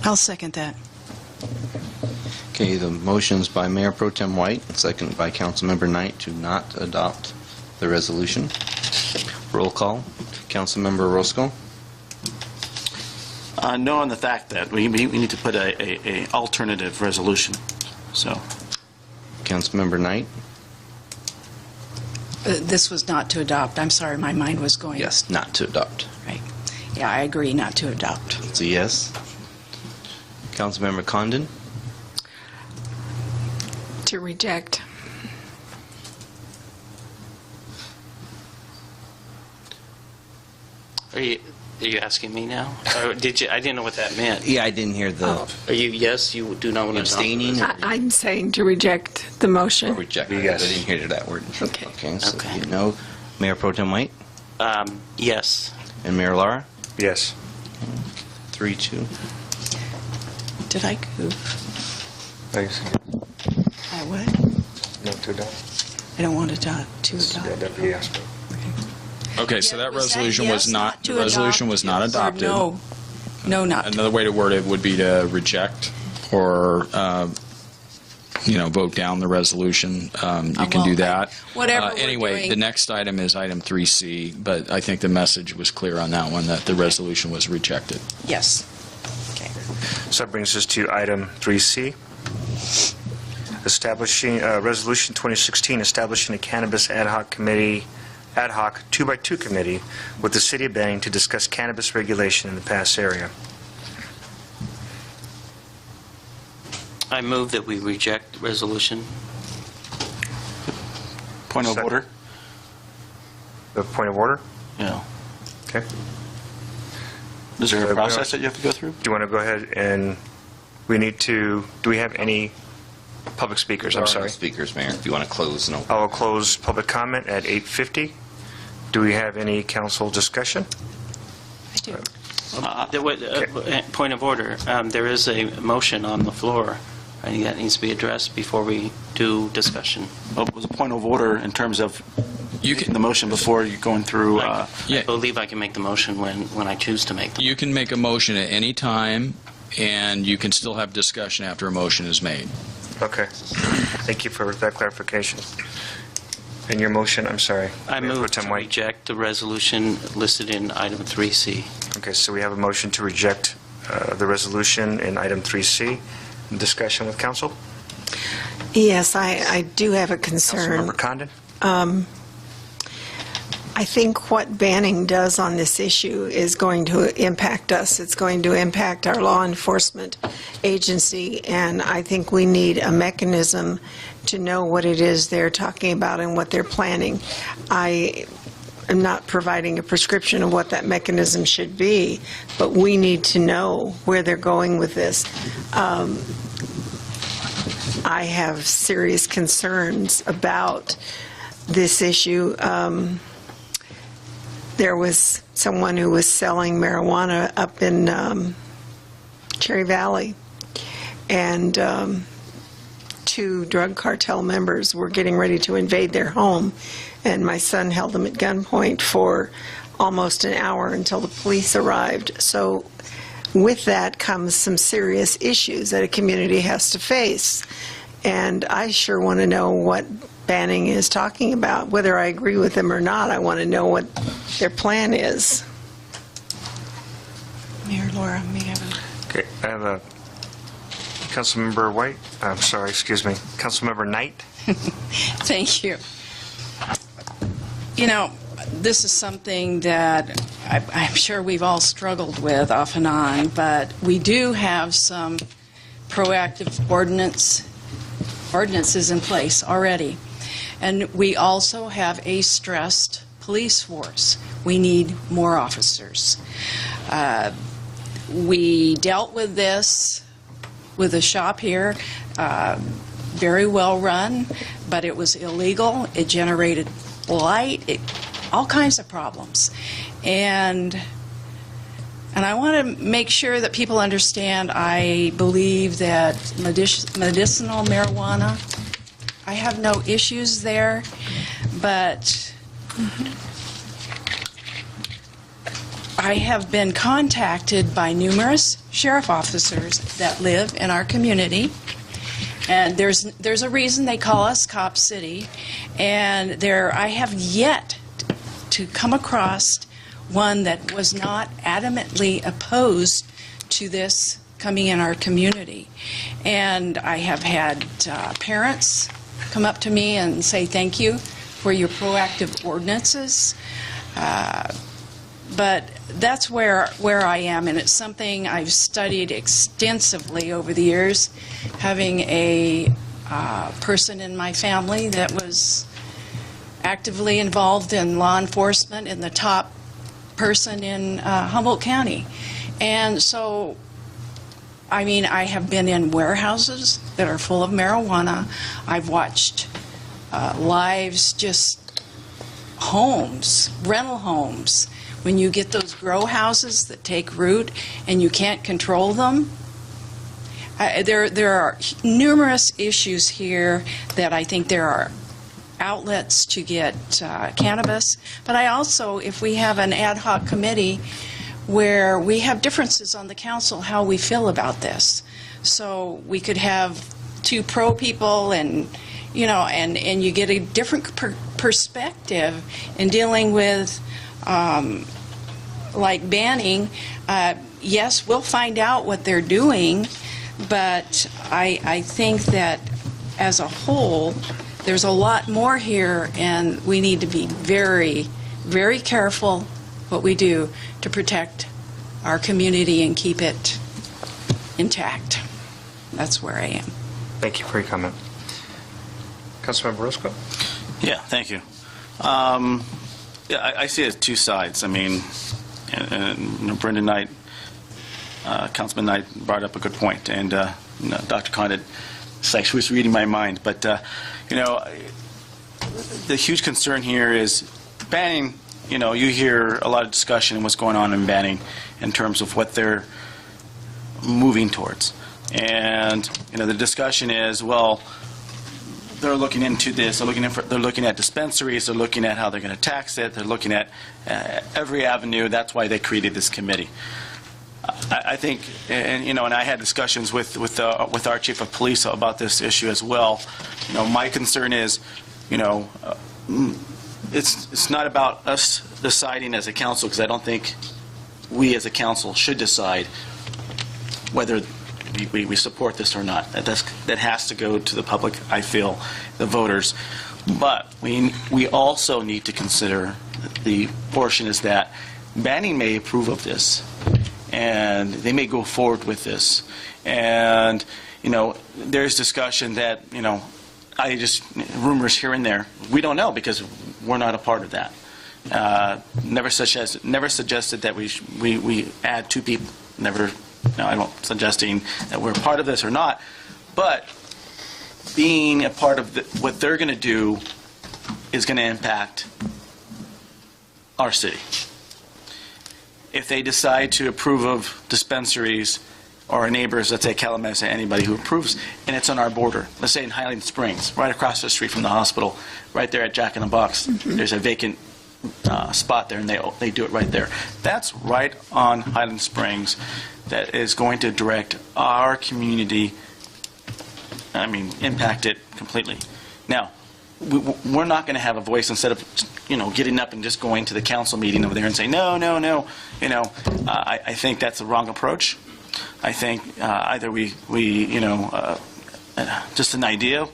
I'll second that. Okay, the motion's by Mayor Pro Tem White, and seconded by Councilmember Knight to not adopt the resolution. Roll call. Councilmember Roscoe? No, on the fact that we need to put a alternative resolution. So, Councilmember Knight? This was not to adopt. I'm sorry, my mind was going. Yes, not to adopt. Right. Yeah, I agree, not to adopt. It's a yes. Councilmember Condon? To reject. Are you asking me now? Or did you? I didn't know what that meant. Yeah, I didn't hear the... Are you yes? You do not want to abstaining? I'm saying to reject the motion. Reject. Yes. I didn't hear that word. Okay. Okay, so Okay. you know. Mayor Pro Tem White? Yes. And Mayor Lara? Yes. 3-2. Did I goof? I what? No, to adopt. I don't want to adopt. Yes. Okay, so that was that resolution yes, was not, not to the resolution adopt, was not or adopted. no? No, not. Another way to word it would be to reject or, vote down the resolution. You can do that. Whatever we're Anyway, doing. the next item is item 3C, but I think the message was clear on that one, that the resolution was rejected. Yes. Okay. So that brings us to item 3C. establishing, Resolution 2016, establishing a cannabis ad hoc 2x2 committee with the City of Banning to discuss cannabis regulation in the Pass area. I move that we reject the resolution. Point of order? The point of order? Yeah. Okay. Is there a process that you have to go through? Do you want to go ahead and, do we have any public speakers? I'm sorry. Speakers, Mayor, if you want to close. No. I will close public comment at 8:50. Do we have any council discussion? Point of order. There is a motion on the floor. I think that needs to be addressed before we do discussion. Well, it was a point of order in terms of the motion before you going through. I believe I can make the motion when I choose to make the You can make a motion at any time, and you can still have discussion after a motion is made. Okay. Thank you for that clarification. And your motion, I'm sorry. I move to reject the resolution listed in item 3C. Okay, so we have a motion to reject the resolution in item 3C. Discussion with council? Yes, I do have a concern. Councilmember Condon? I think what banning does on this issue is going to impact us. It's going to impact our law enforcement agency, and I think we need a mechanism to know what it is they're talking about and what they're planning. I am not providing a prescription of what that mechanism should be, but we need to know where they're going with this. I have serious concerns about this issue. There was someone who was selling marijuana up in Cherry Valley, and 2 drug cartel members were getting ready to invade their home, and my son held them at gunpoint for almost an hour until the police arrived. So with that comes some serious issues that a community has to face, and I sure want to know what Banning is talking about. Whether I agree with them or not, I want to know what their plan is. Mayor Laura, may I have a... Okay, I have a Councilmember White. I'm sorry, excuse me. Councilmember Knight. Thank you. You know, this is something that I'm sure we've all struggled with off and on, but we do have some proactive ordinances in place already. And we also have a stressed police force. We need more officers. We dealt with this with a shop here, very well run, but it was illegal. It generated blight, all kinds of problems. And I want to make sure that people understand I believe that medicinal marijuana, I have no issues there, but I have been contacted by numerous sheriff officers that live in our community, and there's a reason they call us Cop City, and I have yet to come across one that was not adamantly opposed to this coming in our community. And I have had parents come up to me and say thank you for your proactive ordinances. But that's where I am, and it's something I've studied extensively over the years, having a person in my family that was actively involved in law enforcement and the top person in Humboldt County. And so, I mean, I have been in warehouses that are full of marijuana. I've watched lives, just homes, rental homes. When you get those grow houses that take root and you can't control them, there are numerous issues here that I think there are outlets to get cannabis. But I also, if we have an ad hoc committee where we have differences on the council how we feel about this, so we could have 2 pro people and you get a different perspective in dealing with like banning. Yes, we'll find out what they're doing, but I think that as a whole, there's a lot more here, and we need to be very, very careful what we do to protect our community and keep it intact. That's where I am. Thank you for your comment. Councilmember Roscoe? Yeah, thank you. I see it as two sides. I mean, Brendan Knight, Councilman Knight brought up a good point, and Dr. Condit, it's like she was reading my mind. But, the huge concern here is banning. You hear a lot of discussion on what's going on in banning in terms of what they're moving towards. And, the discussion is, well, they're looking into this. They're looking at dispensaries. They're looking at how they're going to tax it. They're looking at every avenue. That's why they created this committee. I think, and I had discussions with our chief of police about this issue as well. My concern is, it's not about us deciding as a council, because I don't think we as a council should decide whether we support this or not. That has to go to the public, I feel, the voters. But we also need to consider the portion is that Banning may approve of this, and they may go forward with this. And, there's discussion that, rumors here and there. We don't know because we're not a part of that. Never suggested that we add two people. Never. No, I'm not suggesting that we're a part of this or not, but being a part of what they're going to do is going to impact our city. If they decide to approve of dispensaries or our neighbors, let's say Calumet, anybody who approves, and it's on our border, let's say in Highland Springs, right across the street from the hospital, right there at Jack in the Box, there's a vacant spot there, and they do it right there. That's right on Highland Springs. That is going to direct our community, impact it completely. Now, we're not going to have a voice instead of, getting up and just going to the council meeting over there and saying, no. I think that's the wrong approach. I think either we just an idea,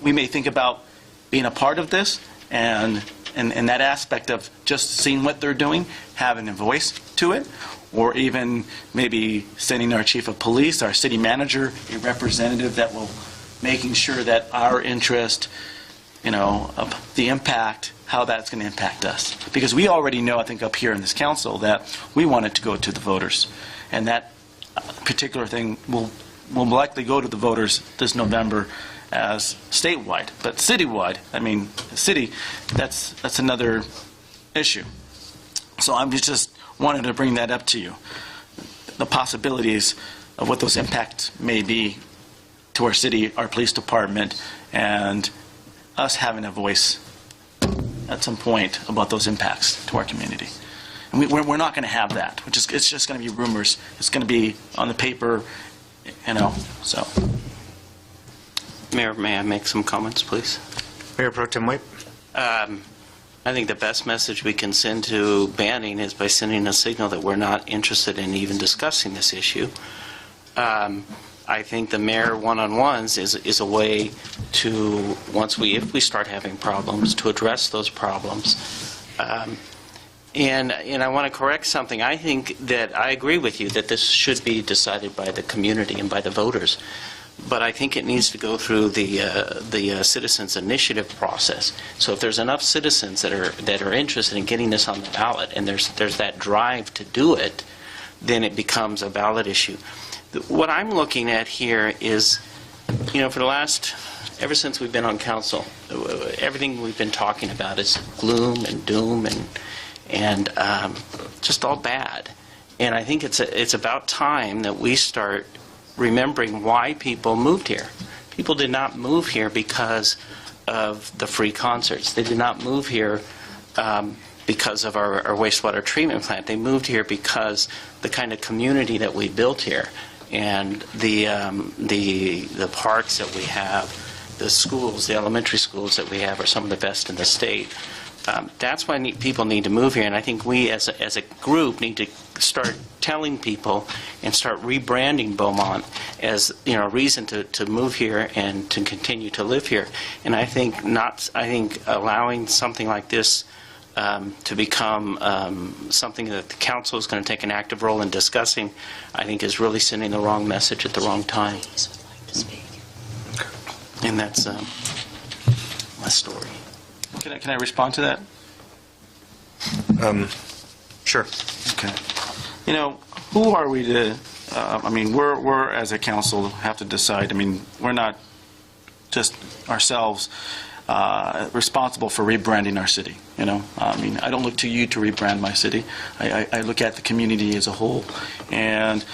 we may think about being a part of this, and that aspect of just seeing what they're doing, having a voice to it, or even maybe sending our chief of police, our city manager, a representative that will making sure that our interest, of the impact, how that's going to impact us. Because we already know, I think, up here in this council that we want it to go to the voters. And that particular thing will likely go to the voters this November as statewide. But citywide, city, that's another issue. So I'm just wanted to bring that up to you, the possibilities of what those impacts may be to our city, our police department, and us having a voice at some point about those impacts to our community. And we're not going to have that. It's just going to be rumors. It's going to be on the paper, so. Mayor, may I make some comments, please? Mayor Pro Tem White. I think the best message we can send to Banning is by sending a signal that we're not interested in even discussing this issue. I think the mayor one-on-ones is a way to, if we start having problems, to address those problems. And I want to correct something. I think that I agree with you that this should be decided by the community and by the voters. But I think it needs to go through the citizens' initiative process. So if there's enough citizens that are interested in getting this on the ballot, and there's that drive to do it, then it becomes a ballot issue. What I'm looking at here is, ever since we've been on council, everything we've been talking about is gloom and doom and just all bad. And I think it's about time that we start remembering why people moved here. People did not move here because of the free concerts. They did not move here because of our wastewater treatment plant. They moved here because the kind of community that we built here, and the parks that we have, the schools, the elementary schools that we have are some of the best in the state. That's why people need to move here, and I think we as a group need to start telling people and start rebranding Beaumont as a reason to move here and to continue to live here. And I think allowing something like this to become something that the council is going to take an active role in discussing, I think is really sending the wrong message at the wrong time. And that's my story. Can I respond to that? Sure. Okay. Who are we to, we're as a council have to decide. We're not just ourselves responsible for rebranding our city. I don't look to you to rebrand my city. I look at the community as a whole. And,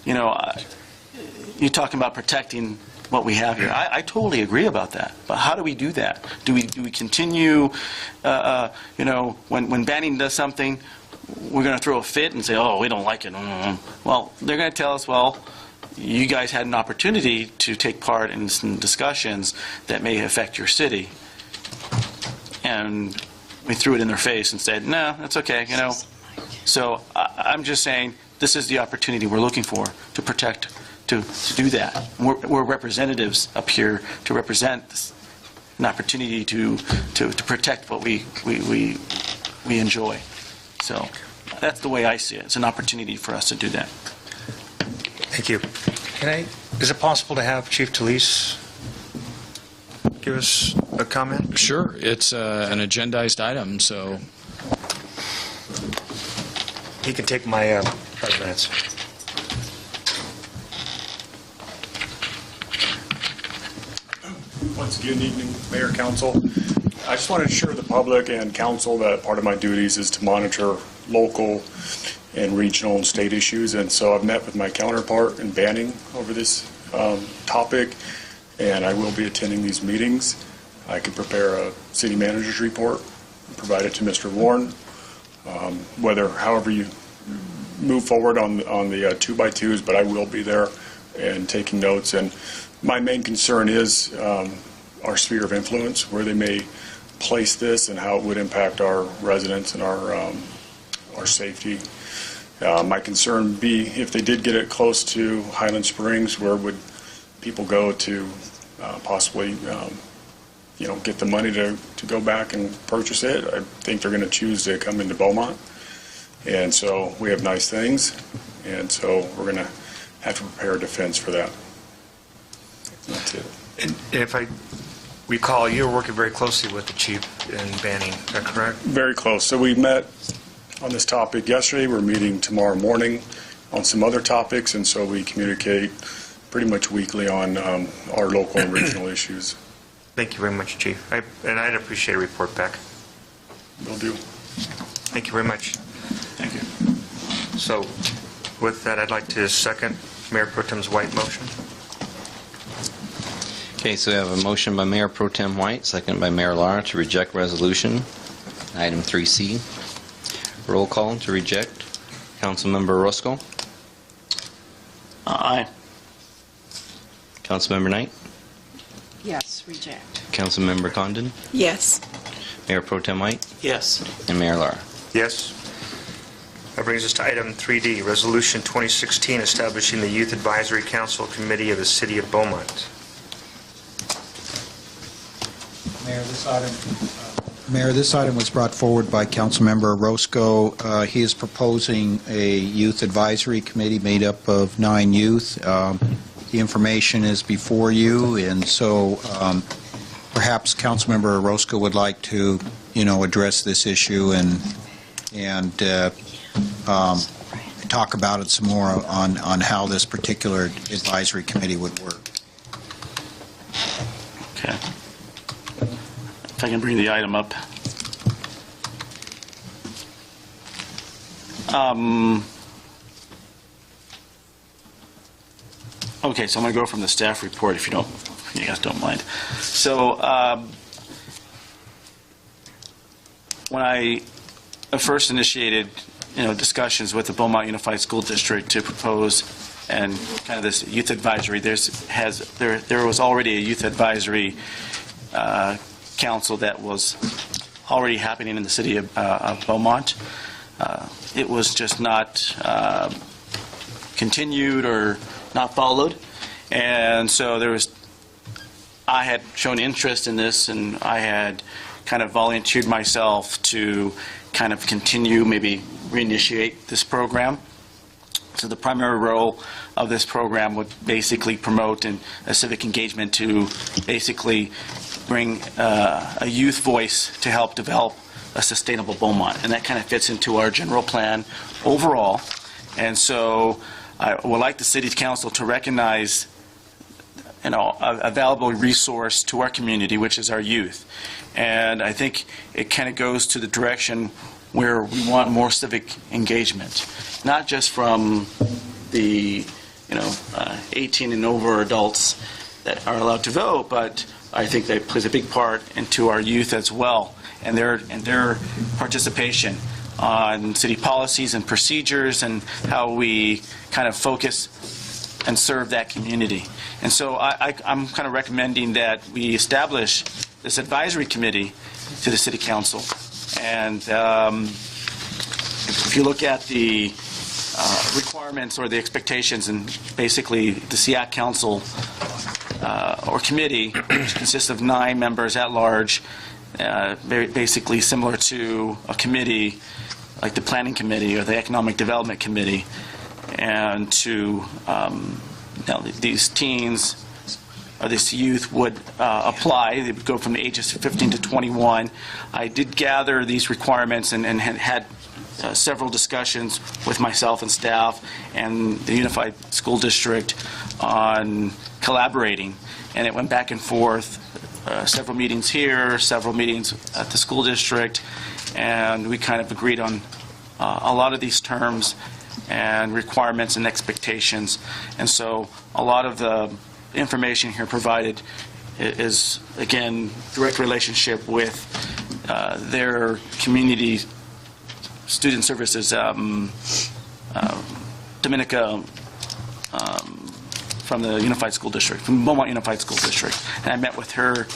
you're talking about protecting what we have here. I totally agree about that. But how do we do that? Do we continue, when Banning does something, we're going to throw a fit and say, oh, we don't like it. Well, they're going to tell us, well, you guys had an opportunity to take part in some discussions that may affect your city. And we threw it in their face and said, no, that's okay, So I'm just saying this is the opportunity we're looking for to protect, to do that. We're representatives up here to represent an opportunity to protect what we enjoy. So that's the way I see it. It's an opportunity for us to do that. Thank you. Is it possible to have Chief Talese give us a comment? Sure. It's an agendized item, so. He can take my 5 minutes. Once again, evening, Mayor, Council. I just want to assure the public and Council that part of my duties is to monitor local and regional and state issues, and so I've met with my counterpart in Banning over this topic, and I will be attending these meetings. I can prepare a city manager's report and provide it to Mr. Warren. However you move forward on the 2x2s, but I will be there and taking notes. And my main concern is our sphere of influence, where they may place this and how it would impact our residents and our safety. My concern would be if they did get it close to Highland Springs, where would people go to possibly get the money to go back and purchase it? I think they're going to choose to come into Beaumont. And so we have nice things, and so we're going to have to prepare a defense for that. That's it. And if I recall, you were working very closely with the chief in Banning, is that correct? Very close. So we met on this topic yesterday. We're meeting tomorrow morning on some other topics, and so we communicate pretty much weekly on our local and regional issues. Thank you very much, Chief. And I'd appreciate a report back. Will do. Thank you very much. Thank you. So with that, I'd like to second Mayor Pro Tem's White motion. Okay, so we have a motion by Mayor Pro Tem White, second by Mayor Lara to reject resolution, item 3C. Roll call to reject. Councilmember Roscoe? Aye. Councilmember Knight? Yes, reject. Councilmember Condon? Yes. Mayor Pro Tem White? Yes. And Mayor Lara? Yes. That brings us to item 3D, Resolution 2016, establishing the Youth Advisory Council Committee of the City of Beaumont. Mayor, this item was brought forward by Councilmember Roscoe. He is proposing a youth advisory committee made up of 9 youth. The information is before you, and so perhaps Councilmember Roscoe would like to, address this issue and talk about it some more on how this particular advisory committee would work. Okay. If I can bring the item up. Okay, so I'm going to go from the staff report if you guys don't mind. So when I first initiated discussions with the Beaumont Unified School District to propose and kind of this youth advisory, there was already a youth advisory council that was already happening in the city of Beaumont. It was just not continued or not followed. And so I had shown interest in this, and I had kind of volunteered myself to kind of continue, maybe reinitiate this program. So the primary role of this program would basically promote a civic engagement to basically bring a youth voice to help develop a sustainable Beaumont. And that kind of fits into our general plan overall. And so I would like the City Council to recognize a valuable resource to our community, which is our youth. And I think it kind of goes to the direction where we want more civic engagement, not just from the 18 and over adults that are allowed to vote, but I think that plays a big part into our youth as well, and their participation on city policies and procedures and how we kind of focus and serve that community. And so I'm kind of recommending that we establish this advisory committee to the City Council. And if you look at the requirements or the expectations, and basically the SEAC Council or committee, which consists of 9 members at large, basically similar to a committee like the Planning Committee or the Economic Development Committee, and to these teens or this youth would apply. They would go from the ages of 15 to 21. I did gather these requirements and had several discussions with myself and staff and the Unified School District on collaborating. And it went back and forth, several meetings here, several meetings at the school district, and we kind of agreed on a lot of these terms and requirements and expectations. And so a lot of the information here provided is, again, direct relationship with their community student services, Dominica from the Unified School District, from Beaumont Unified School District. And I met with her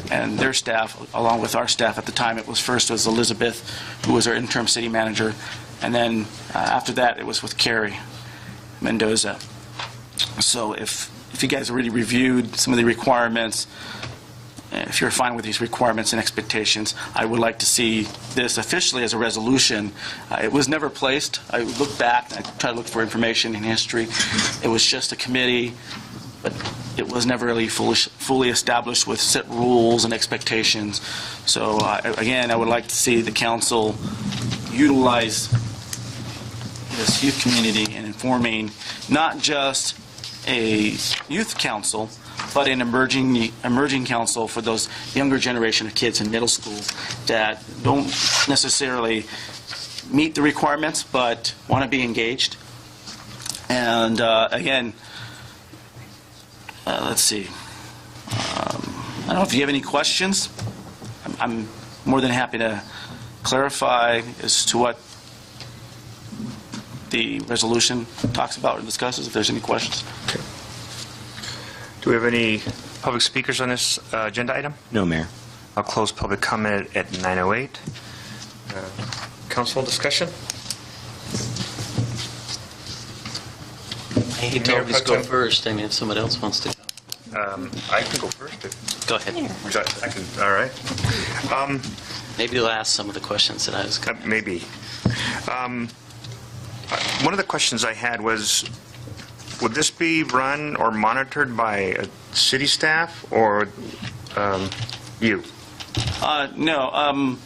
and their staff, along with our staff at the time. It was Elizabeth, who was our interim city manager, and then after that it was with Carrie Mendoza. So if you guys already reviewed some of the requirements, if you're fine with these requirements and expectations, I would like to see this officially as a resolution. It was never placed. I looked back, I tried to look for information in history. It was just a committee, but it was never really fully established with set rules and expectations. So again, I would like to see the council utilize this youth community in informing not just a youth council, but an emerging council for those younger generation of kids in middle school that don't necessarily meet the requirements but want to be engaged. And again, let's see. I don't know if you have any questions. I'm more than happy to clarify as to what the resolution talks about or discusses, if there's any questions. Okay. Do we have any public speakers on this agenda item? No, Mayor. I'll close public comment at 9:08. Council discussion? I hate to always go first. I mean, if somebody else wants to go. I can go first. Go ahead. I can. All right. Maybe you'll ask some of the questions that I was going to maybe. One of the questions I had was, would this be run or monitored by city staff or you? No.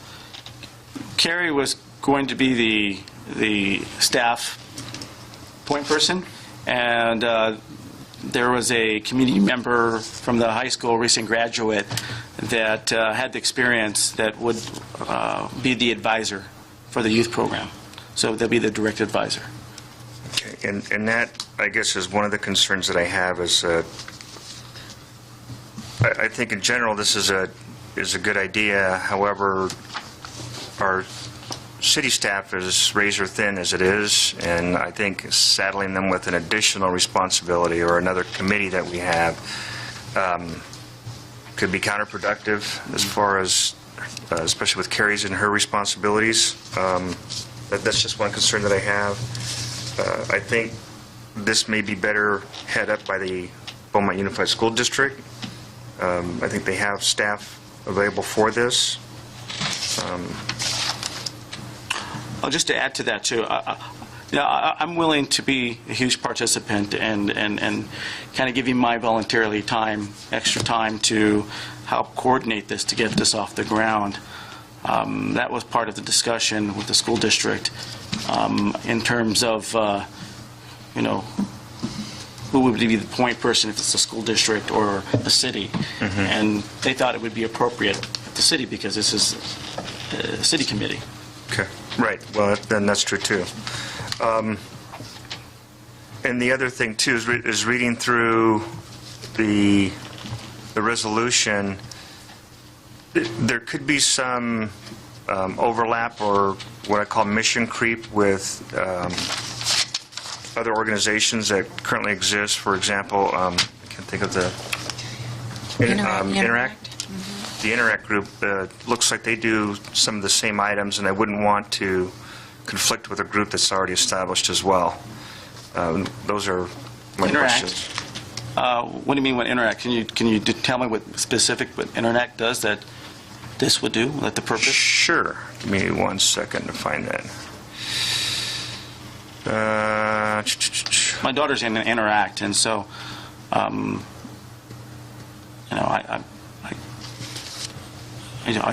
Carrie was going to be the staff point person, and there was a community member from the high school, recent graduate, that had the experience that would be the advisor for the youth program. So they'll be the direct advisor. Okay, and that, I guess, is one of the concerns that I have is I think in general this is a good idea. However, our city staff is razor thin as it is, and I think saddling them with an additional responsibility or another committee that we have could be counterproductive as far as especially with Carrie's and her responsibilities. That's just one concern that I have. I think this may be better head up by the Beaumont Unified School District. I think they have staff available for this. Just to add to that, too, I'm willing to be a huge participant and kind of give you my voluntarily extra time to help coordinate this to get this off the ground. That was part of the discussion with the school district in terms of, who would be the point person if it's the school district or the city. And they thought it would be appropriate at the city because this is a city committee. Okay, right. Well, then that's true, too. And the other thing, too, is reading through the resolution, there could be some overlap or what I call mission creep with other organizations that currently exist. For example, I can't think of the Interact. The Interact group looks like they do some of the same items, and I wouldn't want to conflict with a group that's already established as well. Those are my questions. What do you mean with Interact? Can you tell me what specific what Interact does that this would do, that the purpose? Sure. Give me 1 second to find that. My daughter's in Interact, and so, I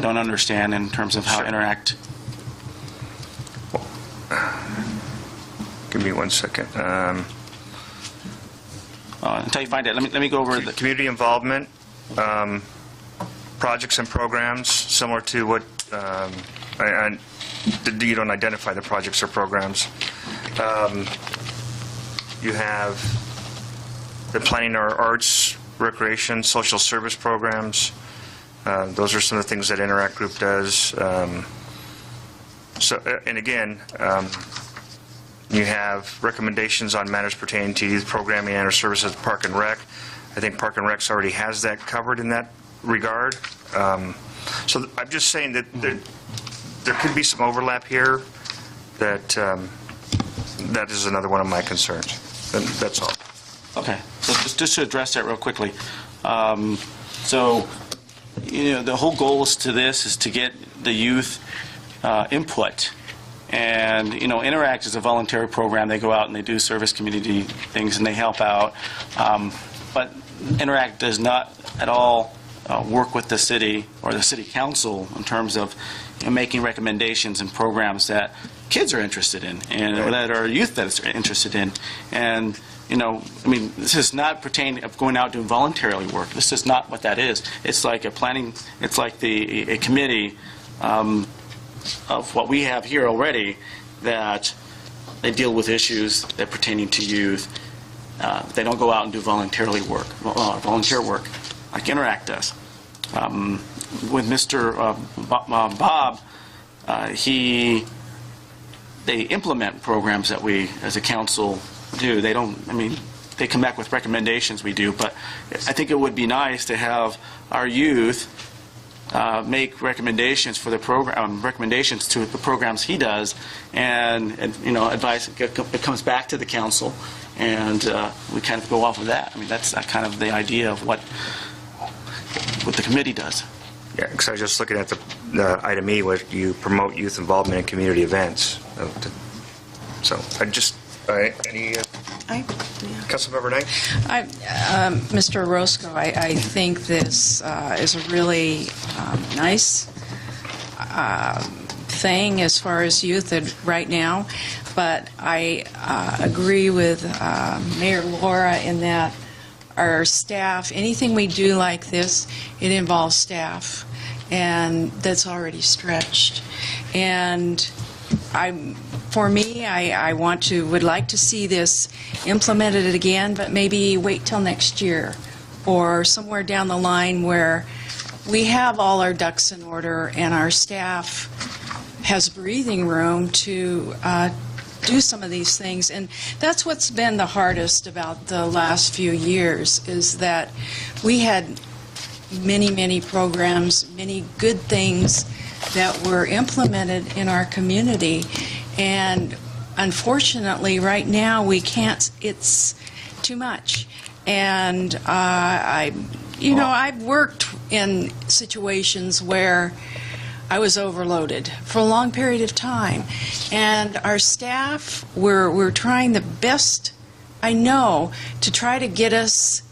don't understand in terms of how Interact. Give me 1 second. Until you find it, let me go over the community involvement, projects and programs, similar to what you don't identify the projects or programs. You have the planning our arts, recreation, social service programs. Those are some of the things that Interact Group does. And again, you have recommendations on matters pertaining to youth programming and or services at Park and Rec. I think Park and Rec already has that covered in that regard. So I'm just saying that there could be some overlap here. That is another one of my concerns. And that's all. Okay. So just to address that real quickly. So, the whole goal to this is to get the youth input. And, Interact is a voluntary program. They go out and they do service community things and they help out. But Interact does not at all work with the city or the city council in terms of making recommendations and programs that kids are interested in and that our youth that is interested in. And, this is not pertaining of going out doing voluntarily work. This is not what that is. It's like a committee of what we have here already, that they deal with issues that pertaining to youth. They don't go out and do volunteer work like Interact does. With Mr. Bob, they implement programs that we as a council do. They don't, they come back with recommendations, we do, but I think it would be nice to have our youth make recommendations for the program, recommendations to the programs he does, and advice. It comes back to the council, and we kind of go off of that. That's kind of the idea of what the committee does. Yeah, because I was just looking at the item E, where you promote youth involvement in community events. So any. Councilmember Knight? Mr. Orozco, I think this is a really nice thing as far as youth right now, but I agree with Mayor Laura in that our staff, anything we do like this, it involves staff, and that's already stretched. And for me, I would like to see this implemented again, but maybe wait till next year or somewhere down the line where we have all our ducks in order and our staff has breathing room to do some of these things. And that's what's been the hardest about the last few years, is that we had many, many programs, many good things that were implemented in our community. And unfortunately, right now, we can't, it's too much. And I've worked in situations where I was overloaded for a long period of time. And our staff, we're trying the best I know to try to get us,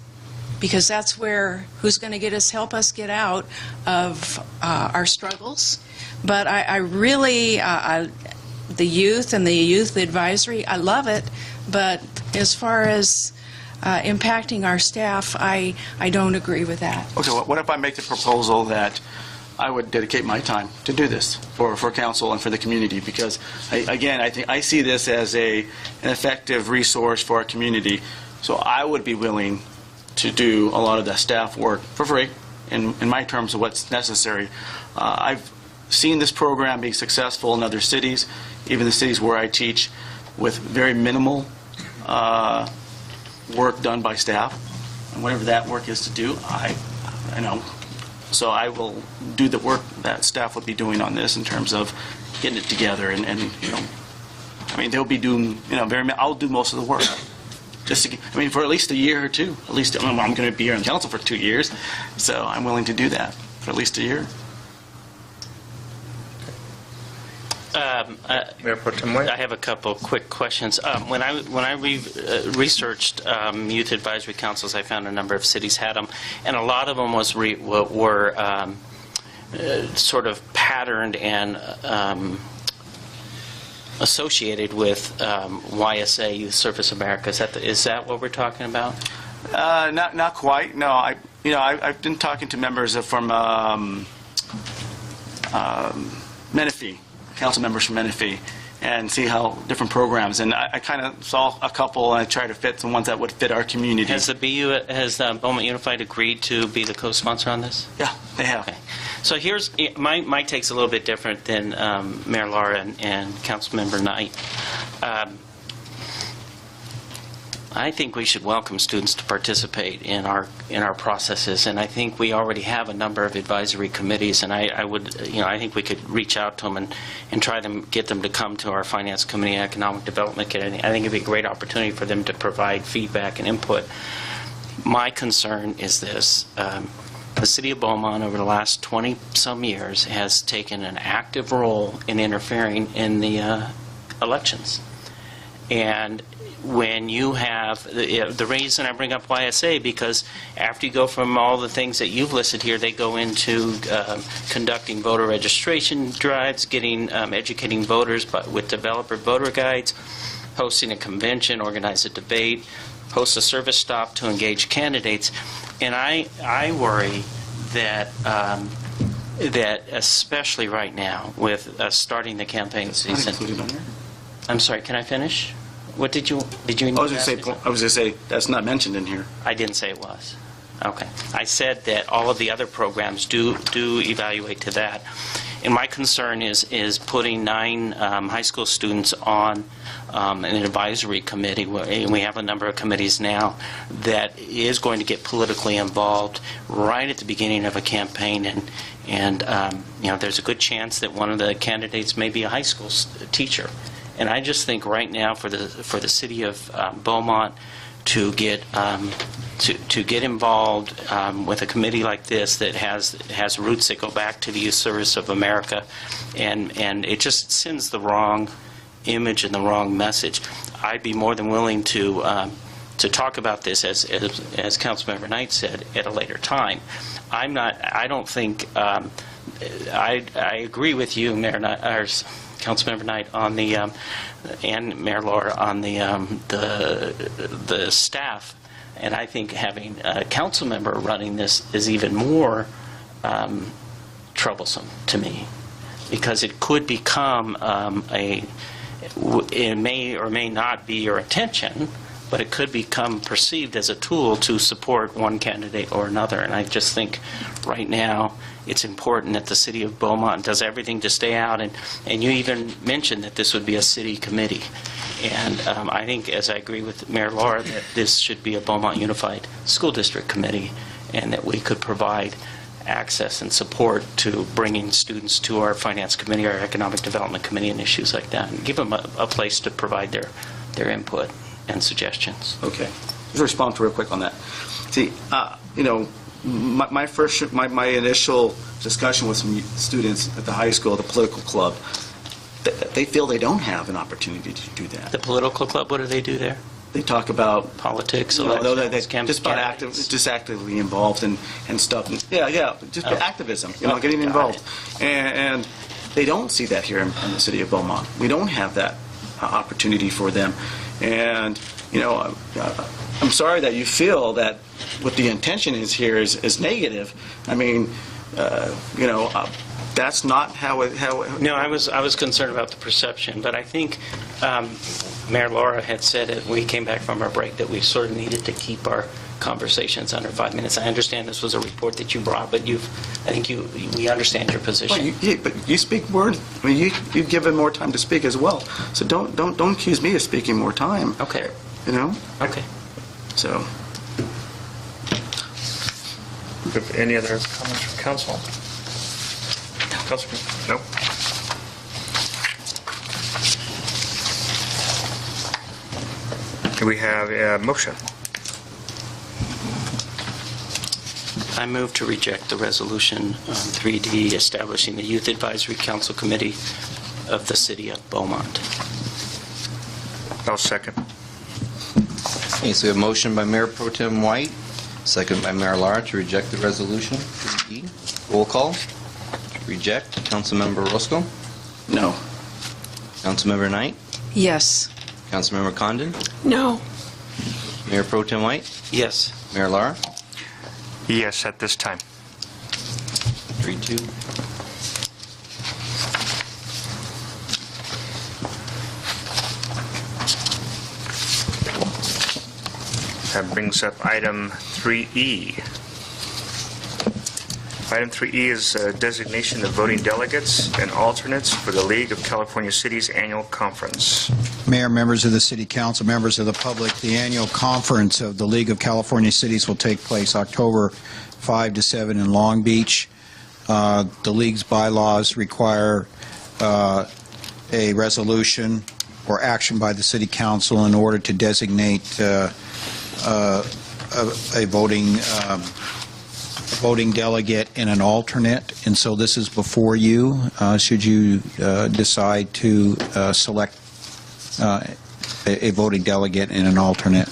because that's where, who's going to get us, help us get out of our struggles. But I really, the youth and the youth advisory, I love it. But as far as impacting our staff, I don't agree with that. Okay, what if I make the proposal that I would dedicate my time to do this for council and for the community? Because, I think I see this as an effective resource for our community. So I would be willing to do a lot of that staff work for free, in my terms of what's necessary. I've seen this program be successful in other cities, even the cities where I teach, with very minimal work done by staff. And whatever that work is to do, I know. So I will do the work that staff would be doing on this in terms of getting it together, and they'll be doing, I'll do most of the work. Just to, for at least a year or two. At least, I'm going to be here on council for 2 years, so I'm willing to do that for at least a year. Mayor Pro Tem White? I have a couple quick questions. When I researched youth advisory councils, I found a number of cities had them, and a lot of them were sort of patterned and associated with YSA, Youth Service America. Is that what we're talking about? Not quite. No, I've been talking to members from Menifee, council members from Menifee, and see how different programs. And I kind of saw a couple, and I tried to fit some ones that would fit our community. Has Beaumont Unified agreed to be the co-sponsor on this? Yeah, they have. Okay. So here's my take's a little bit different than Mayor Lara and Councilmember Knight. I think we should welcome students to participate in our processes, and I think we already have a number of advisory committees, and I think we could reach out to them and try to get them to come to our Finance Committee, Economic Development Committee. I think it'd be a great opportunity for them to provide feedback and input. My concern is this. The City of Beaumont over the last 20-some years has taken an active role in interfering in the elections. And when you have, the reason I bring up YSA, because after you go from all the things that you've listed here, they go into conducting voter registration drives, educating voters with developer voter guides, hosting a convention, organize a debate, host a service stop to engage candidates. And I worry that that especially right now with us starting the campaign season. I'm sorry, can I finish? What did you I was going to say that's not mentioned in here. I didn't say it was. Okay. I said that all of the other programs do evaluate to that. And my concern is putting 9 high school students on an advisory committee, and we have a number of committees now, that is going to get politically involved right at the beginning of a campaign. And there's a good chance that one of the candidates may be a high school teacher. And I just think right now for the city of Beaumont to get involved with a committee like this that has roots that go back to the Youth Service of America, and it just sends the wrong image and the wrong message. I'd be more than willing to talk about this as Councilmember Knight said at a later time. I don't think I agree with you, Mayor Knight, or Councilmember Knight, on the and Mayor Laura on the staff, and I think having a council member running this is even more troublesome to me, because it could become it may or may not be your intention, but it could become perceived as a tool to support one candidate or another. And I just think right now it's important that the city of Beaumont does everything to stay out. And you even mentioned that this would be a city committee. And I think, as I agree with Mayor Laura, that this should be a Beaumont Unified School District Committee. and that we could provide access and support to bringing students to our Finance Committee, our Economic Development Committee, and issues like that, and give them a place to provide their input and suggestions. Okay. Just respond real quick on that. See, you know, my initial discussion with some students at the high school, the political club, they feel they don't have an opportunity to do that. The political club, what do they do there? They talk about politics, just about just actively involved and stuff. Just activism, you know, getting involved. And they don't see that here in the city of Beaumont. We don't have that opportunity for them. And, you know, I'm sorry that you feel that what the intention is here is negative. I mean, you know, that's not how it... No, I was concerned about the perception, but I think Mayor Laura had said it when we came back from our break that we sort of needed to keep our conversations under 5 minutes. I understand this was a report that you brought, but I think we understand your position. Well, but you speak more. I mean, you've given more time to speak as well. So don't accuse me of speaking more time. Okay. You know. Okay. So. Any other comments from council? Councilman? No. Do we have a motion? I move to reject the resolution 3D establishing the Youth Advisory Council Committee of the City of Beaumont. I'll second. Okay, so we have a motion by Mayor Pro Tem White, second by Mayor Lara to reject the resolution. 3D. Roll call. Reject. Councilmember Roscoe? No. Councilmember Knight? Yes. Councilmember Condon? No. Mayor Pro Tem White? Yes. Mayor Lara? Yes, at this time. 3-2. That brings up item 3E. Item 3E is designation of voting delegates and alternates for the League of California Cities Annual Conference. Mayor, members of the City Council, members of the public, the annual conference of the League of California Cities will take place October 5 to 7 in Long Beach. The League's bylaws require a resolution or action by the City Council in order to designate a voting delegate and an alternate, and so this is before you, should you decide to select a voting delegate and an alternate.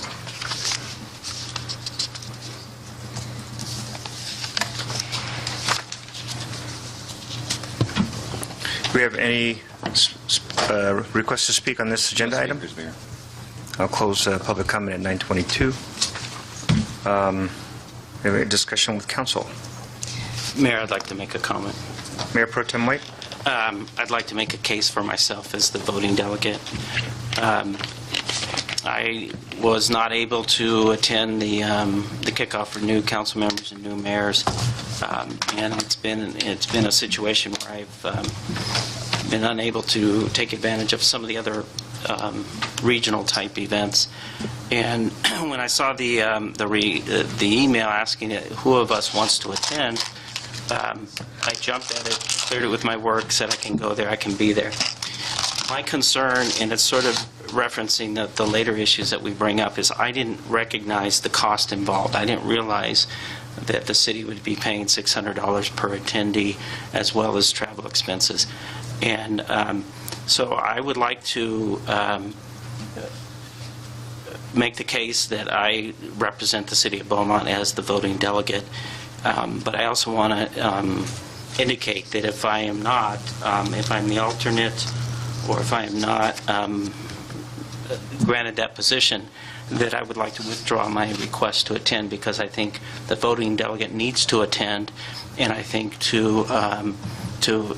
Do we have any requests to speak on this agenda item? Mayor. I'll close public comment at 9:22. We have a discussion with council. Mayor, I'd like to make a comment. Mayor Pro Tem White? I'd like to make a case for myself as the voting delegate. I was not able to attend the kickoff for new council members and new mayors, and it's been a situation where I've been unable to take advantage of some of the other regional type events. And when I saw the email asking who of us wants to attend, I jumped at it, cleared it with my work, said I can go there, I can be there. My concern, and it's sort of referencing the later issues that we bring up, is I didn't recognize the cost involved. I didn't realize that the city would be paying $600 per attendee as well as travel expenses. And so I would like to make the case that I represent the city of Beaumont as the voting delegate. But I also want to indicate that if I am not, if I'm the alternate, or if I am not granted that position, that I would like to withdraw my request to attend, because I think the voting delegate needs to attend, and I think to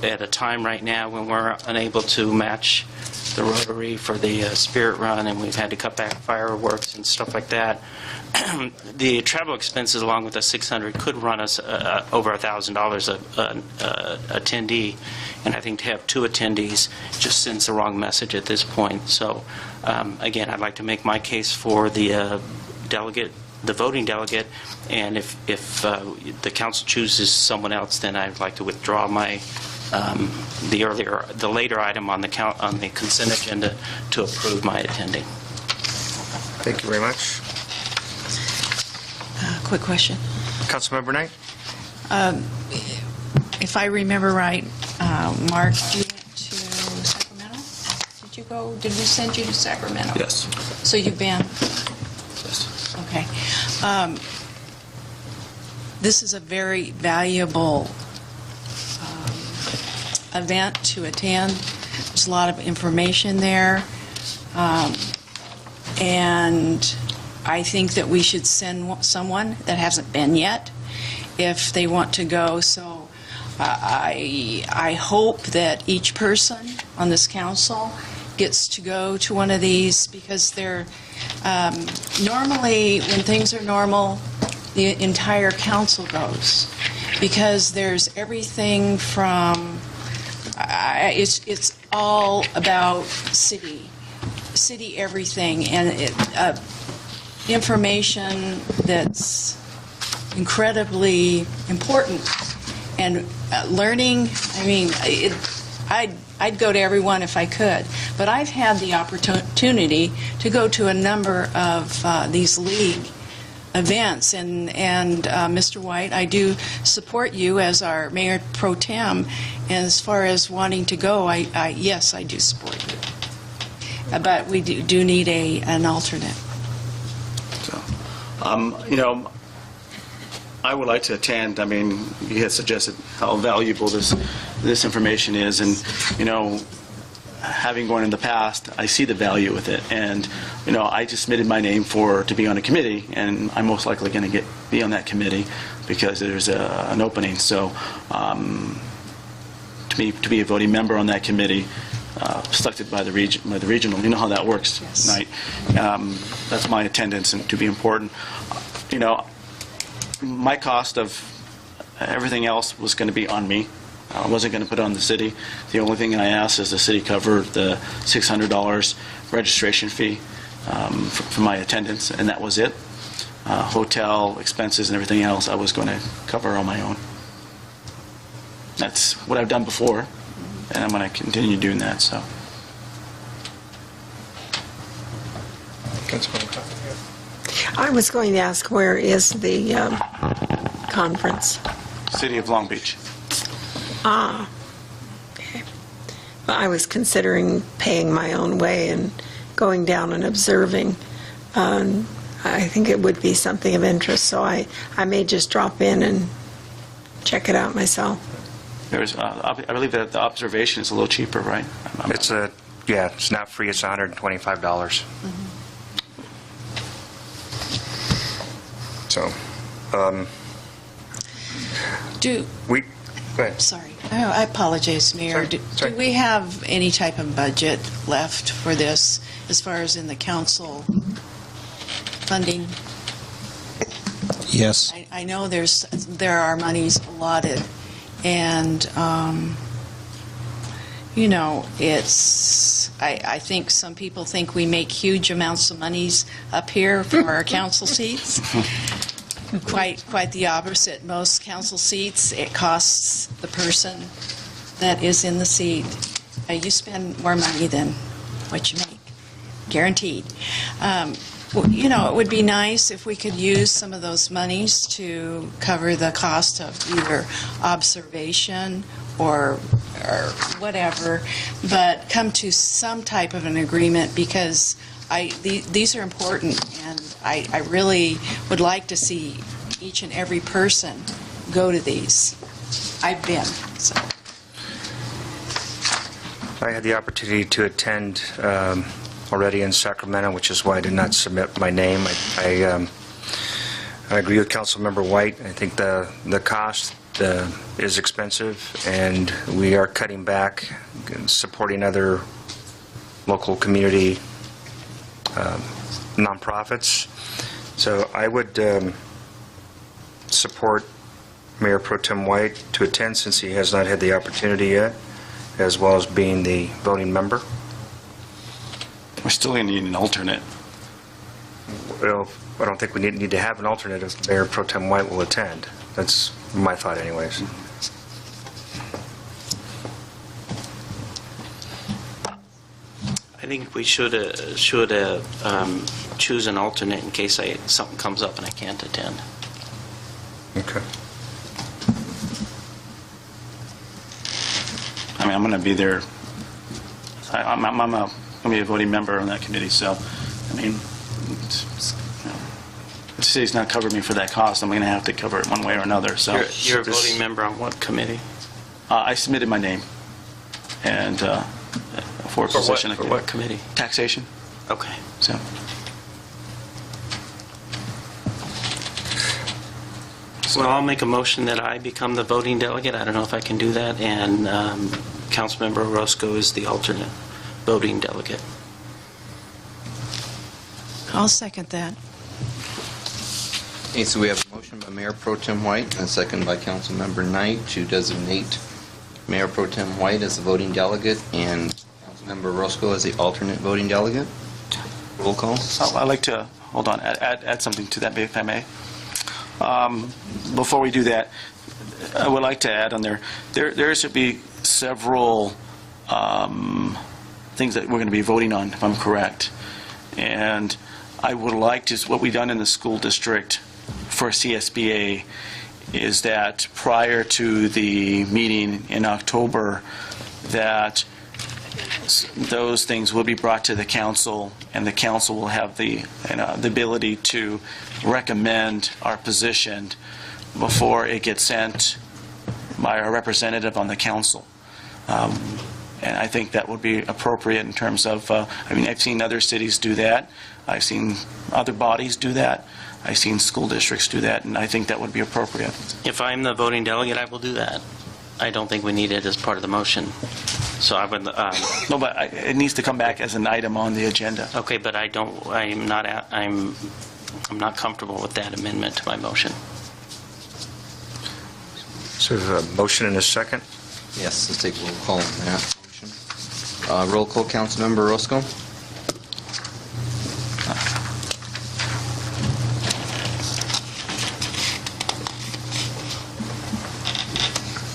at a time right now when we're unable to match the Rotary for the Spirit Run, and we've had to cut back fireworks and stuff like that, the travel expenses along with the $600 could run us over $1,000 attendee, and I think to have two attendees just sends the wrong message at this point. So again, I'd like to make my case for the delegate the voting delegate, and if the council chooses someone else, then I'd like to withdraw my the later item on the consent agenda to approve my attending. Thank you very much. Quick question. Councilmember Knight? If I remember right, Mark, you went to Sacramento? Did you go? Did we send you to Sacramento? Yes. So you've been? Yes. Okay. This is a very valuable event to attend. There's a lot of information there. And I think that we should send someone that hasn't been yet if they want to go. So I hope that each person on this council gets to go to one of these, because they're normally, when things are normal, the entire council goes, because there's everything from it's all about city everything, and information that's incredibly important, and learning. I mean, I'd go to everyone if I could, but I've had the opportunity to go to a number of these league events, and Mr. White, I do support you as our Mayor Pro Tem, and as far as wanting to go, yes, I do support you. But we do need an alternate. So, I would like to attend. I mean, you had suggested how valuable this information is, and having gone in the past, I see the value with it. And I just submitted my name to be on a committee, and I'm most likely going to be on that committee because there's an opening. So, to be a voting member on that committee, selected by the regional, you know how that works, yes. Night. That's my attendance, and to be important. My cost of everything else was going to be on me. I wasn't going to put it on the city. The only thing I asked is the city cover the $600 registration fee for my attendance, and that was it. Hotel expenses and everything else I was going to cover on my own. That's what I've done before, and I'm going to continue doing that. So. I was going to ask, where is the conference? City of Long Beach. Ah, okay. Well, I was considering paying my own way and going down and observing. I think it would be something of interest, so I may just drop in and check it out myself. I believe that the observation is a little cheaper, right? It's not free. It's $125. Mm-hmm. So, Go ahead. Sorry. I apologize, Mayor. Sorry. Do we have any type of budget left for this as far as in the council funding? Yes. I know there are monies allotted, and I think some people think we make huge amounts of monies up here for our council seats. Quite the opposite. Most council seats, it costs the person that is in the seat. You spend more money than what you make, guaranteed. It would be nice if we could use some of those monies to cover the cost of either observation or whatever, but come to some type of an agreement, because these are important, and I really would like to see each and every person go to these. I've been. So. I had the opportunity to attend already in Sacramento, which is why I did not submit my name. I agree with Councilmember White. I think the cost is expensive, and we are cutting back, supporting other local community nonprofits. So I would support Mayor Pro Tem White to attend, since he has not had the opportunity yet, as well as being the voting member. We're still going to need an alternate. Well, I don't think we need to have an alternate if Mayor Pro Tem White will attend. That's my thought anyways. I think we should choose an alternate in case something comes up and I can't attend. Okay. I mean, I'm going to be there. I'm going to be a voting member on that committee, so, I mean, the city's not covering me for that cost. I'm going to have to cover it one way or another, so. You're a voting member on what committee? I submitted my name, and for a position. For what committee? Taxation. Okay. So. Well, I'll make a motion that I become the voting delegate. I don't know if I can do that, and Councilmember Orozco is the alternate voting delegate. I'll second that. Okay, so we have a motion by Mayor Pro Tem White and a second by Councilmember Knight to designate Mayor Pro Tem White as the voting delegate and Councilmember Orozco as the alternate voting delegate. Roll call. I'd like to, hold on, add something to that, if I may. Before we do that, I would like to add on there should be several things that we're going to be voting on, if I'm correct. And I would like to, what we've done in the school district for CSBA is that prior to the meeting in October, that those things will be brought to the council, and the council will have the ability to recommend our position before it gets sent by our representative on the council. And I think that would be appropriate in terms of, I mean, I've seen other cities do that. I've seen other bodies do that. I've seen school districts do that, and I think that would be appropriate. If I'm the voting delegate, I will do that. I don't think we need it as part of the motion. So I would. No, but it needs to come back as an item on the agenda. Okay, but I'm not comfortable with that amendment to my motion. So a motion and a second? Yes, let's take a roll call on that motion. Roll call, Councilmember Orozco.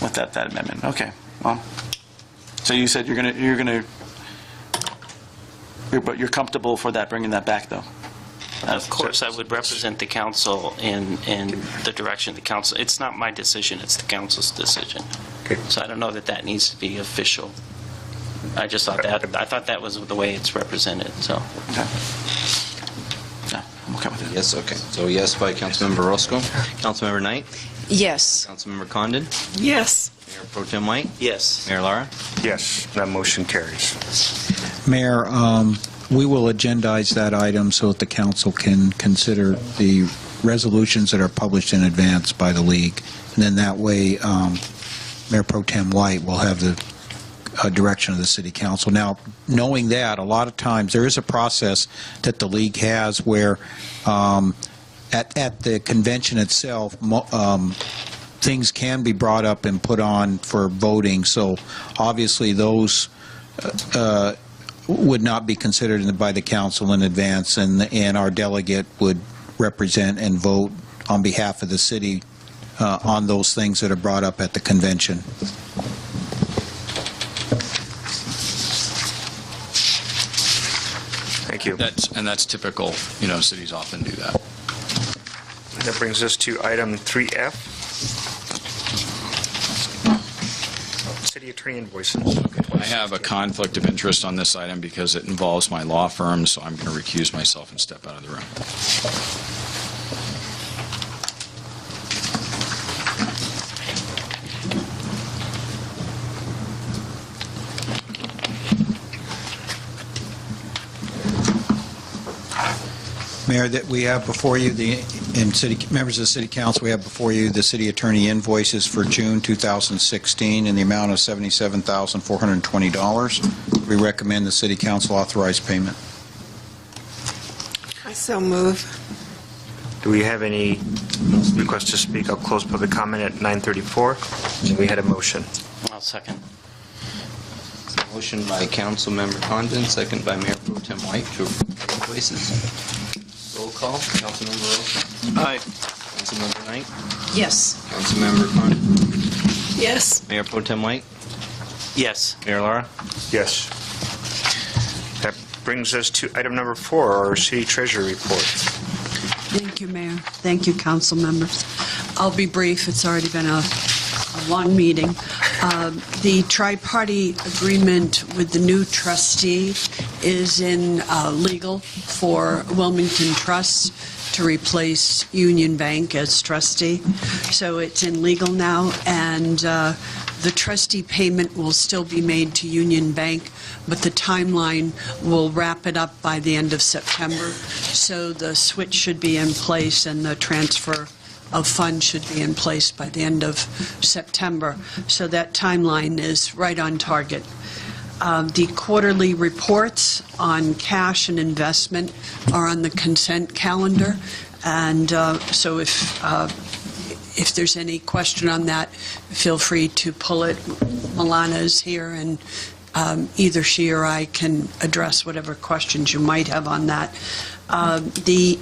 With that amendment, okay. Well, so you said you're comfortable for that, bringing that back, though. Of course, I would represent the council in the direction of the council. It's not my decision; it's the council's decision. Okay. So I don't know that that needs to be official. I just thought that was the way it's represented. So. Okay. Yeah, I'm okay with it. Yes, okay. So yes by Councilmember Orozco. Councilmember Knight? Yes. Councilmember Condon? Yes. Mayor Pro Tem White? Yes. Mayor Lara? Yes, that motion carries. Mayor, we will agendize that item so that the council can consider the resolutions that are published in advance by the league. And then that way, Mayor Pro Tem White will have the direction of the city council. Now, knowing that, a lot of times there is a process that the league has where at the convention itself, things can be brought up and put on for voting. So obviously those would not be considered by the council in advance, and our delegate would represent and vote on behalf of the city on those things that are brought up at the convention. Thank you. That's typical. You know, cities often do that. And that brings us to item 3F. City Attorney invoices. I have a conflict of interest on this item because it involves my law firm, so I'm going to recuse myself and step out of the room. Mayor, that we have before you, members of the City Council, we have before you the City Attorney invoices for June 2016 in the amount of $77,420. We recommend the City Council authorize payment. I so move. Do we have any requests to speak? I'll close public comment at 9:34. We had a motion. I'll second. Motion by Councilmember Condon, second by Mayor Pro Tem White to approve the invoices. Roll call. Councilmember Rocha? Aye. Councilmember Knight? Yes. Councilmember Khan? Yes. Mayor Pro Tem White? Yes. Mayor Lara? Yes. That brings us to item number 4, our city treasurer report. Thank you, Mayor. Thank you, council members. I'll be brief. It's already been a long meeting. The tri-party agreement with the new trustee is in legal for Wilmington Trust to replace Union Bank as trustee. So it's in legal now, and the trustee payment will still be made to Union Bank, but the timeline will wrap it up by the end of September. So the switch should be in place and the transfer of funds should be in place by the end of September. So that timeline is right on target. The quarterly reports on cash and investment are on the consent calendar, and so if there's any question on that, feel free to pull it. Milana is here, and either she or I can address whatever questions you might have on that. The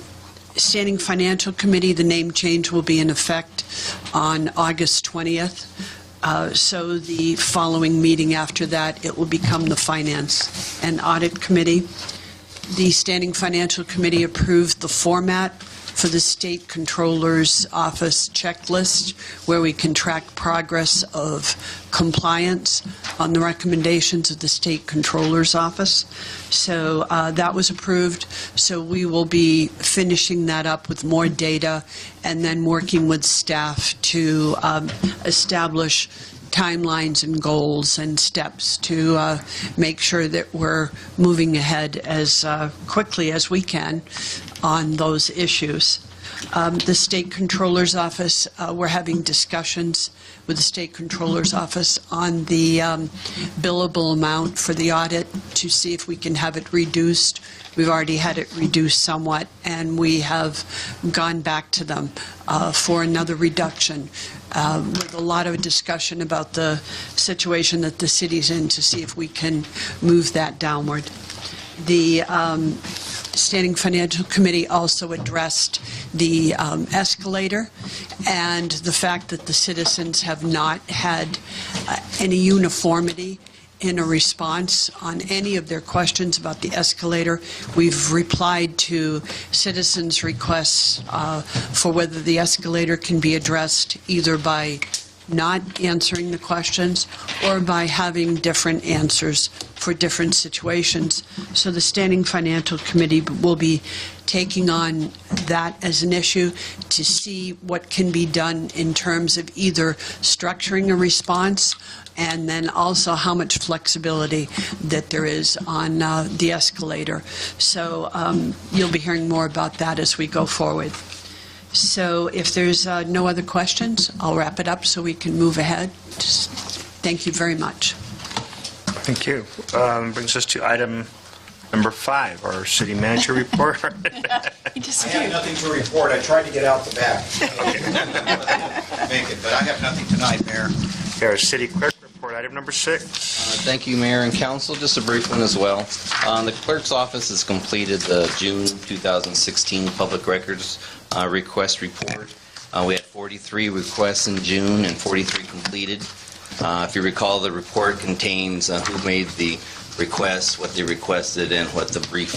Standing Financial Committee, the name change will be in effect on August 20th. So the following meeting after that, it will become the Finance and Audit Committee. The Standing Financial Committee approved the format for the State Controller's Office checklist, where we can track progress of compliance on the recommendations of the State Controller's Office. So that was approved. So we will be finishing that up with more data and then working with staff to establish timelines and goals and steps to make sure that we're moving ahead as quickly as we can on those issues. The State Controller's Office, we're having discussions with the State Controller's Office on the billable amount for the audit to see if we can have it reduced. We've already had it reduced somewhat, and we have gone back to them for another reduction with a lot of discussion about the situation that the city's in to see if we can move that downward. The Standing Financial Committee also addressed the escalator and the fact that the citizens have not had any uniformity in a response on any of their questions about the escalator. We've replied to citizens' requests for whether the escalator can be addressed either by not answering the questions or by having different answers for different situations. So the Standing Financial Committee will be taking on that as an issue to see what can be done in terms of either structuring a response and then also how much flexibility that there is on the escalator. So you'll be hearing more about that as we go forward. So if there's no other questions, I'll wrap it up so we can move ahead. Just thank you very much. Thank you. Brings us to item number 5, our city manager report. I have nothing to report. I tried to get out the back. Make it, but I have nothing tonight, Mayor. Our city clerk report, item number 6. Thank you, Mayor and Council. Just a brief one as well. The clerk's office has completed the June 2016 public records request report. We had 43 requests in June and 43 completed. If you recall, the report contains who made the requests, what they requested, and what the brief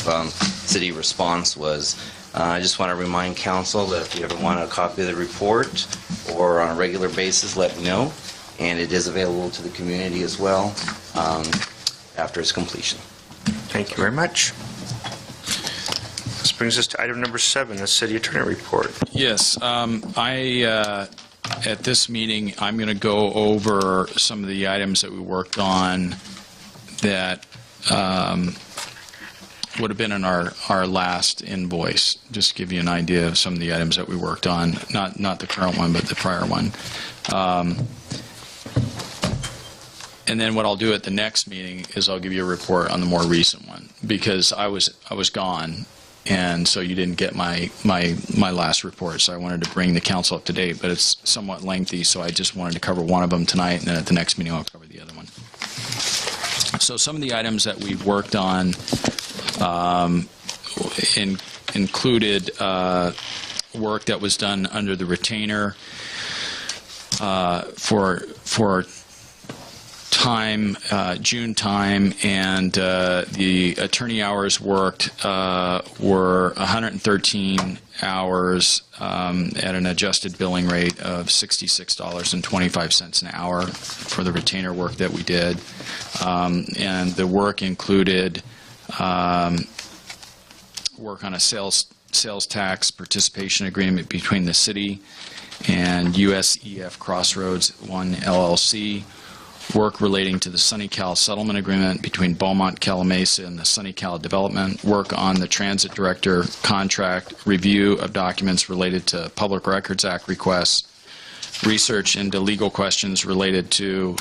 city response was. I just want to remind Council that if you ever want a copy of the report or on a regular basis, let me know. And it is available to the community as well after its completion. Thank you very much. This brings us to item number 7, the city attorney report. Yes, at this meeting, I'm going to go over some of the items that we worked on that would have been in our last invoice. Just to give you an idea of some of the items that we worked on, not the current one, but the prior one. And then what I'll do at the next meeting is I'll give you a report on the more recent one, because I was gone, and so you didn't get my last report. So I wanted to bring the council up to date, but it's somewhat lengthy, so I just wanted to cover one of them tonight, and then at the next meeting I'll cover the other one. So some of the items that we worked on included work that was done under the retainer for time, June time, and the attorney hours worked were 113 hours at an adjusted billing rate of $66.25 an hour for the retainer work that we did. And the work included work on a sales tax participation agreement between the city and USEF Crossroads 1 LLC, work relating to the Sunny Cal settlement agreement between Beaumont, Calamasa, and the Sunny Cal development, work on the transit director contract, review of documents related to Public Records Act requests, research into legal questions related to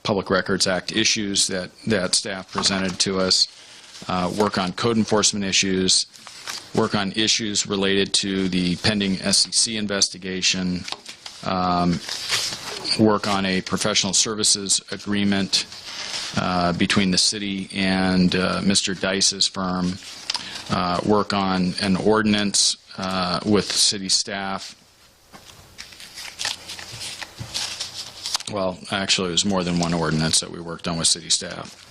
Public Records Act issues that staff presented to us, work on code enforcement issues, work on issues related to the pending SEC investigation, work on a professional services agreement between the city and Mr. Dice's firm, work on an ordinance with city staff. Well, actually, it was more than one ordinance that we worked on with city staff.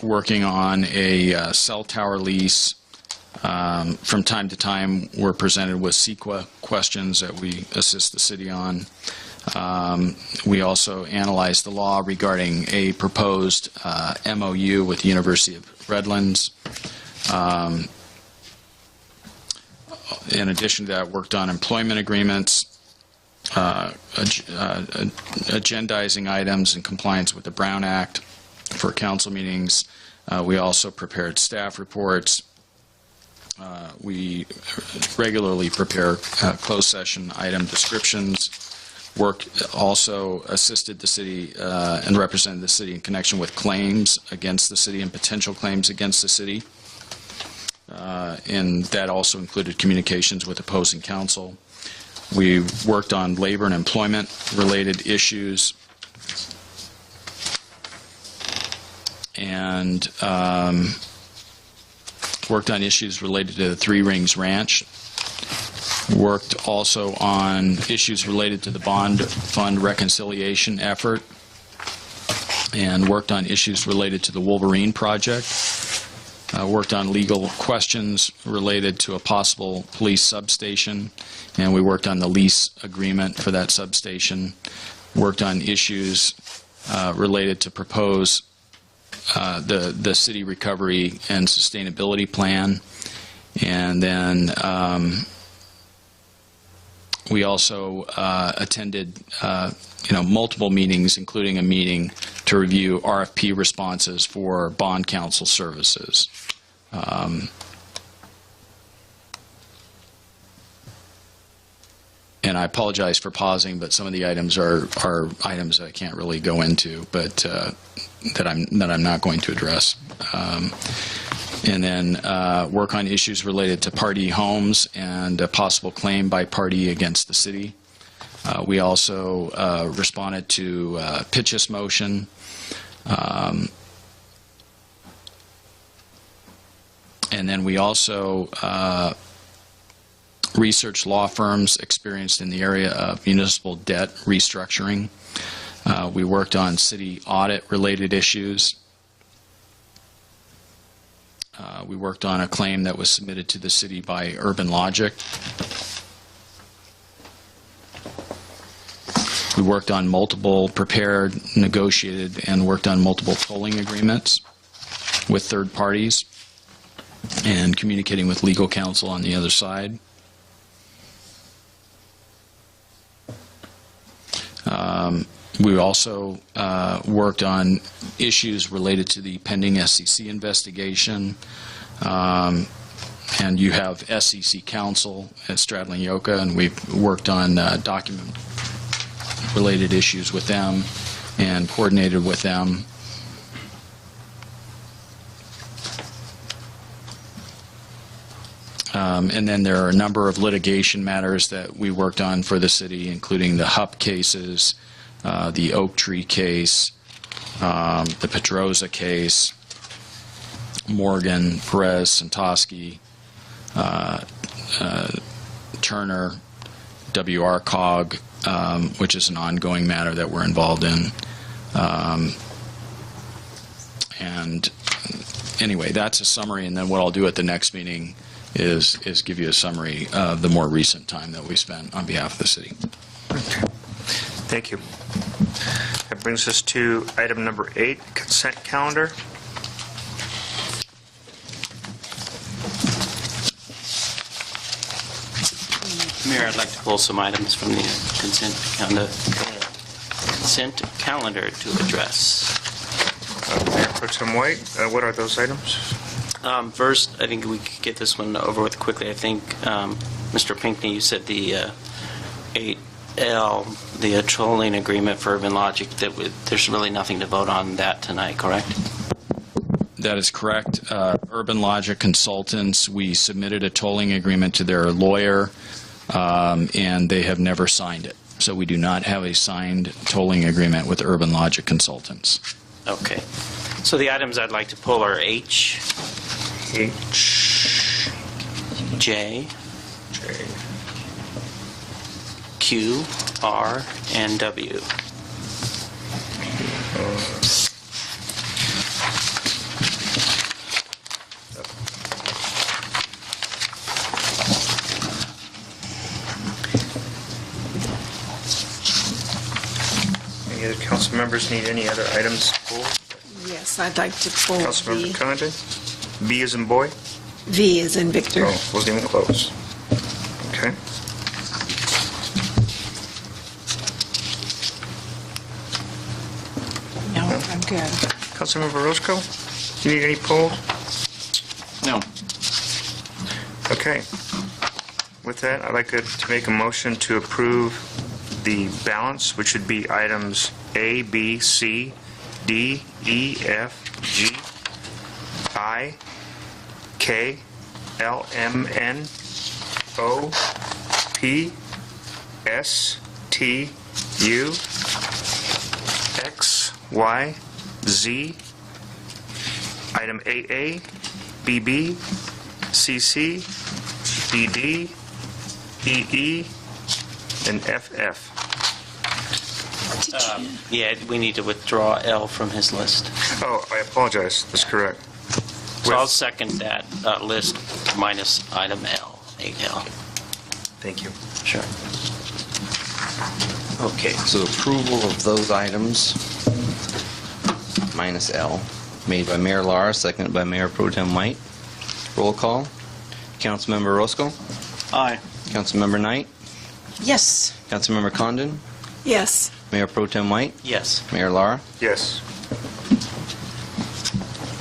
Working on a cell tower lease. From time to time, we're presented with CEQA questions that we assist the city on. We also analyzed the law regarding a proposed MOU with the University of Redlands. In addition to that, worked on employment agreements, agendizing items in compliance with the Brown Act for council meetings. We also prepared staff reports. We regularly prepare closed session item descriptions. Also assisted the city and represented the city in connection with claims against the city and potential claims against the city. And that also included communications with opposing counsel. We worked on labor and employment related issues. And worked on issues related to the Three Rings Ranch. Worked also on issues related to the bond fund reconciliation effort. And worked on issues related to the Wolverine project. Worked on legal questions related to a possible police substation. And we worked on the lease agreement for that substation. Worked on issues related to propose the city recovery and sustainability plan, and then we also attended multiple meetings, including a meeting to review RFP responses for bond counsel services. And I apologize for pausing, but some of the items are items that I can't really go into, but that I'm not going to address. And then work on issues related to party homes and a possible claim by party against the city. We also responded to Pitch's motion. And then we also research law firms experienced in the area of municipal debt restructuring. We worked on city audit-related issues. We worked on a claim that was submitted to the city by Urban Logic. We worked on multiple prepared, negotiated, and worked on multiple tolling agreements with third parties and communicating with legal counsel on the other side. We also worked on issues related to the pending SEC investigation. And you have SEC counsel at Stradling Yoka, and we've worked on document-related issues with them and coordinated with them. And then there are a number of litigation matters that we worked on for the city, including the HUP cases, the Oak Tree case, the Pedroza case, Morgan, Perez, Santosky, Turner, W.R. Cog, which is an ongoing matter that we're involved in. And anyway, that's a summary, and then what I'll do at the next meeting is give you a summary of the more recent time that we spent on behalf of the city. Thank you. That brings us to item number 8, consent calendar. Mayor, I'd like to pull some items from the consent calendar to address. Mayor Pro Tem White, what are those items? First, I think we could get this one over with quickly. I think, Mr. Pinckney, you said the 8L, the tolling agreement for Urban Logic, that there's really nothing to vote on that tonight, correct? That is correct. Urban Logic Consultants, we submitted a tolling agreement to their lawyer, and they have never signed it. So we do not have a signed tolling agreement with Urban Logic Consultants. Okay. So the items I'd like to pull are H, J, Q, R, and W. Any other council members need any other items pulled? Yes, I'd like to pull Councilmember V. Condon? B as in boy? V as in Victor. Oh, wasn't even close. Okay. No, I'm good. Councilmember Roscoe, do you need any pulled? No. Okay. With that, I'd like to make a motion to approve the balance, which would be items A, B, C, D, E, F, G, I, K, L, M, N, O, P, S, T, U, X, Y, Z, item AA, BB, CC, DD, EE, and FF. Yeah, we need to withdraw L from his list. Oh, I apologize. That's correct. So I'll second that list minus item L, 8L. Thank you. Sure. Okay, so approval of those items, minus L, made by Mayor Lara, seconded by Mayor Pro Tem White. Roll call. Councilmember Roscoe? Aye. Councilmember Knight? Yes. Councilmember Condon? Yes. Mayor Pro Tem White? Yes. Mayor Lara? Yes.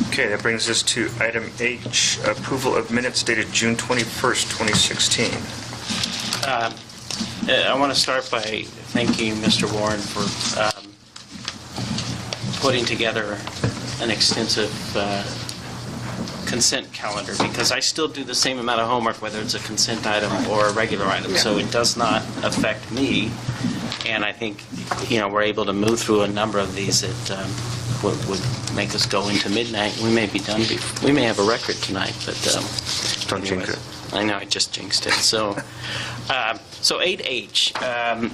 Okay, that brings us to item H, approval of minutes dated June 21st, 2016. I want to start by thanking Mr. Warren for putting together an extensive consent calendar, because I still do the same amount of homework whether it's a consent item or a regular item, so it does not affect me. And I think, we're able to move through a number of these that would make us go into midnight. We may be done. We may have a record tonight, but don't jinx it. I know I just jinxed it. So, so 8H.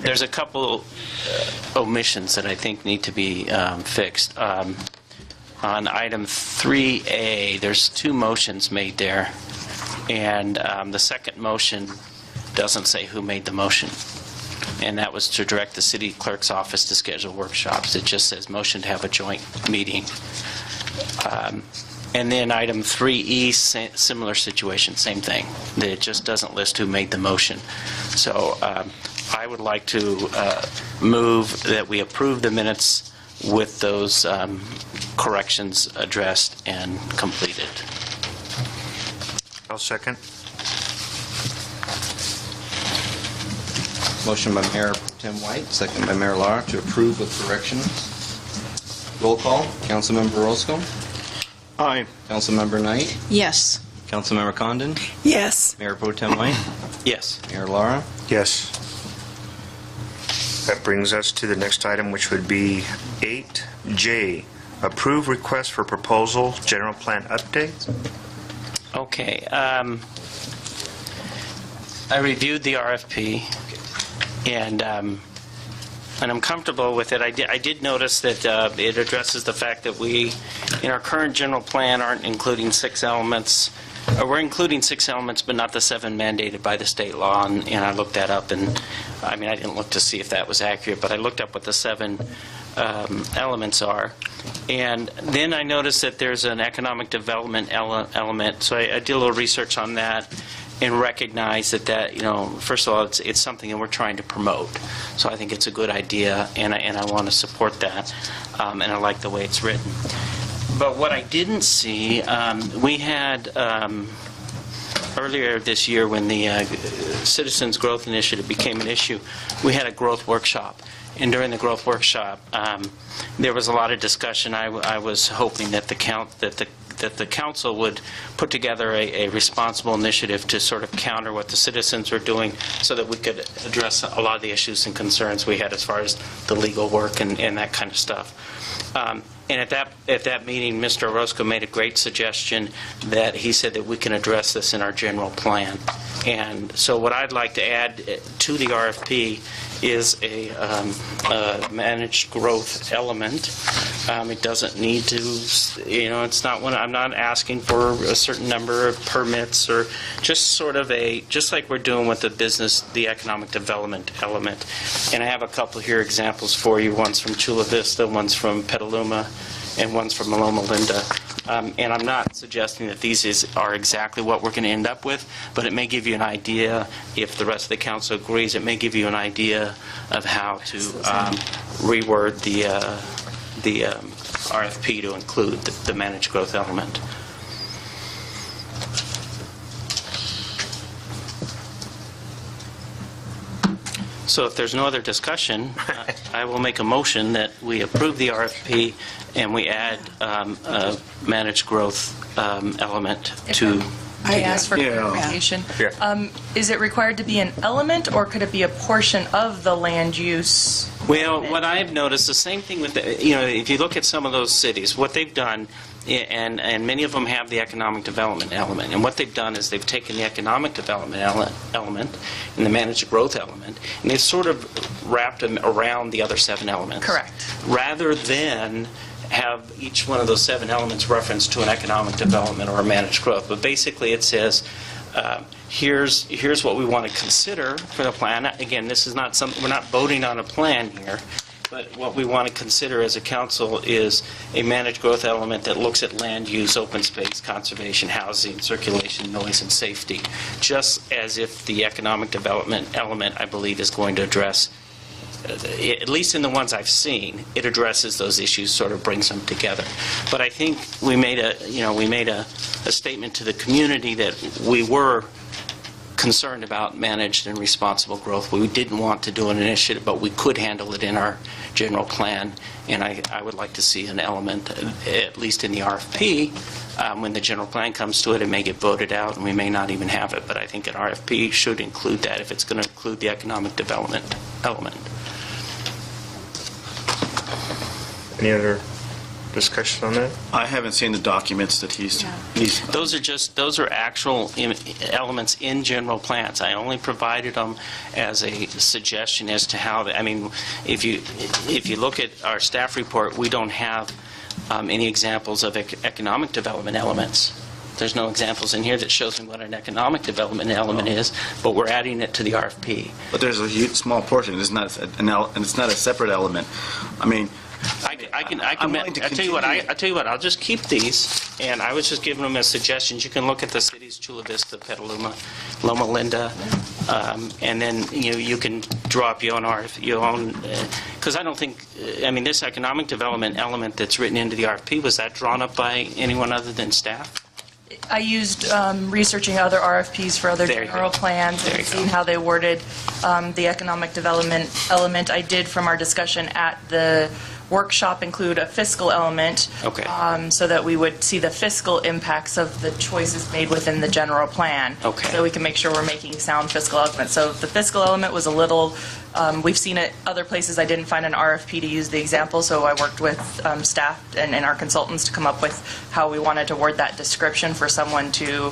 There's a couple omissions that I think need to be fixed. On item 3A, there's 2 motions made there, and the second motion doesn't say who made the motion. And that was to direct the city clerk's office to schedule workshops. It just says motion to have a joint meeting. And then item 3E, similar situation, same thing. It just doesn't list who made the motion. So I would like to move that we approve the minutes with those corrections addressed and completed. I'll second. Motion by Mayor Pro Tem White, second by Mayor Lara to approve with corrections. Roll call. Councilmember Roscoe? Aye. Councilmember Knight? Yes. Councilmember Condon? Yes. Mayor Pro Tem White? Yes. Mayor Lara? Yes. That brings us to the next item, which would be 8J, approve request for proposal, general plan update. Okay. I reviewed the RFP, and I'm comfortable with it. I did notice that it addresses the fact that we, in our current general plan, aren't including 6 elements. We're including 6 elements, but not the 7 mandated by the state law, and I looked that up, and I mean, I didn't look to see if that was accurate, but I looked up what the 7 elements are. And then I noticed that there's an economic development element, so I did a little research on that and recognized that, you know, first of all, it's something that we're trying to promote. So I think it's a good idea, and I want to support that, and I like the way it's written. But what I didn't see, we had earlier this year when the Citizens Growth Initiative became an issue, we had a growth workshop. And during the growth workshop, there was a lot of discussion. I was hoping that the council would put together a responsible initiative to sort of counter what the citizens were doing so that we could address a lot of the issues and concerns we had as far as the legal work and that kind of stuff. And at that meeting, Mr. Orozco made a great suggestion that he said that we can address this in our general plan. And so what I'd like to add to the RFP is a managed growth element. It doesn't need to, you know, it's not one, I'm not asking for a certain number of permits or just sort of just like we're doing with the economic development element. And I have a couple here examples for you. One's from Chula Vista, one's from Petaluma, and one's from Loma Linda. And I'm not suggesting that these are exactly what we're going to end up with, but it may give you an idea, if the rest of the council agrees, it may give you an idea of how to reword the RFP to include the managed growth element. So if there's no other discussion, I will make a motion that we approve the RFP and we add a managed growth element to... I asked for clarification. Yeah. Is it required to be an element, or could it be a portion of the land use? Well, what I've noticed, the same thing with, you know, if you look at some of those cities, what they've done, and many of them have the economic development element, and what they've done is they've taken the economic development element and the managed growth element, and they've sort of wrapped them around the other 7 elements. Correct. Rather than have each one of those 7 elements referenced to an economic development or a managed growth. But basically it says, here's what we want to consider for the plan. Again, this is not something, we're not voting on a plan here, but what we want to consider as a council is a managed growth element that looks at land use, open space, conservation, housing, circulation, noise, and safety, just as if the economic development element, I believe, is going to address, at least in the ones I've seen, it addresses those issues, sort of brings them together. But I think we made a statement to the community that we were concerned about managed and responsible growth. We didn't want to do an initiative, but we could handle it in our general plan, and I would like to see an element, at least in the RFP. When the general plan comes to it, it may get voted out, and we may not even have it, but I think an RFP should include that if it's going to include the economic development element. Any other discussion on that? I haven't seen the documents that he's Those are actual elements in general plans. I only provided them as a suggestion as to how, I mean, if you look at our staff report, we don't have any examples of economic development elements. There's no examples in here that shows me what an economic development element is, but we're adding it to the RFP. But there's a huge, small portion. It's not and it's not a separate element. I mean, I tell you what, I'll just keep these, and I was just giving them as suggestions. You can look at the cities, Chula Vista, Petaluma, Loma Linda, and then you can draw up your own, because I don't think, I mean, this economic development element that's written into the RFP, was that drawn up by anyone other than staff? I used researching other RFPs for other general plans and seeing how they worded the economic development element. I did from our discussion at the workshop include a fiscal element. Okay. So that we would see the fiscal impacts of the choices made within the general plan. Okay. So we can make sure we're making sound fiscal elements. So the fiscal element was a little, we've seen it other places. I didn't find an RFP to use the example, so I worked with staff and our consultants to come up with how we wanted to word that description for someone to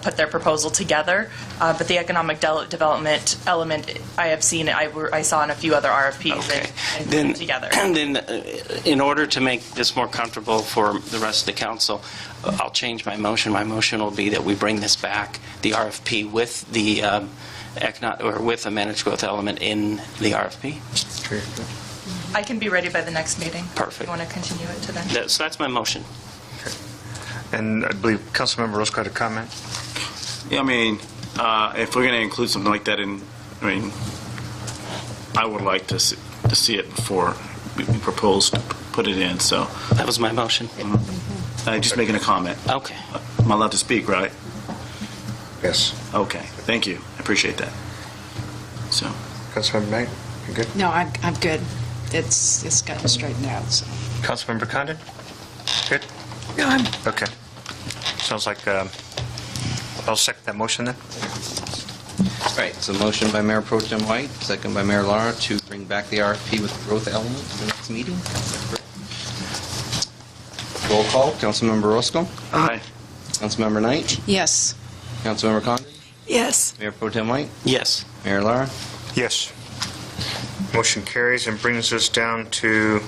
put their proposal together. But the economic development element, I have seen, I saw in a few other RFPs and put it together. And then, in order to make this more comfortable for the rest of the council, I'll change my motion. My motion will be that we bring this back, the RFP, with the with a managed growth element in the RFP. I can be ready by the next meeting. Perfect. If you want to continue it to then. So that's my motion. And I believe Councilmember Roscoe had a comment. Yeah, I mean, if we're going to include something like that in, I mean, I would like to see it before we propose to put it in, so. That was my motion. I'm just making a comment. Okay. I'm allowed to speak, right? Yes. Okay, thank you. I appreciate that. So. Councilmember Knight, you good? No, I'm good. It's gotten straightened out, so. Councilmember Condon? Good? No, I'm... Okay. Sounds like, I'll second that motion then. Right, so motion by Mayor Pro Tem White, second by Mayor Lara to bring back the RFP with the growth element to the next meeting. Roll call, Councilmember Roscoe. Aye. Councilmember Knight. Yes. Councilmember Condon. Yes. Mayor Pro Tem White. Yes. Mayor Lara. Yes. Motion carries and brings us down to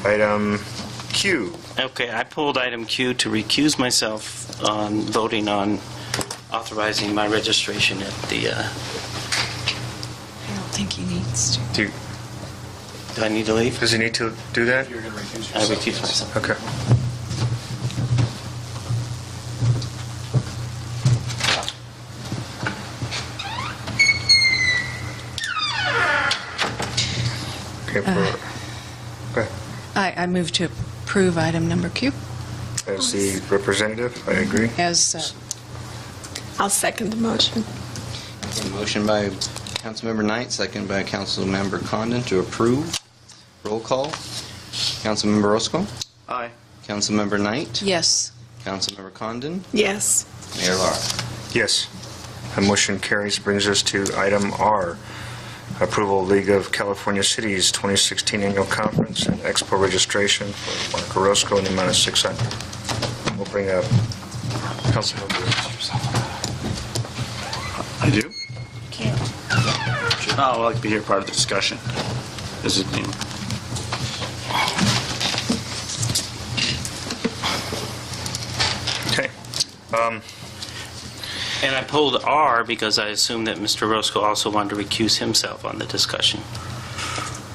item Q. Okay, I pulled item Q to recuse myself on voting on authorizing my registration at the... I don't think he needs to. Do I need to leave? Does he need to do that? You're going to recuse yourself. I recuse myself. Okay. Okay, go ahead. I move to approve item number Q. As the representative, I agree. As I'll second the motion. A motion by Councilmember Knight, second by Councilmember Condon to approve. Roll call. Councilmember Roscoe. Aye. Councilmember Knight. Yes. Councilmember Condon. Yes. Mayor Lara. Yes. The motion carries, brings us to item R, approval of League of California Cities 2016 Annual Conference and Expo registration for Mark Orozco in the amount of $600. We'll bring up Councilmember. I do? Oh, I'd like to be here part of the discussion. Is it, you know. Okay. And I pulled R because I assumed that Mr. Roscoe also wanted to recuse himself on the discussion.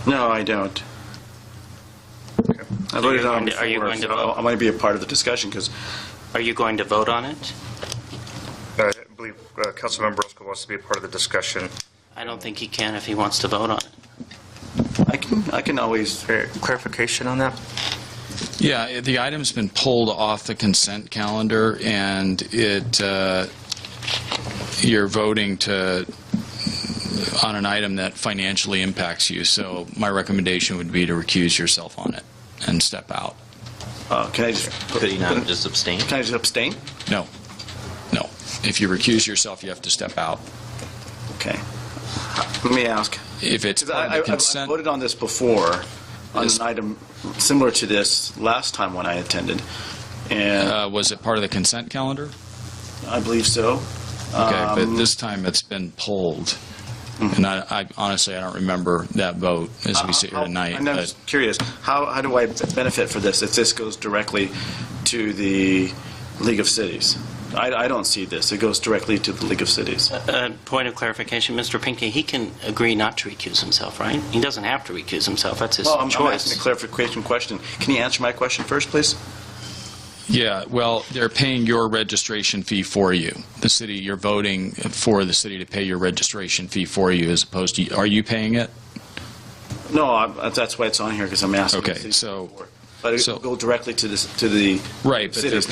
No, I don't. I voted on it Are you before, going to so vote? I want to be a part of the discussion because... Are you going to vote on it? I believe Councilmember Roscoe wants to be a part of the discussion. I don't think he can if he wants to vote on it. I can always... Clarification on that? Yeah, the item's been pulled off the consent calendar, and you're voting on an item that financially impacts you. So my recommendation would be to recuse yourself on it and step out. Can I just... Could he not just abstain? Can I just abstain? No. No. If you recuse yourself, you have to step out. Okay. Let me ask. If it's part of the consent... I voted on this before, on an item similar to this last time when I attended. And was it part of the consent calendar? I believe so. Okay, but this time it's been pulled. And I honestly, I don't remember that vote as we sit here tonight. I'm just curious, how do I benefit for this if this goes directly to the League of Cities? I don't see this. It goes directly to the League of Cities. Point of clarification, Mr. Pinckney, he can agree not to recuse himself, right? He doesn't have to recuse himself. That's his I'm choice. asking a clarification question. Can you answer my question first, please? Yeah, well, they're paying your registration fee for you. The city, you're voting for the city to pay your registration fee for you as opposed to, are you paying it? No, that's why it's on here, because I'm asking. Okay, so... But it will go directly to the right, but cities.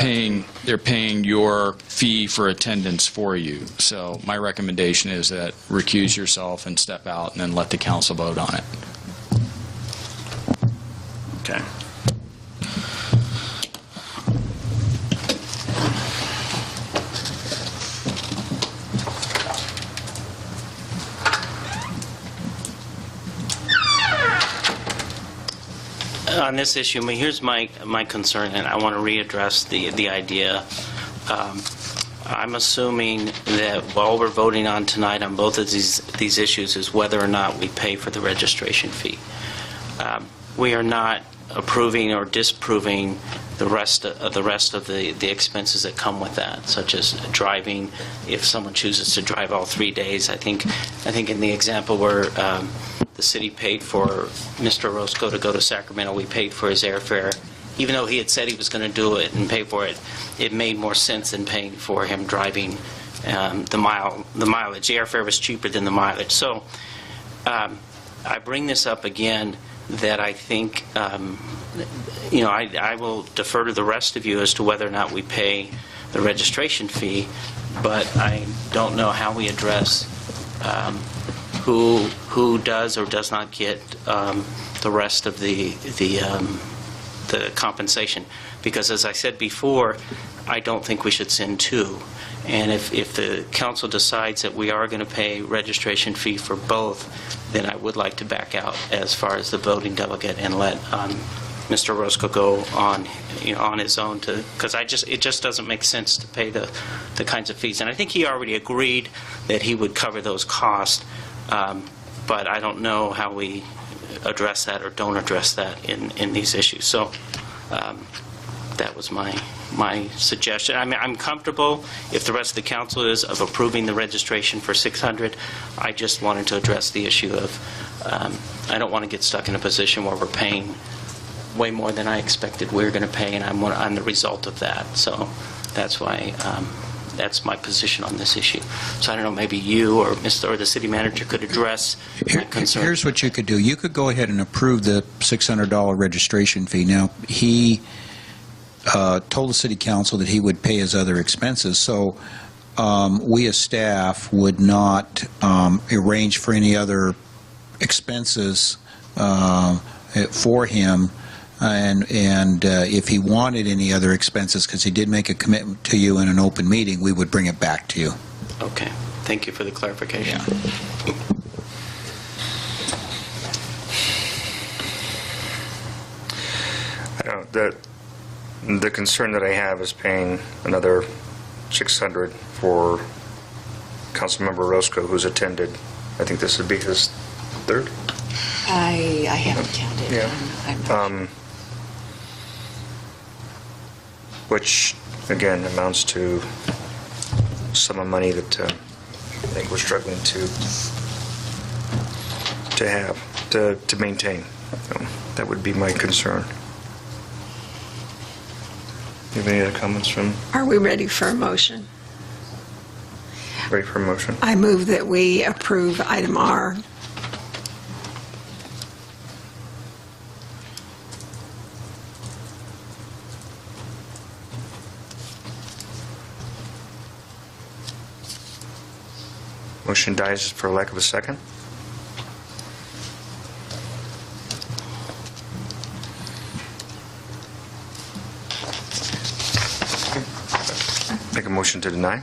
they're paying your fee for attendance for you. So my recommendation is that recuse yourself and step out, and then let the council vote on it. Okay. On this issue, here's my concern, and I want to readdress the idea. I'm assuming that while we're voting on tonight on both of these issues is whether or not we pay for the registration fee. We are not approving or disproving the rest of the expenses that come with that, such as driving. If someone chooses to drive all 3 days, I think in the example where the city paid for Mr. Orozco to go to Sacramento, we paid for his airfare. Even though he had said he was going to do it and pay for it, it made more sense than paying for him driving the mileage. The airfare was cheaper than the mileage. So I bring this up again that I think, I will defer to the rest of you as to whether or not we pay the registration fee, but I don't know how we address who does or does not get the rest of the compensation. Because as I said before, I don't think we should send two. And if the council decides that we are going to pay registration fee for both, then I would like to back out as far as the voting delegate and let Mr. Orozco go on his own, because it just doesn't make sense to pay the kinds of fees. And I think he already agreed that he would cover those costs, but I don't know how we address that or don't address that in these issues. So that was my suggestion. I mean, I'm comfortable if the rest of the council is of approving the registration for $600. I just wanted to address the issue of I don't want to get stuck in a position where we're paying way more than I expected we were going to pay, and I'm the result of that. So that's why that's my position on this issue. So I don't know, maybe you or the city manager could address that concern. Here's what you could do. You could go ahead and approve the $600 registration fee. Now, he told the city council that he would pay his other expenses, so we as staff would not arrange for any other expenses for him. And if he wanted any other expenses, because he did make a commitment to you in an open meeting, we would bring it back to you. Okay. Thank you for the clarification. Yeah. I don't, the concern that I have is paying another $600 for Councilmember Orozco, who's attended. I think this would be his third. I haven't counted. Yeah. I'm not Which, again, amounts to some of money that I think we're struggling to maintain. So that would be my concern. You have any other comments from? Are we ready for a motion? Ready for a motion? I move that we approve item R. Motion dies for lack of a second. Make a motion to deny.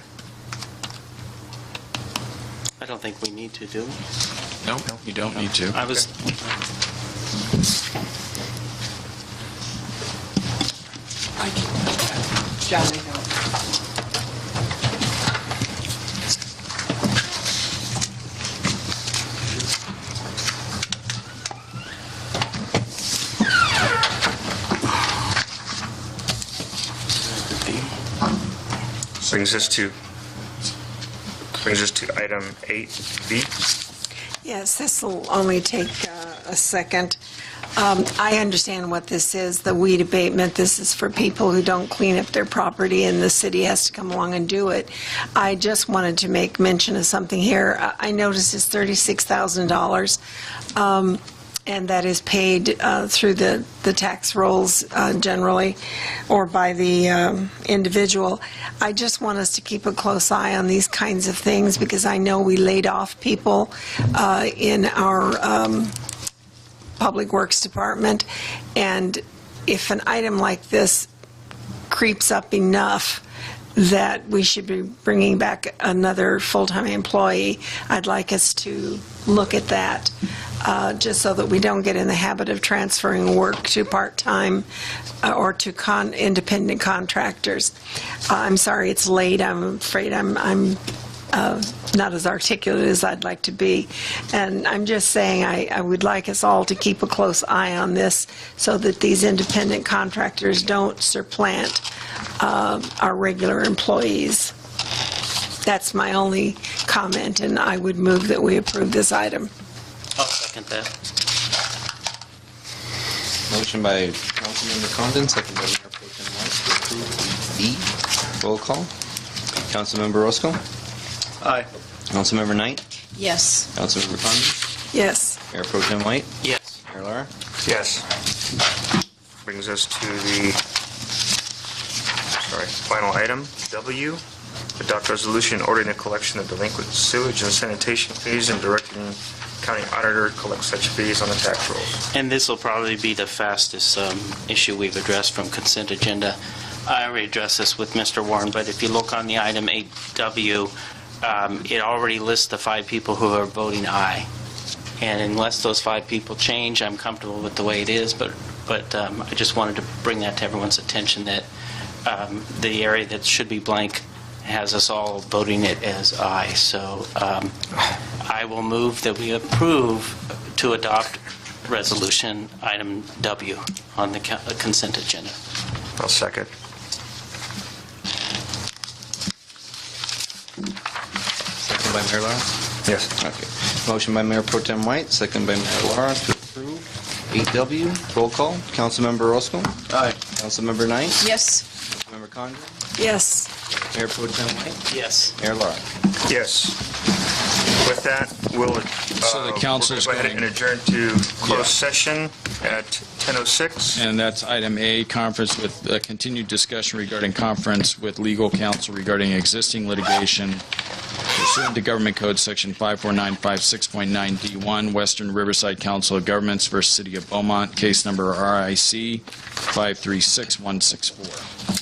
I don't think we need to, do we? No, you don't need to. I was. Johnny. Brings us to item 8B. Yes, this will only take a second. I understand what this is, the weed abatement. This is for people who don't clean up their property and the city has to come along and do it. I just wanted to make mention of something here. I noticed it's $36,000, and that is paid through the tax rolls generally, or by the individual. I just want us to keep a close eye on these kinds of things, because I know we laid off people in our Public Works Department, and if an item like this creeps up enough that we should be bringing back another full-time employee, I'd like us to look at that, just so that we don't get in the habit of transferring work to part-time or to independent contractors. I'm sorry it's late. I'm afraid I'm not as articulate as I'd like to be. And I'm just saying I would like us all to keep a close eye on this so that these independent contractors don't supplant our regular employees. That's my only comment, and I would move that we approve this item. I'll second that. Motion by Councilmember Condon, second by Mayor Pro Tem White to approve B. Roll call. Councilmember Roscoe? Aye. Councilmember Knight? Yes. Councilmember Condon? Yes. Mayor Pro Tem White? Yes. Mayor Lara? Yes. Brings us to the final item, W. Adopt resolution ordering the collection of delinquent sewage and sanitation fees and directing county auditor to collect such fees on the tax rolls. And this will probably be the fastest issue we've addressed from consent agenda. I already addressed this with Mr. Warren, but if you look on the item 8W, it already lists the 5 people who are voting aye. And unless those 5 people change, I'm comfortable with the way it is, but I just wanted to bring that to everyone's attention that the area that should be blank has us all voting it as aye. So I will move that we approve to adopt resolution item W on the consent agenda. I'll second. Second by Mayor Lara? Yes. Okay. Motion by Mayor Pro Tem White, second by Mayor Lara to approve 8W. Roll call. Councilmember Roscoe? Aye. Councilmember Knight? Yes. Councilmember Condon? Yes. Mayor Pro Tem White? Yes. Mayor Lara? Yes. With that, we'll So the council's go ahead and adjourn to closed session at 10:06. And that's item A, conference with continued discussion regarding conference with legal counsel regarding existing litigation pursuant to Government Code Section 54956.9D1, Western Riverside Council of Governments versus City of Beaumont, case number RIC 536164.